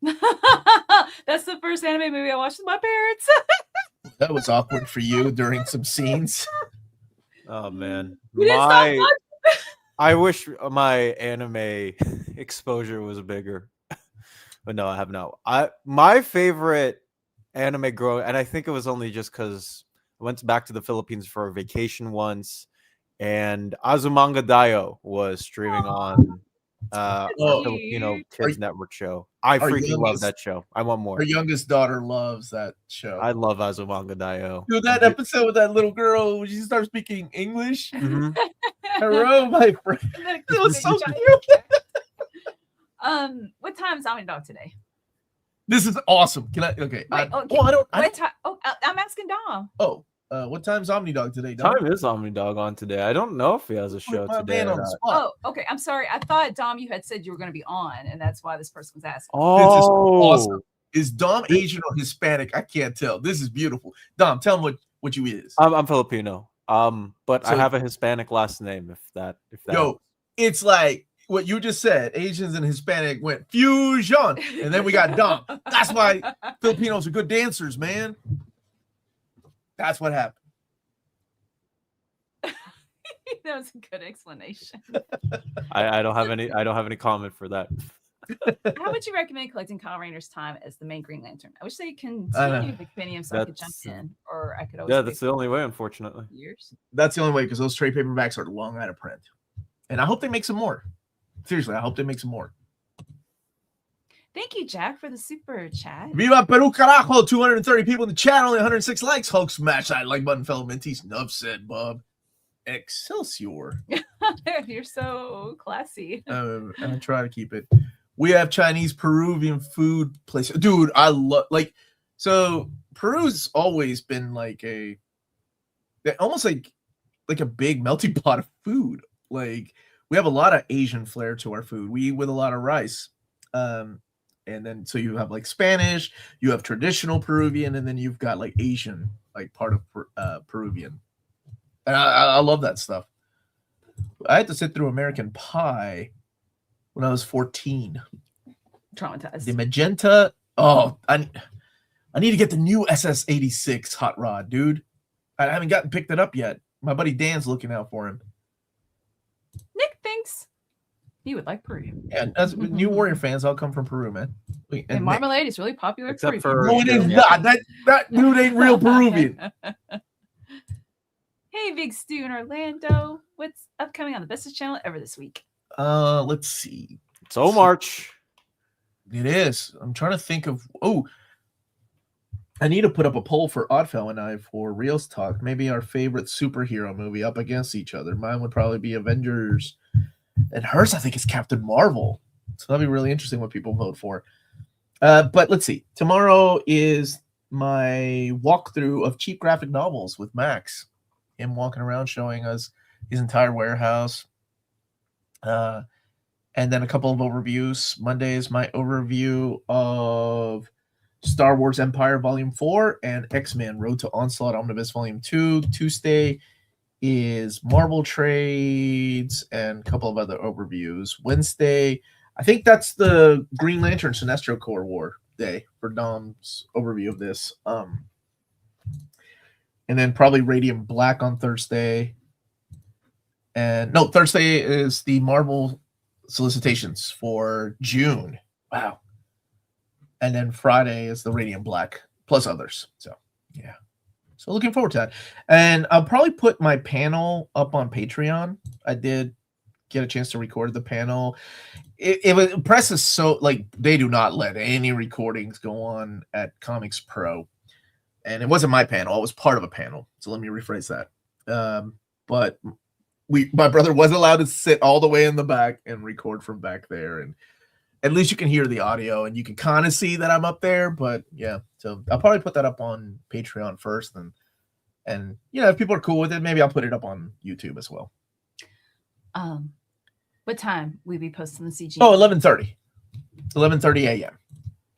That's the first anime movie I watched with my parents. That was awkward for you during some scenes. Oh man, I wish my anime exposure was bigger, but no, I have no. My favorite anime growing, and I think it was only just because I went back to the Philippines for a vacation once, and Azumanga Daioh was streaming on Filipino Kids Network show. I freaking love that show. I want more. Her youngest daughter loves that show. I love Azumanga Daioh. Dude, that episode with that little girl when she starts speaking English. Mm-hmm. Hello, my friend. It was so cute. What time is Omni Dog today? This is awesome. Can I? Okay. I'm asking Dom. What time's Omni Dog today? Dom? Time is Omni Dog on today. I don't know if he has a show today. Oh, okay. I'm sorry. I thought, Dom, you had said you were going to be on, and that's why this person was asking. Oh, this is awesome. Is Dom Asian or Hispanic? I can't tell. This is beautiful. Dom, tell him what you is. I'm Filipino. But I have a Hispanic last name. If that. It's like what you just said. Asians and Hispanic went fusion, and then we got Dom. That's why Filipinos are good dancers, man. That's what happened. That was a good explanation. I don't have any comment for that. How would you recommend collecting Kyle Rayner's time as the main Green Lantern? I wish they continued the compendium so I could jump in, or I could always. Yeah, that's the only way, unfortunately. Years. That's the only way, because those trade paperbacks are long out of print, and I hope they make some more. Seriously, I hope they make some more. Thank you, Jack, for the super chat. Viva Peru, carajo! 230 people in the chat, only 106 likes. Hulk, smash that like button, fellow mentees. Enough said, Bob. Excelsior. You're so classy. I try to keep it. We have Chinese Peruvian food places. Dude, I love so Peru's always been almost like a big melting pot of food. Like, we have a lot of Asian flair to our food. We eat with a lot of rice. And then so you have like Spanish, you have traditional Peruvian, and then you've got like Asian, like part of Peruvian. And I love that stuff. I had to sit through American Pie when I was 14. Traumatized. The magenta. Oh, I need to get the new SS-86 hot rod, dude. I haven't picked it up yet. My buddy Dan's looking out for him. Nick thinks he would like Peru. Yeah, as New Warrior fans, all come from Peru, man. And marmalade is really popular. Except for no, it is not. That dude ain't real Peruvian. Hey, Big Stu in Orlando. What's upcoming on the bestest channel ever this week? Let's see. It's March. It is. I'm trying to think of. Oh, I need to put up a poll for Oddfell and I for Reels Talk. Maybe our favorite superhero movie up against each other. Mine would probably be Avengers, and hers I think is Captain Marvel. So that'd be really interesting what people vote for. But let's see. Tomorrow is my walkthrough of cheap graphic novels with Max. Him walking around showing us his entire warehouse. And then a couple of overviews. Monday is my overview of Star Wars Empire Volume 4 and X-Men Road to Onslaught Omnibus Volume 2. Tuesday is Marvel Trades and a couple of other overviews. Wednesday, I think that's the Green Lantern Sinestro Corps War day for Dom's overview of this. And then probably Radiant Black on Thursday. And no, Thursday is the Marvel solicitations for June. Wow. And then Friday is the Radiant Black plus others. So, yeah. So looking forward to that. And I'll probably put my panel up on Patreon. I did get a chance to record the panel. It was press is so like they do not let any recordings go on at Comics Pro. And it wasn't my panel. I was part of a panel. So let me rephrase that. But my brother wasn't allowed to sit all the way in the back and record from back there. And at least you can hear the audio and you can kind of see that I'm up there. But yeah, so I'll probably put that up on Patreon first. And you know, if people are cool with it, maybe I'll put it up on YouTube as well. What time will we be posting the CG? Oh, 11:30. 11:30 a.m.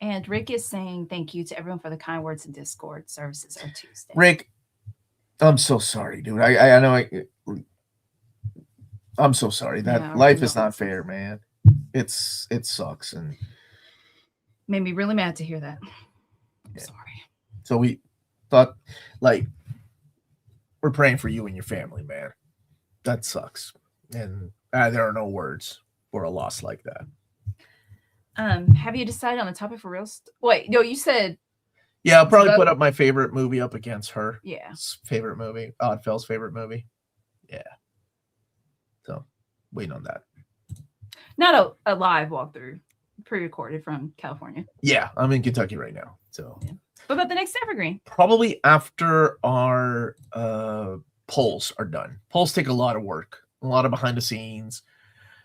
And Rick is saying thank you to everyone for the kind words in Discord. Services are Tuesday. Rick, I'm so sorry, dude. I know I'm so sorry. That life is not fair, man. It sucks and made me really mad to hear that. I'm sorry. So we thought, like, we're praying for you and your family, man. That sucks. And there are no words for a loss like that. Have you decided on the topic for real? Wait, no, you said. Yeah, I'll probably put up my favorite movie up against her. Yeah. Favorite movie. Oddfell's favorite movie. Yeah. So, waiting on that. Not a live walkthrough, pre-recorded from California. Yeah, I'm in Kentucky right now. So. Yeah. What about the next Evergreen? Probably after our polls are done. Polls take a lot of work, a lot of behind the scenes.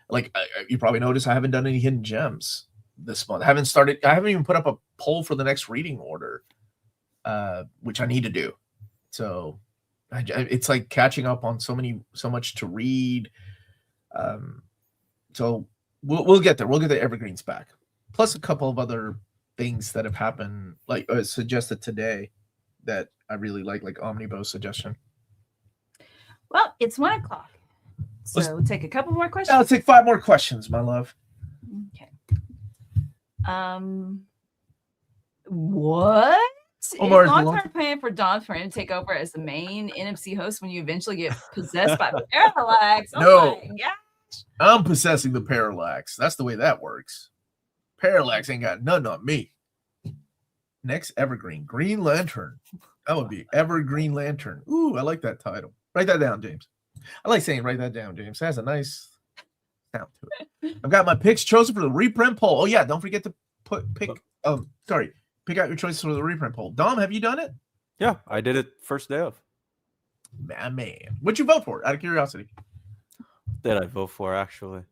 Like you probably noticed, I haven't done any hidden gems this month. I haven't even put up a poll for the next reading order, which I need to do. So it's like catching up on so much to read. So we'll get there. We'll get the Evergreens back. Plus a couple of other things that have happened, like suggested today that I really like Omnibus suggestion. Well, it's 1 o'clock. So we'll take a couple more questions. I'll take 5 more questions, my love. Okay. What? Omar, is long-term plan for Don for him to take over as the main NMC host when you eventually get possessed by Parallax? Oh no. My gosh. I'm possessing the Parallax. That's the way that works. Parallax ain't got none on me. Next Evergreen. Green Lantern. That would be Evergreen Lantern. Ooh, I like that title. Write that down, James. I like saying write that down, James. It has a nice sound to it. I've got my picks chosen for the reprint poll. Oh, yeah. Don't forget to pick out your choices for the reprint poll. Dom, have you done it? Yeah, I did it first day of. Man. What'd you vote for, out of curiosity? Did I vote for, actually?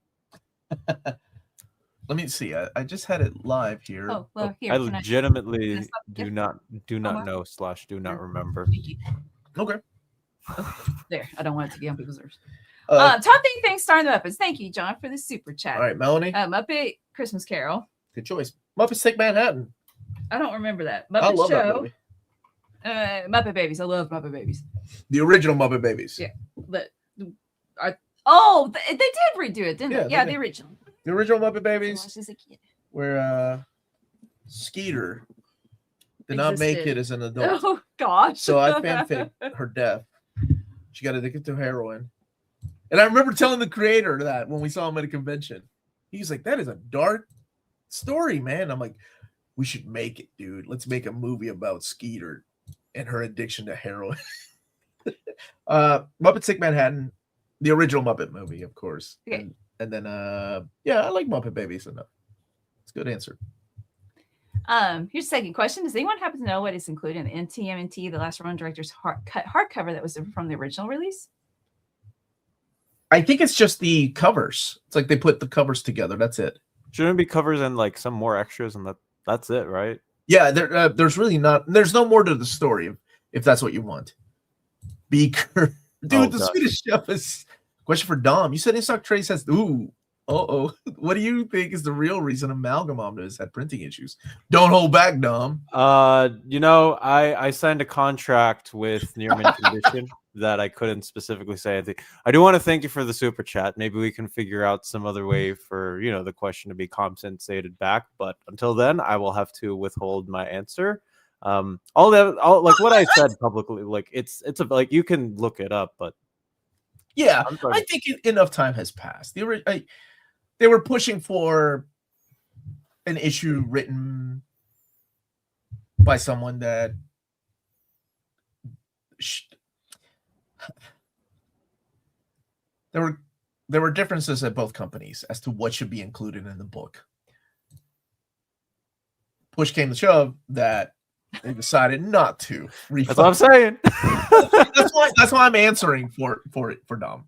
Let me see. I just had it live here. Oh, well, here. I legitimately do not Omar? know / do not remember. Okay. There. I don't want it to be on people's nerves. Top thing starring the Muppets. Thank you, John, for the super chat. All right, Melanie. Muppet Christmas Carol. Good choice. Muppets Take Manhattan. I don't remember that. I Muppet love that Show. movie. Muppet Babies. I love Muppet Babies. The original Muppet Babies. Yeah. They did redo it, didn't they? Yeah, the original. The original Muppet Babies. I watched as a kid. Where Skeeter did not make it as an adult. Oh gosh. So I fanfic her death. She got addicted to heroin. And I remember telling the creator that when we saw him at a convention. He's like, that is a dark story, man. I'm like, we should make it, dude. Let's make a movie about Skeeter and her addiction to heroin. Muppet Sick Manhattan, the original Muppet movie, of course. Okay. And then yeah, I like Muppet Babies enough. It's a good answer. Here's the second question. Does anyone happen to know what is included in the NTMNT, the Last Run Director's hardcover that was from the original release? I think it's just the covers. It's like they put the covers together. That's it. Shouldn't it be covers and like some more extras, and that's it, right? Yeah, there's really not. There's no more to the story if that's what you want. Beaker, dude, the Swedish Chef is. Question for Dom. You said in-stock trace has. Ooh. What do you think is the real reason Amalgam Omnibus had printing issues? Don't hold back, Dom. I signed a contract with Near Mint Condition that I couldn't specifically say anything. I do want to thank you for the super chat. Maybe we can figure out some other way for the question to be compensated back. But until then, I will have to withhold my answer. All like what I said publicly, like it's like you can look it up, but yeah, I think enough time has passed. They were pushing for an issue written by someone that there were differences at both companies as to what should be included in the book. Push came to shove that they decided not to. That's what I'm saying. that's why I'm answering for Dom.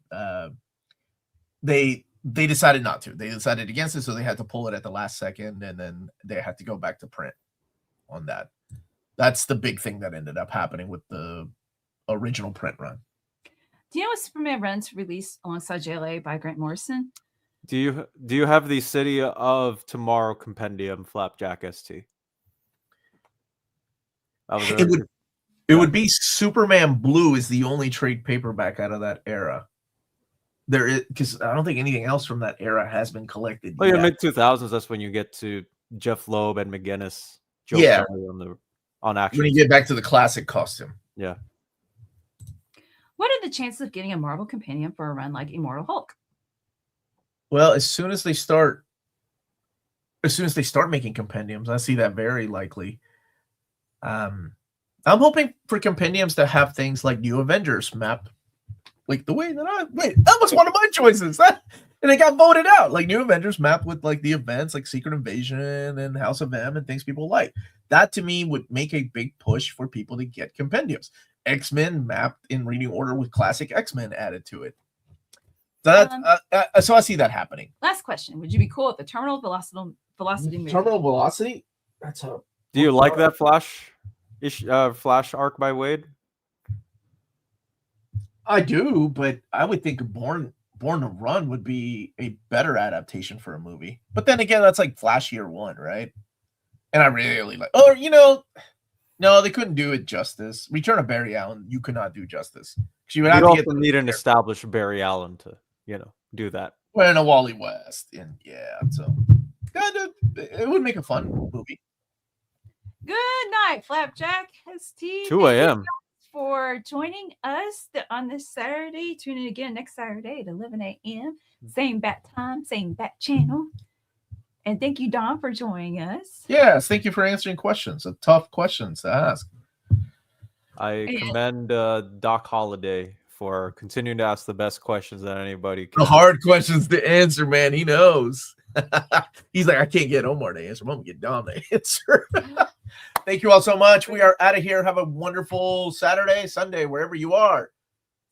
They decided not to. They decided against it, so they had to pull it at the last second, and then they had to go back to print on that. That's the big thing that ended up happening with the original print run. Do you know what Superman runs released alongside JLA by Grant Morrison? Do you have the City of Tomorrow Compendium Flapjack ST? It would be Superman Blue is the only trade paperback out of that era. There is, because I don't think anything else from that era has been collected. Well, yeah, mid 2000s. That's when you get to Jeff Loeb and McGinnis. Yeah, on action. When you get back to the classic costume. Yeah. What are the chances of getting a Marvel companion for a run like Immortal Hulk? Well, as soon as they start making compendiums, I see that very likely. I'm hoping for compendiums to have things like New Avengers map. Like the way that that was one of my choices. And it got voted out. Like New Avengers map with like the events like Secret Invasion and House of M and things people like. That to me would make a big push for people to get compendiums. X-Men mapped in reading order with classic X-Men added to it. So so I see that happening. Last question. Would you be cool with the terminal velocity movie? Terminal velocity? That's a. Do you like that Flash arc by Wade? I do, but I would think Born to Run would be a better adaptation for a movie. But then again, that's like Flash Year One, right? And I really like. Oh, no, they couldn't do it justice. Return of Barry Allen, you could not do justice. You would have to need an established Barry Allen to, do that. Well, and a Wally West, and yeah, so it would make a fun movie. Good night, Flapjack. ST. 2 a.m. For joining us on this Saturday. Tune in again next Saturday at 11 a.m. Same bat time, same bat channel. And thank you, Don, for joining us. Yes, thank you for answering questions. Tough questions to ask. I commend Doc Holliday for continuing to ask the best questions that anybody can. The hard questions to answer, man. He knows. He's like, I can't get Omar to answer. I'm going to get Don to answer. Thank you all so much. We are out of here. Have a wonderful Saturday, Sunday, wherever you are.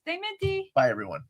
Stay minty. Bye, everyone.